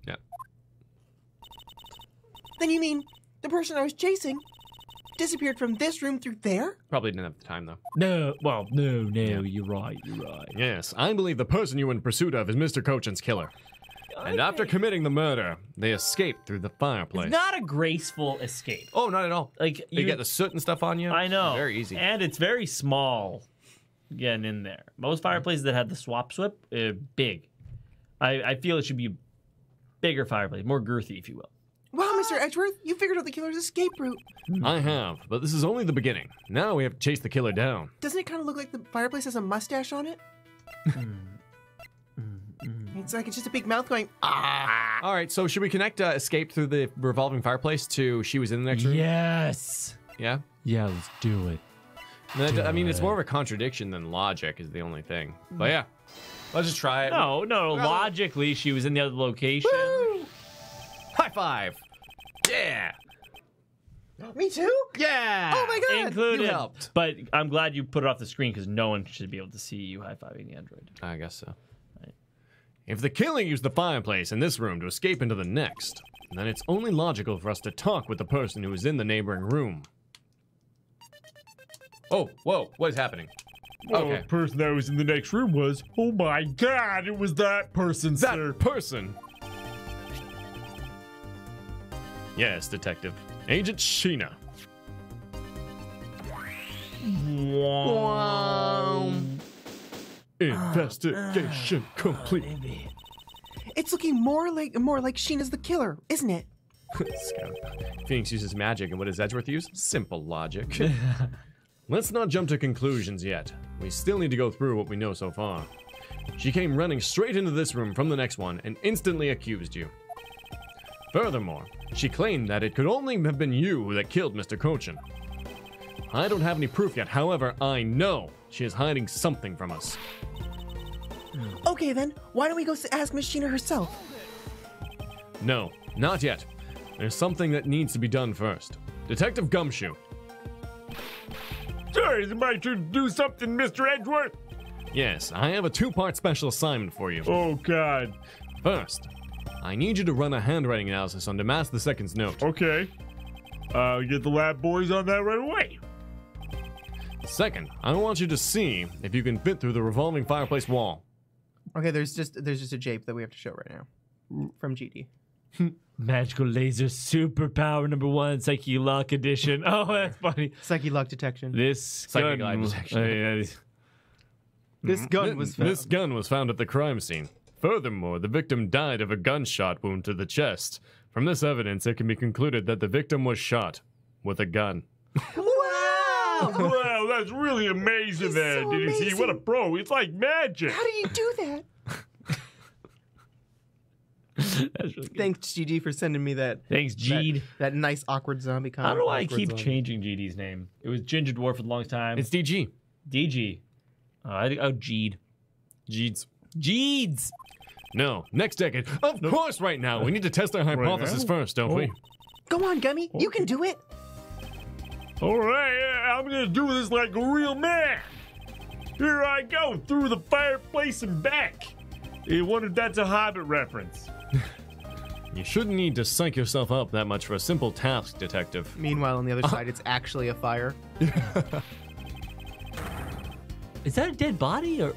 Yeah. Then you mean the person I was chasing disappeared from this room through there? Probably didn't have the time, though. No, well, no, you're right. Yes, I believe the person you were in pursuit of is Mr. Coachen's killer. And after committing the murder, they escaped through the fireplace. Not a graceful escape. Oh, not at all. Like You get the soot and stuff on you. I know. Very easy. And it's very small getting in there. Most fireplaces that had the swap swip are big. I feel it should be a bigger fireplace, more girthy, if you will. Wow, Mr. Edgeworth, you figured out the killer's escape route. I have, but this is only the beginning. Now we have to chase the killer down. Doesn't it kind of look like the fireplace has a mustache on it? It's like it's just a big mouth going, ah. All right, so should we connect escape through the revolving fireplace to she was in the next room? Yes. Yeah? Yeah, let's do it. I mean, it's more of a contradiction than logic is the only thing. But yeah, let's just try it. No, logically, she was in the other location. High five! Yeah! Me too? Yeah! Oh my god! Included. You helped. But I'm glad you put it off the screen because no one should be able to see you high-fiving the android. I guess so. If the killer used the fireplace in this room to escape into the next, then it's only logical for us to talk with the person who is in the neighboring room. Oh, whoa, what is happening? Well, Okay. the person that was in the next room was, oh my god, it was that person, That sir. person! Yes, Detective. Agent Sheena. Investigation complete. It's looking more like Sheena's the killer, isn't it? Scout. Phoenix uses magic, and what does Edgeworth use? Simple logic. Let's not jump to conclusions yet. We still need to go through what we know so far. She came running straight into this room from the next one and instantly accused you. Furthermore, she claimed that it could only have been you that killed Mr. Coachen. I don't have any proof yet, however, I know she is hiding something from us. Okay then, why don't we go ask Miss Sheena herself? No, not yet. There's something that needs to be done first. Detective Gumshoe. Sir, is it my turn to do something, Mr. Edgeworth? Yes, I have a two-part special assignment for you. Oh god. First, I need you to run a handwriting analysis on Damas II's note. Okay. Get the lab boys on that right away. Second, I want you to see if you can fit through the revolving fireplace wall. Okay, there's just a jape that we have to show right now from GD. Magical laser superpower number 1, Psyche Lock edition. Oh, that's funny. Psyche lock detection. This Psychic eye detection. This gun was found. This gun was found at the crime scene. Furthermore, the victim died of a gunshot wound to the chest. From this evidence, it can be concluded that the victim was shot with a gun. Wow! Wow, that's really amazing. He's There, so did you see? amazing. What a pro! It's like magic. How do you do that? That's really good. Thanks, GD, for sending me that. Thanks, Jeed. That nice awkward zombie comic. I don't know why I Awkward keep zombie. changing GD's name. It was Ginger Dwarf for the longest time. It's DG. DG. Jeed. Jeeds. Jeeds! No, next decade. Of course, right now. We need to test our hypothesis now? first, don't we? Go on, Gummy. You can do it. All right, I'm gonna do this like a real man. Here I go through the fireplace and back. You wonder if that's a Hobbit reference. You shouldn't need to psych yourself up that much for a simple task, detective. Meanwhile, on the other side, it's actually a fire. Is that a dead body or?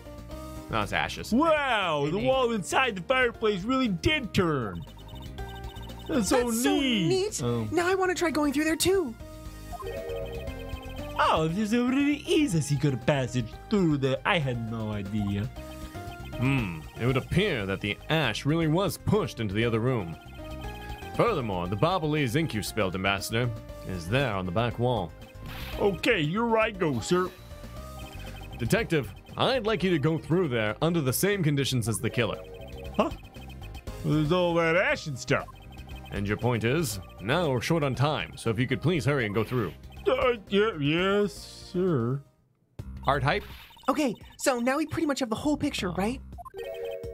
No, it's ashes. Wow, the Maybe. wall inside the fireplace really did turn. That's so That's neat. so neat. Oh. Now I want to try going through there too. Oh, there's a really easy secret passage through there. I had no idea. It would appear that the ash really was pushed into the other room. Furthermore, the Babalese ink you spilled, Ambassador, is there on the back wall. Okay, you're right, go, sir. Detective, I'd like you to go through there under the same conditions as the killer. Huh? Well, there's all that ash and stuff. And your point is, now we're short on time, so if you could please hurry and go through. Yes, sir. Hard hype? Okay, so now we pretty much have the whole picture, right?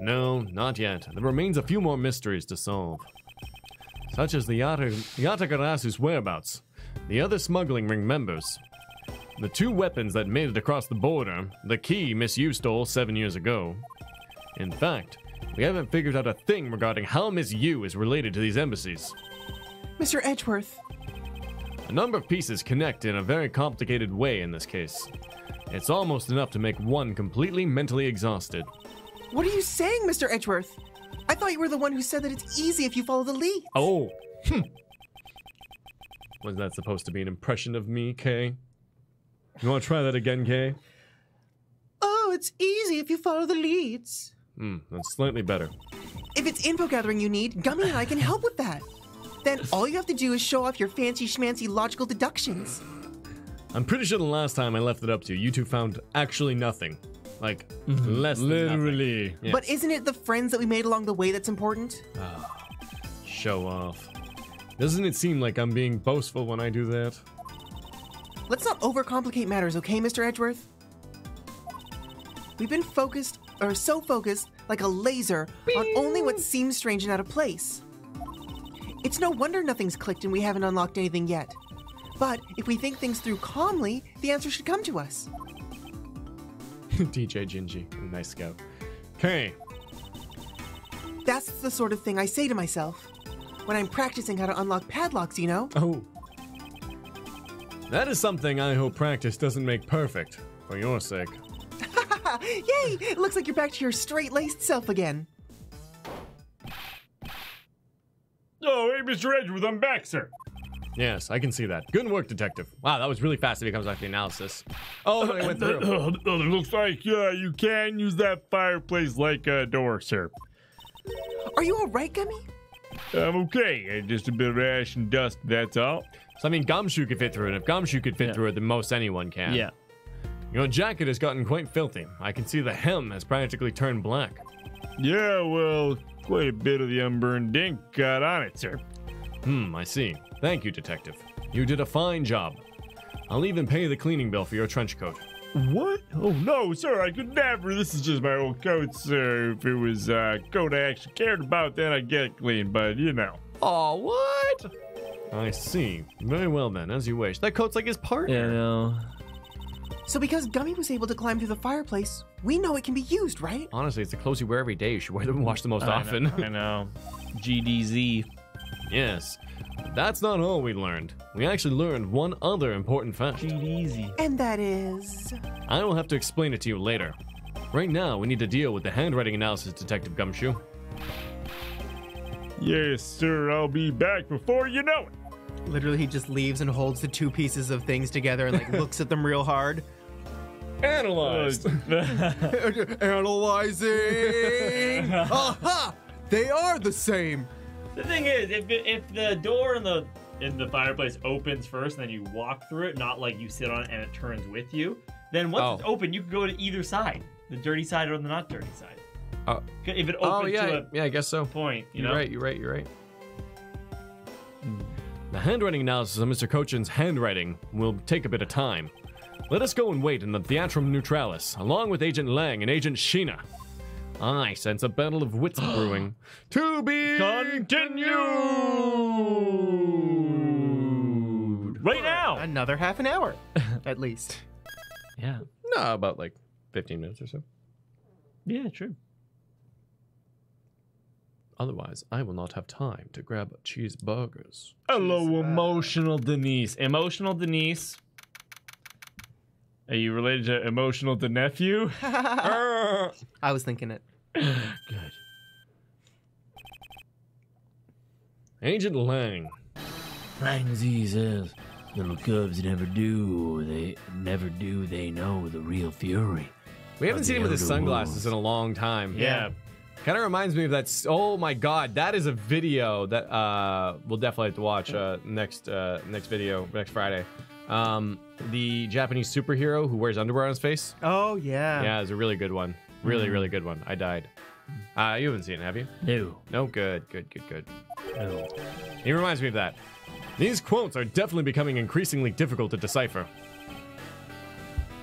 No, not yet. There remains a few more mysteries to solve. Such as the Yatagarasu's whereabouts, the other smuggling ring members, the 2 weapons that made it across the border, the key Miss Yu stole 7 years ago. In fact, we haven't figured out a thing regarding how Miss Yu is related to these embassies. Mr. Edgeworth. A number of pieces connect in a very complicated way in this case. It's almost enough to make one completely mentally exhausted. What are you saying, Mr. Edgeworth? I thought you were the one who said that it's easy if you follow the lead. Oh! Was that supposed to be an impression of me, Kay? You want to try that again, Kay? Oh, it's easy if you follow the leads. That's slightly better. If it's info gathering you need, Gummy and I can help with that. Then all you have to do is show off your fancy schmancy logical deductions. I'm pretty sure the last time I left it up to you, you two found actually nothing. Like, less than Literally. nothing. Yes. But isn't it the friends that we made along the way that's important? Show off. Doesn't it seem like I'm being boastful when I do that? Let's not overcomplicate matters, okay, Mr. Edgeworth? We've been focused, or so focused, like a laser, on only what seems strange and out of place. It's no wonder nothing's clicked and we haven't unlocked anything yet. But if we think things through calmly, the answer should come to us. DJ Gingy, nice scout. Kay, That's the sort of thing I say to myself when I'm practicing how to unlock padlocks, you know? oh. That is something I hope practice doesn't make perfect, for your sake. Yay! It looks like you're back to your straight-laced self again. Oh, hey, Mr. Edgeworth, I'm back, sir. Yes, I can see that. Good work, detective. Wow, that was really fast if it comes back to the analysis. Oh, I went through. It looks like you can use that fireplace like a door, sir. Are you all right, Gummy? I'm okay. Just a bit of ash and dust, that's all. So, I mean, Gumshoe could fit through it. If Gumshoe could fit through it, then most anyone can. Yeah. Your jacket has gotten quite filthy. I can see the hem has practically turned black. Yeah, well, quite a bit of the unburned ink got on it, sir. I see. Thank you, detective. You did a fine job. I'll even pay the cleaning bill for your trench coat. What? Oh, no, sir, I could never. This is just my old coat, sir. If it was a coat I actually cared about, then I'd get it clean, but you know. Oh, what? I see. Very well, then, as you wish. That coat's like his partner. Yeah, no. So because Gummy was able to climb through the fireplace, we know it can be used, right? Honestly, it's the clothes you wear every day. You should wear them and wash them most often. I know. GDZ. Yes. That's not all we learned. We actually learned one other important fact. GDZ. And that is... I will have to explain it to you later. Right now, we need to deal with the handwriting analysis, Detective Gumshoe. Yes, sir. I'll be back before you know it. Literally, he just leaves and holds the two pieces of things together and, like, looks at them real hard. Analyzed. Analyzing! Aha! They are the same! The thing is, if the door in the fireplace opens first and then you walk through it, not like you sit on it and it turns with you, then once it's open, you can go to either side. The dirty side or the not dirty side. If it opens to I guess so. point, you know? You're right. The handwriting analysis of Mr. Coachen's handwriting will take a bit of time. Let us go and wait in the Theatrum Neutralis, along with Agent Lang and Agent Sheena. I sense a battle of wits brewing. To be continued! Right now! Another half an hour, at least. Yeah. No, about like 15 minutes or so. Yeah, true. Otherwise, I will not have time to grab cheeseburgers. Hello, Emotional Denise. Emotional Denise. Are you related to Emotional the nephew? I was thinking it. Good. Agent Lang. Lang Z says, little cubs never do, they know the real fury. We haven't seen him with his elder sunglasses wolves. in a long time. Yeah. Kind of reminds me of that. Oh my god, that is a video that we'll definitely have to watch next Friday. The Japanese superhero who wears underwear on his face. Oh, yeah. Yeah, it's a really good one. Really good one. I died. You haven't seen it, have you? No. No, good. No. He reminds me of that. These quotes are definitely becoming increasingly difficult to decipher.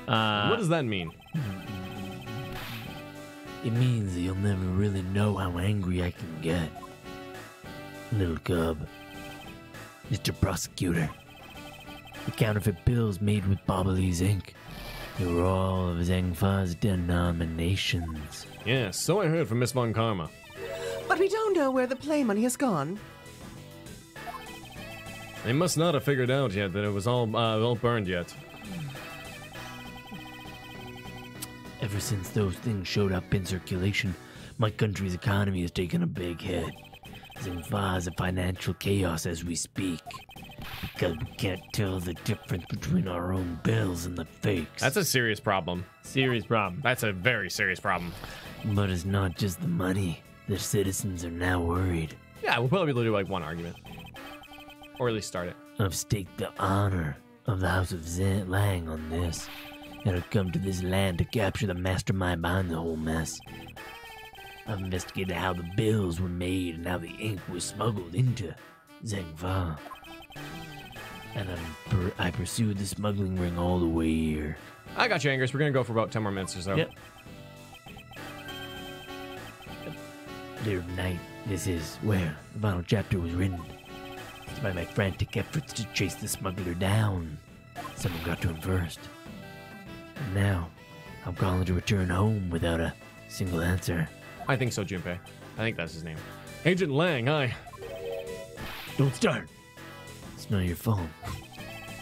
What does that mean? It means that you'll never really know how angry I can get. Little cub. Mr. Prosecutor. The counterfeit bills made with Bobbly's ink. They were all of Zhengfa's denominations. Yes, so I heard from Miss Von Karma. But we don't know where the play money has gone. They must not have figured out yet that it was all burned yet. Ever since those things showed up in circulation, my country's economy has taken a big hit. Zhengfa is a financial chaos as we speak. Because we can't tell the difference between our own bills and the fakes. That's a serious problem. Serious problem. That's a very serious problem. But it's not just the money. The citizens are now worried. Yeah, we'll probably be able to do like one argument. Or at least start it. I've staked the honor of the House of Lang on this. And I've come to this land to capture the mastermind behind the whole mess. I've investigated how the bills were made and how the ink was smuggled into Zhengfa. And I pursued the smuggling ring all the way here. I got you, Angus. We're going to go for about 10 more minutes or so. Yep. Dear night, this is where the final chapter was written. Despite my frantic efforts to chase the smuggler down, someone got to him first. And now, I'm calling to return home without a single answer. I think so, Junpei. I think that's his name. Agent Lang, Don't start! It's not your fault.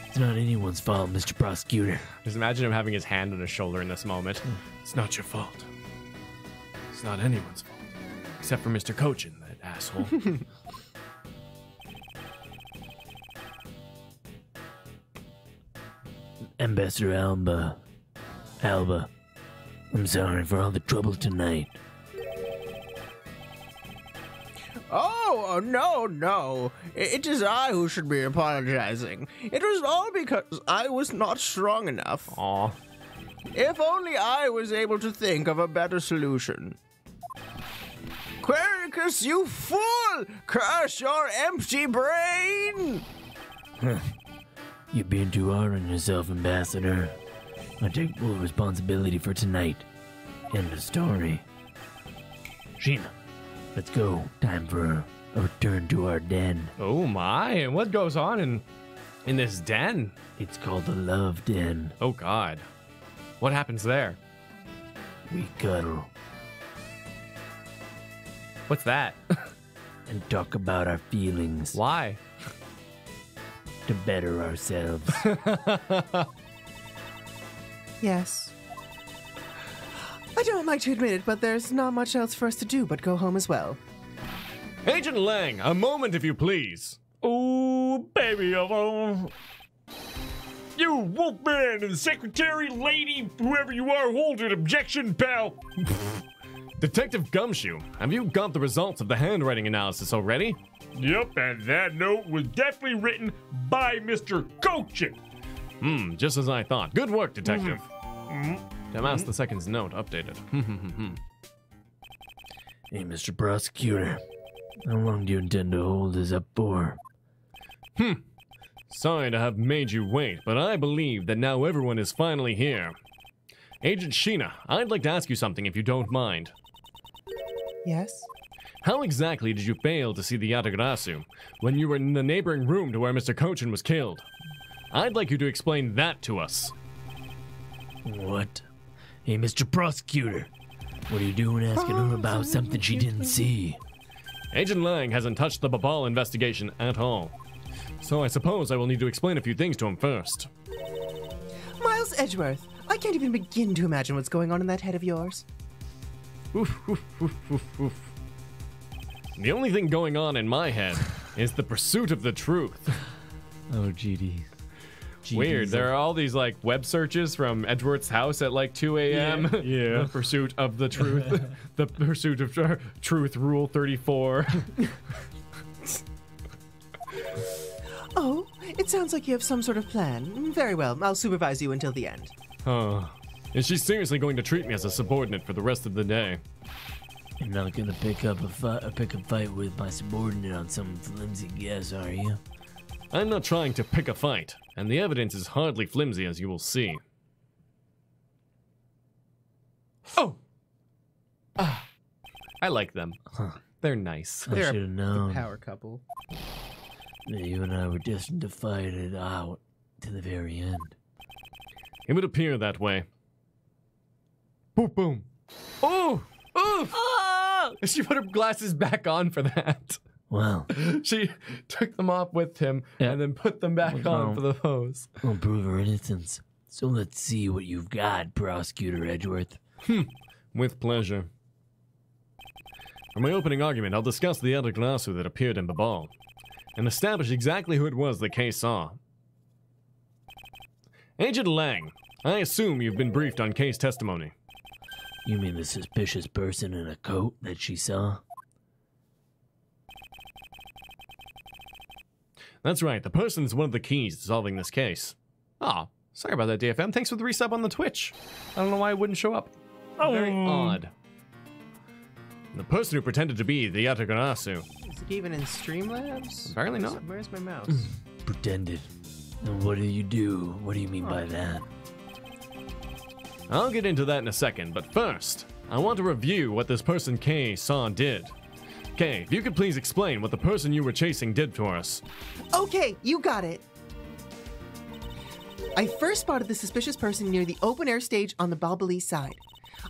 It's not anyone's fault, Mr. Prosecutor. Just imagine him having his hand on his shoulder in this moment. It's not your fault. It's not anyone's fault. Except for Mr. Coachen, that asshole. Ambassador Alba, I'm sorry for all the trouble tonight. Oh, no. It is I who should be apologizing. It was all because I was not strong enough. Aw. If only I was able to think of a better solution. Quericus, you fool! Curse your empty brain! You're being too hard on yourself, Ambassador. I take full responsibility for tonight. End of story. Sheena, let's go. Time for a return to our den. Oh my, and what goes on in this den? It's called the Love Den. Oh god. What happens there? We cuddle. What's that? and talk about our feelings Why? to better ourselves. Yes. I don't like to admit it, but there's not much else for us to do but go home as well. Agent Lang, a moment if you please. Oh, baby, you Wolfman and the secretary, lady, whoever you are, hold an objection, pal. Detective Gumshoe, have you got the results of the handwriting analysis already? Yep, and that note was definitely written by Mr. Coachen. Just as I thought. Good work, Detective. Damas the Second's note updated. Hey, Mr. Prosecutor, how long do you intend to hold this up for? Sorry to have made you wait, but I believe that now everyone is finally here. Agent Sheena, I'd like to ask you something if you don't mind. Yes? How exactly did you fail to see the Yatagarasu when you were in the neighboring room to where Mr. Coachen was killed? I'd like you to explain that to us. What? Hey, Mr. Prosecutor, what are you doing asking her about something she didn't see? Agent Lang hasn't touched the Babal investigation at all. So I suppose I will need to explain a few things to him first. Miles Edgeworth, I can't even begin to imagine what's going on in that head of yours. The only thing going on in my head is the pursuit of the truth. Oh, GD. Weird. There are all these like web searches from Edgeworth's house at like 2 a.m. Yeah. The pursuit of the truth. The pursuit of truth, Rule 34. Oh, it sounds like you have some sort of plan. Very well, I'll supervise you until the end. Is she seriously going to treat me as a subordinate for the rest of the day? You're not gonna pick up a fight with my subordinate on some flimsy guess, are you? I'm not trying to pick a fight, and the evidence is hardly flimsy, as you will see. Oh! I like them. They're nice. I They're should have known Power couple. that you and I were destined to fight it out to the very end. It would appear that way. Boom, boom. Oh! Oof! Oh! She put her glasses back on for that. Well, She took them off with him and then put them back on for the pose. we'll prove her innocence. So let's see what you've got, Prosecutor Edgeworth. With pleasure. For my opening argument, I'll discuss the Yatagarasu that appeared in Babal, and establish exactly who it was the case saw. Agent Lang, I assume you've been briefed on case testimony. You mean the suspicious person in a coat that she saw? That's right, the person is one of the keys to solving this case. Aw, sorry about that, DFM. Thanks for the resub on the Twitch. I don't know why it wouldn't show up. Very odd. The person who pretended to be the Yatagarasu. Is it even in Streamlabs? Apparently not. Where's my mouse? Pretended. And what do you do? What do you mean by that? I'll get into that in a second, but first, I want to review what this person K saw did. K, if you could please explain what the person you were chasing did for us. Okay, you got it. I first spotted the suspicious person near the open-air stage on the Balbali side.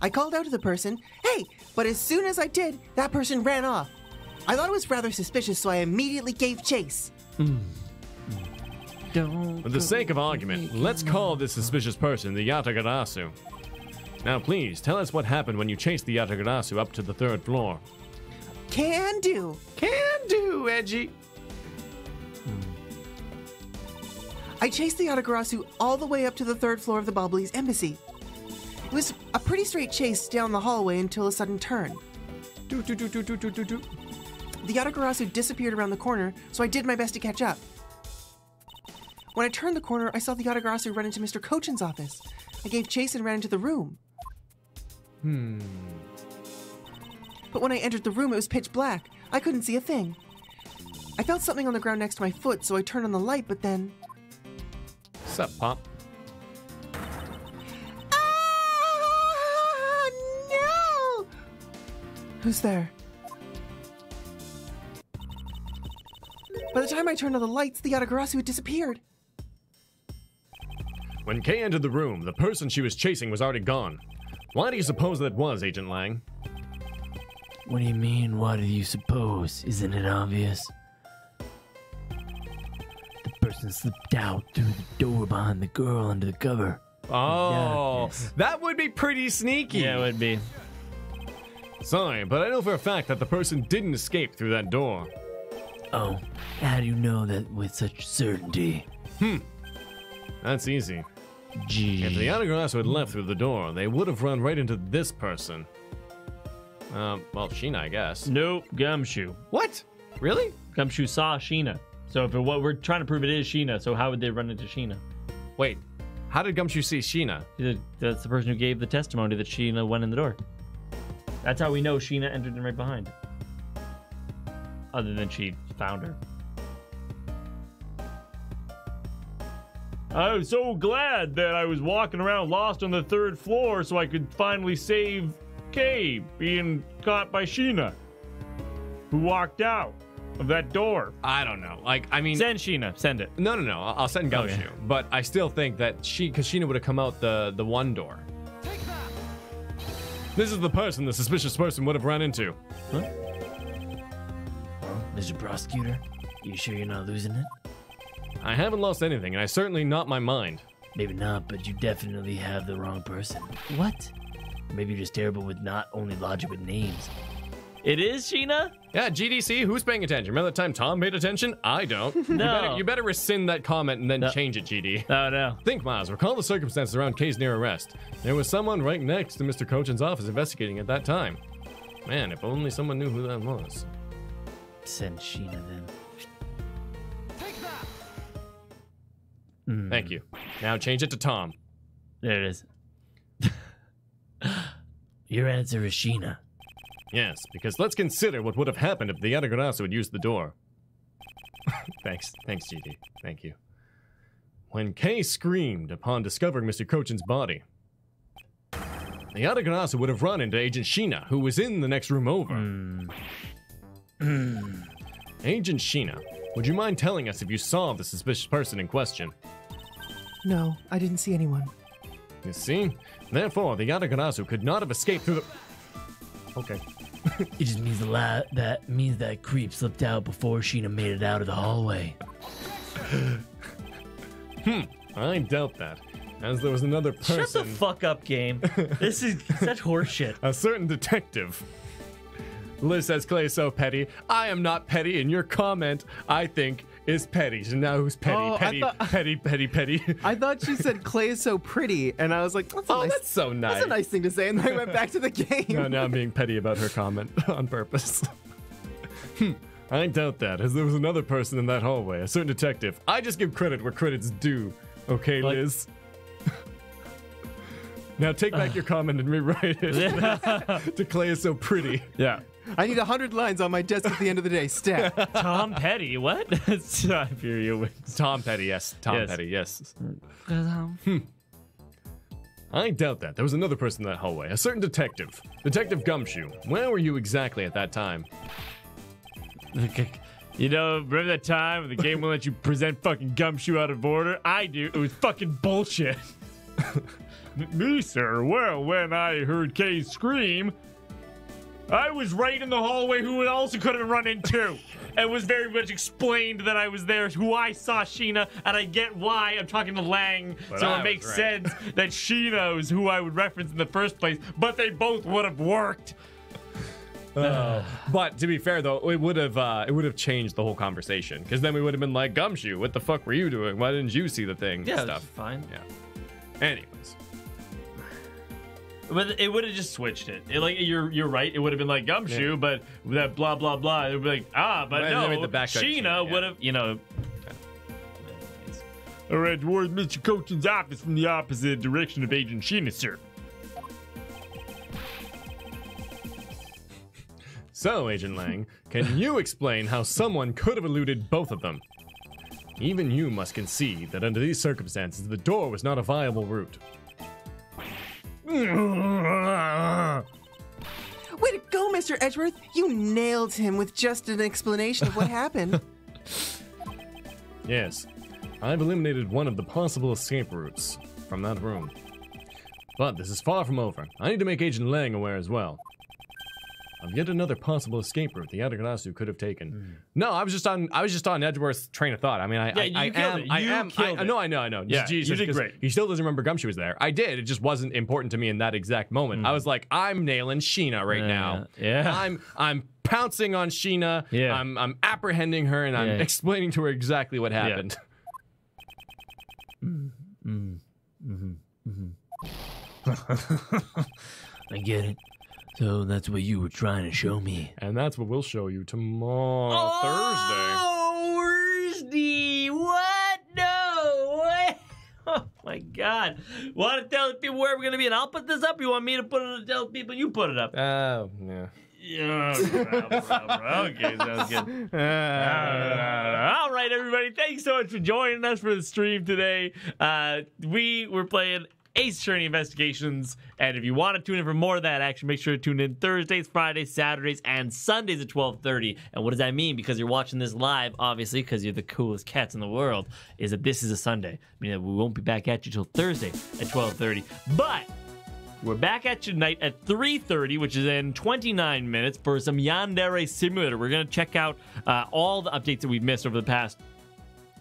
I called out to the person, hey, but as soon as I did, that person ran off. I thought it was rather suspicious, so I immediately gave chase. For the sake of argument, let's call this suspicious person the Yatagarasu. Now please, tell us what happened when you chased the Yatagarasu up to the 3rd floor. Can do. Can do, Edgy. I chased the Yatagarasu all the way up to the 3rd floor of the Balbali's embassy. It was a pretty straight chase down the hallway until a sudden turn. The Yatagarasu disappeared around the corner, so I did my best to catch up. When I turned the corner, I saw the Yatagarasu run into Mr. Coachen's office. I gave chase and ran into the room. But when I entered the room, it was pitch black. I couldn't see a thing. I felt something on the ground next to my foot, so I turned on the light, but then... Sup, Pop? Ah, no! Who's there? By the time I turned on the lights, the Yatagarasu had disappeared. When Kay entered the room, the person she was chasing was already gone. Why do you suppose that was, Agent Lang? What do you mean, what do you suppose? Isn't it obvious? The person slipped out through the door behind the girl under the cover. Oh, Yes. that would be pretty sneaky. Yeah, it would be. Sorry, but I know for a fact that the person didn't escape through that door. Oh, how do you know that with such certainty? That's easy. Gee. If the Yatagarasu had left through the door, they would have run right into this person. Well, Sheena, I guess. Nope, Gumshoe. What? Really? Gumshoe saw Sheena. So if what we're trying to prove it is Sheena, so how would they run into Sheena? Wait, how did Gumshoe see Sheena? That's the person who gave the testimony that Sheena went in the door. That's how we know Sheena entered in right behind. Other than she found her. I was so glad that I was walking around lost on the 3rd floor so I could finally save Kay being caught by Sheena, who walked out of that door. I don't know. Like, I mean... Send Sheena. Send it. No. I'll send Gumshoe. Okay. But I still think that because Sheena would have come out the one door. This is the person the suspicious person would have run into. Huh? Mr. Prosecutor, you sure you're not losing it? I haven't lost anything, and I certainly not my mind. Maybe not, but you definitely have the wrong person. What? Maybe you're just terrible with not only logic but names. It is Sheena? Yeah, GDC, who's paying attention? Remember that time Tom paid attention? I don't. No. You better rescind that comment and then change it, GD. Oh, no. Think, Miles. Recall the circumstances around Kay's near arrest. There was someone right next to Mr. Coachen's office investigating at that time. Man, if only someone knew who that was. Send Sheena then. Thank you. Now change it to Tom. There it is. Your answer is Sheena. Yes, because let's consider what would have happened if the Yatagarasu had used the door. Thanks, GD. Thank you. When Kay screamed upon discovering Mr. Coachen's body, the Yatagarasu would have run into Agent Sheena, who was in the next room over. Agent Sheena, would you mind telling us if you saw the suspicious person in question? No, I didn't see anyone. You see? Therefore, the Yatagarasu could not have escaped through the... Okay. It just means that creep slipped out before Sheena made it out of the hallway. I doubt that, as there was another person... Shut the fuck up, game. This is such horseshit. A certain detective. Liz says Clay is so petty. I am not petty, and your comment, I think, is petty. So now who's petty? Oh, petty. I thought she said Clay is so pretty, and I was like, That's so nice. That's a nice thing to say, and then I went back to the game. No, now I'm being petty about her comment on purpose. I doubt that, as there was another person in that hallway, a certain detective. I just give credit where credit's due. Okay, Liz? Now take back your comment and rewrite it. To Clay is so pretty. Yeah. I need 100 lines on my desk at the end of the day. Stat. Tom Petty, what? Siberia wins. Tom Petty, yes. Tom Petty, yes. I doubt that. There was another person in that hallway. A certain detective. Detective Gumshoe. Where were you exactly at that time? You know, remember that time when the game will let you present fucking Gumshoe out of order? I do. It was fucking bullshit. Me, sir? Well, when I heard Kay scream, I was right in the hallway who it also could have run into. It was very much explained that I was there, who I saw Sheena, and I get why I'm talking to Lang, But so I it makes was right. sense that Sheena is who I would reference in the first place, but they both would have worked. But to be fair, though, it would have changed the whole conversation, because then we would have been like, Gumshoe, what the fuck were you doing? Why didn't you see the thing? Yeah, Stuff. that's fine. Yeah. Anyways. But it would have just switched it. You're right. It would have been like Gumshoe, but that blah blah blah. It would be like but Right, no, they made the backtrack Sheena change, would have. You know. All right, towards Mr. Coachen's office from the opposite direction of Agent Sheena, sir. So, Agent Lang, can you explain how someone could have eluded both of them? Even you must concede that under these circumstances, the door was not a viable route. Way to go, Mr. Edgeworth. You nailed him with just an explanation of what happened. Yes, I've eliminated one of the possible escape routes from that room. But this is far from over. I need to make Agent Lang aware as well. of yet another possible escape route the Yatagarasu could have taken. No, I was just on Edgeworth's train of thought. I mean, I know. Yeah, Jeez, you did great. He still doesn't remember Gumshoe was there. I did. It just wasn't important to me in that exact moment. I was like, I'm nailing Sheena right now. Yeah. I'm pouncing on Sheena. Yeah. I'm apprehending her, and I'm explaining to her exactly what happened. I get it. So that's what you were trying to show me. And that's what we'll show you tomorrow, Thursday. What? No. What? Oh my God. Want to tell people where we're going to be, and I'll put this up? You want me to put it tell people? You put it up. Oh, yeah. Yeah. Okay, sounds good. All right, everybody. Thanks so much for joining us for the stream today. We were playing Ace Attorney Investigations, and if you want to tune in for more of that action, make sure to tune in Thursdays, Fridays, Saturdays, and Sundays at 12:30. And what does that mean? Because you're watching this live, obviously, because you're the coolest cats in the world, is that this is a Sunday. I mean, we won't be back at you till Thursday at 12:30. But we're back at you tonight at 3:30, which is in 29 minutes, for some Yandere Simulator. We're going to check out all the updates that we've missed over the past...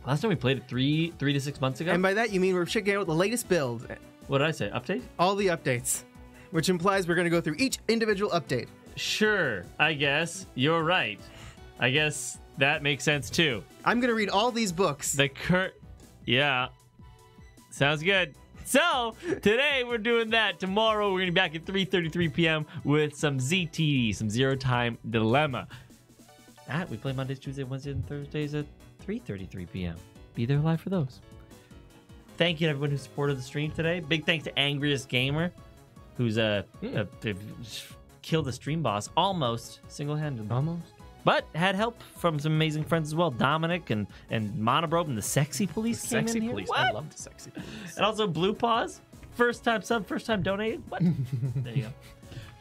Last time we played it 3 to 6 months ago. And by that, you mean we're checking out the latest build. What did I say? Update? All the updates. Which implies we're going to go through each individual update. Sure, I guess. You're right. I guess that makes sense, too. I'm going to read all these books. Yeah. Sounds good. So, today we're doing that. Tomorrow we're going to be back at 3:33 p.m. with some ZTD, some Zero Time Dilemma. We play Mondays, Tuesdays, Wednesdays, and Thursdays at 3:33 p.m. Be there live for those. Thank you to everyone who supported the stream today. Big thanks to Angriest Gamer, who's killed the stream boss almost single-handedly. Almost. But had help from some amazing friends as well. Dominic and Monobrobe and the Sexy Police came in here. I love the Sexy Police. And also Blue Paws. First time sub, first time donated. What? There you go.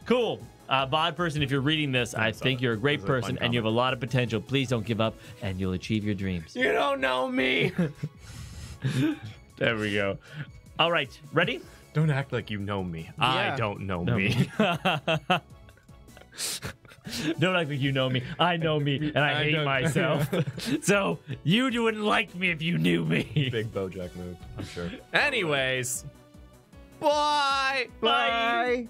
Cool. Bod person, if you're reading this, I think you're a great person and you have a lot of potential. Please don't give up and you'll achieve your dreams. You don't know me. There we go. All right. Ready? Don't act like you know me. Yeah. I don't know me. Don't act like you know me. I know me, and I hate myself. So you wouldn't like me if you knew me. Big Bojack move, I'm sure. Anyways. Bye. Bye.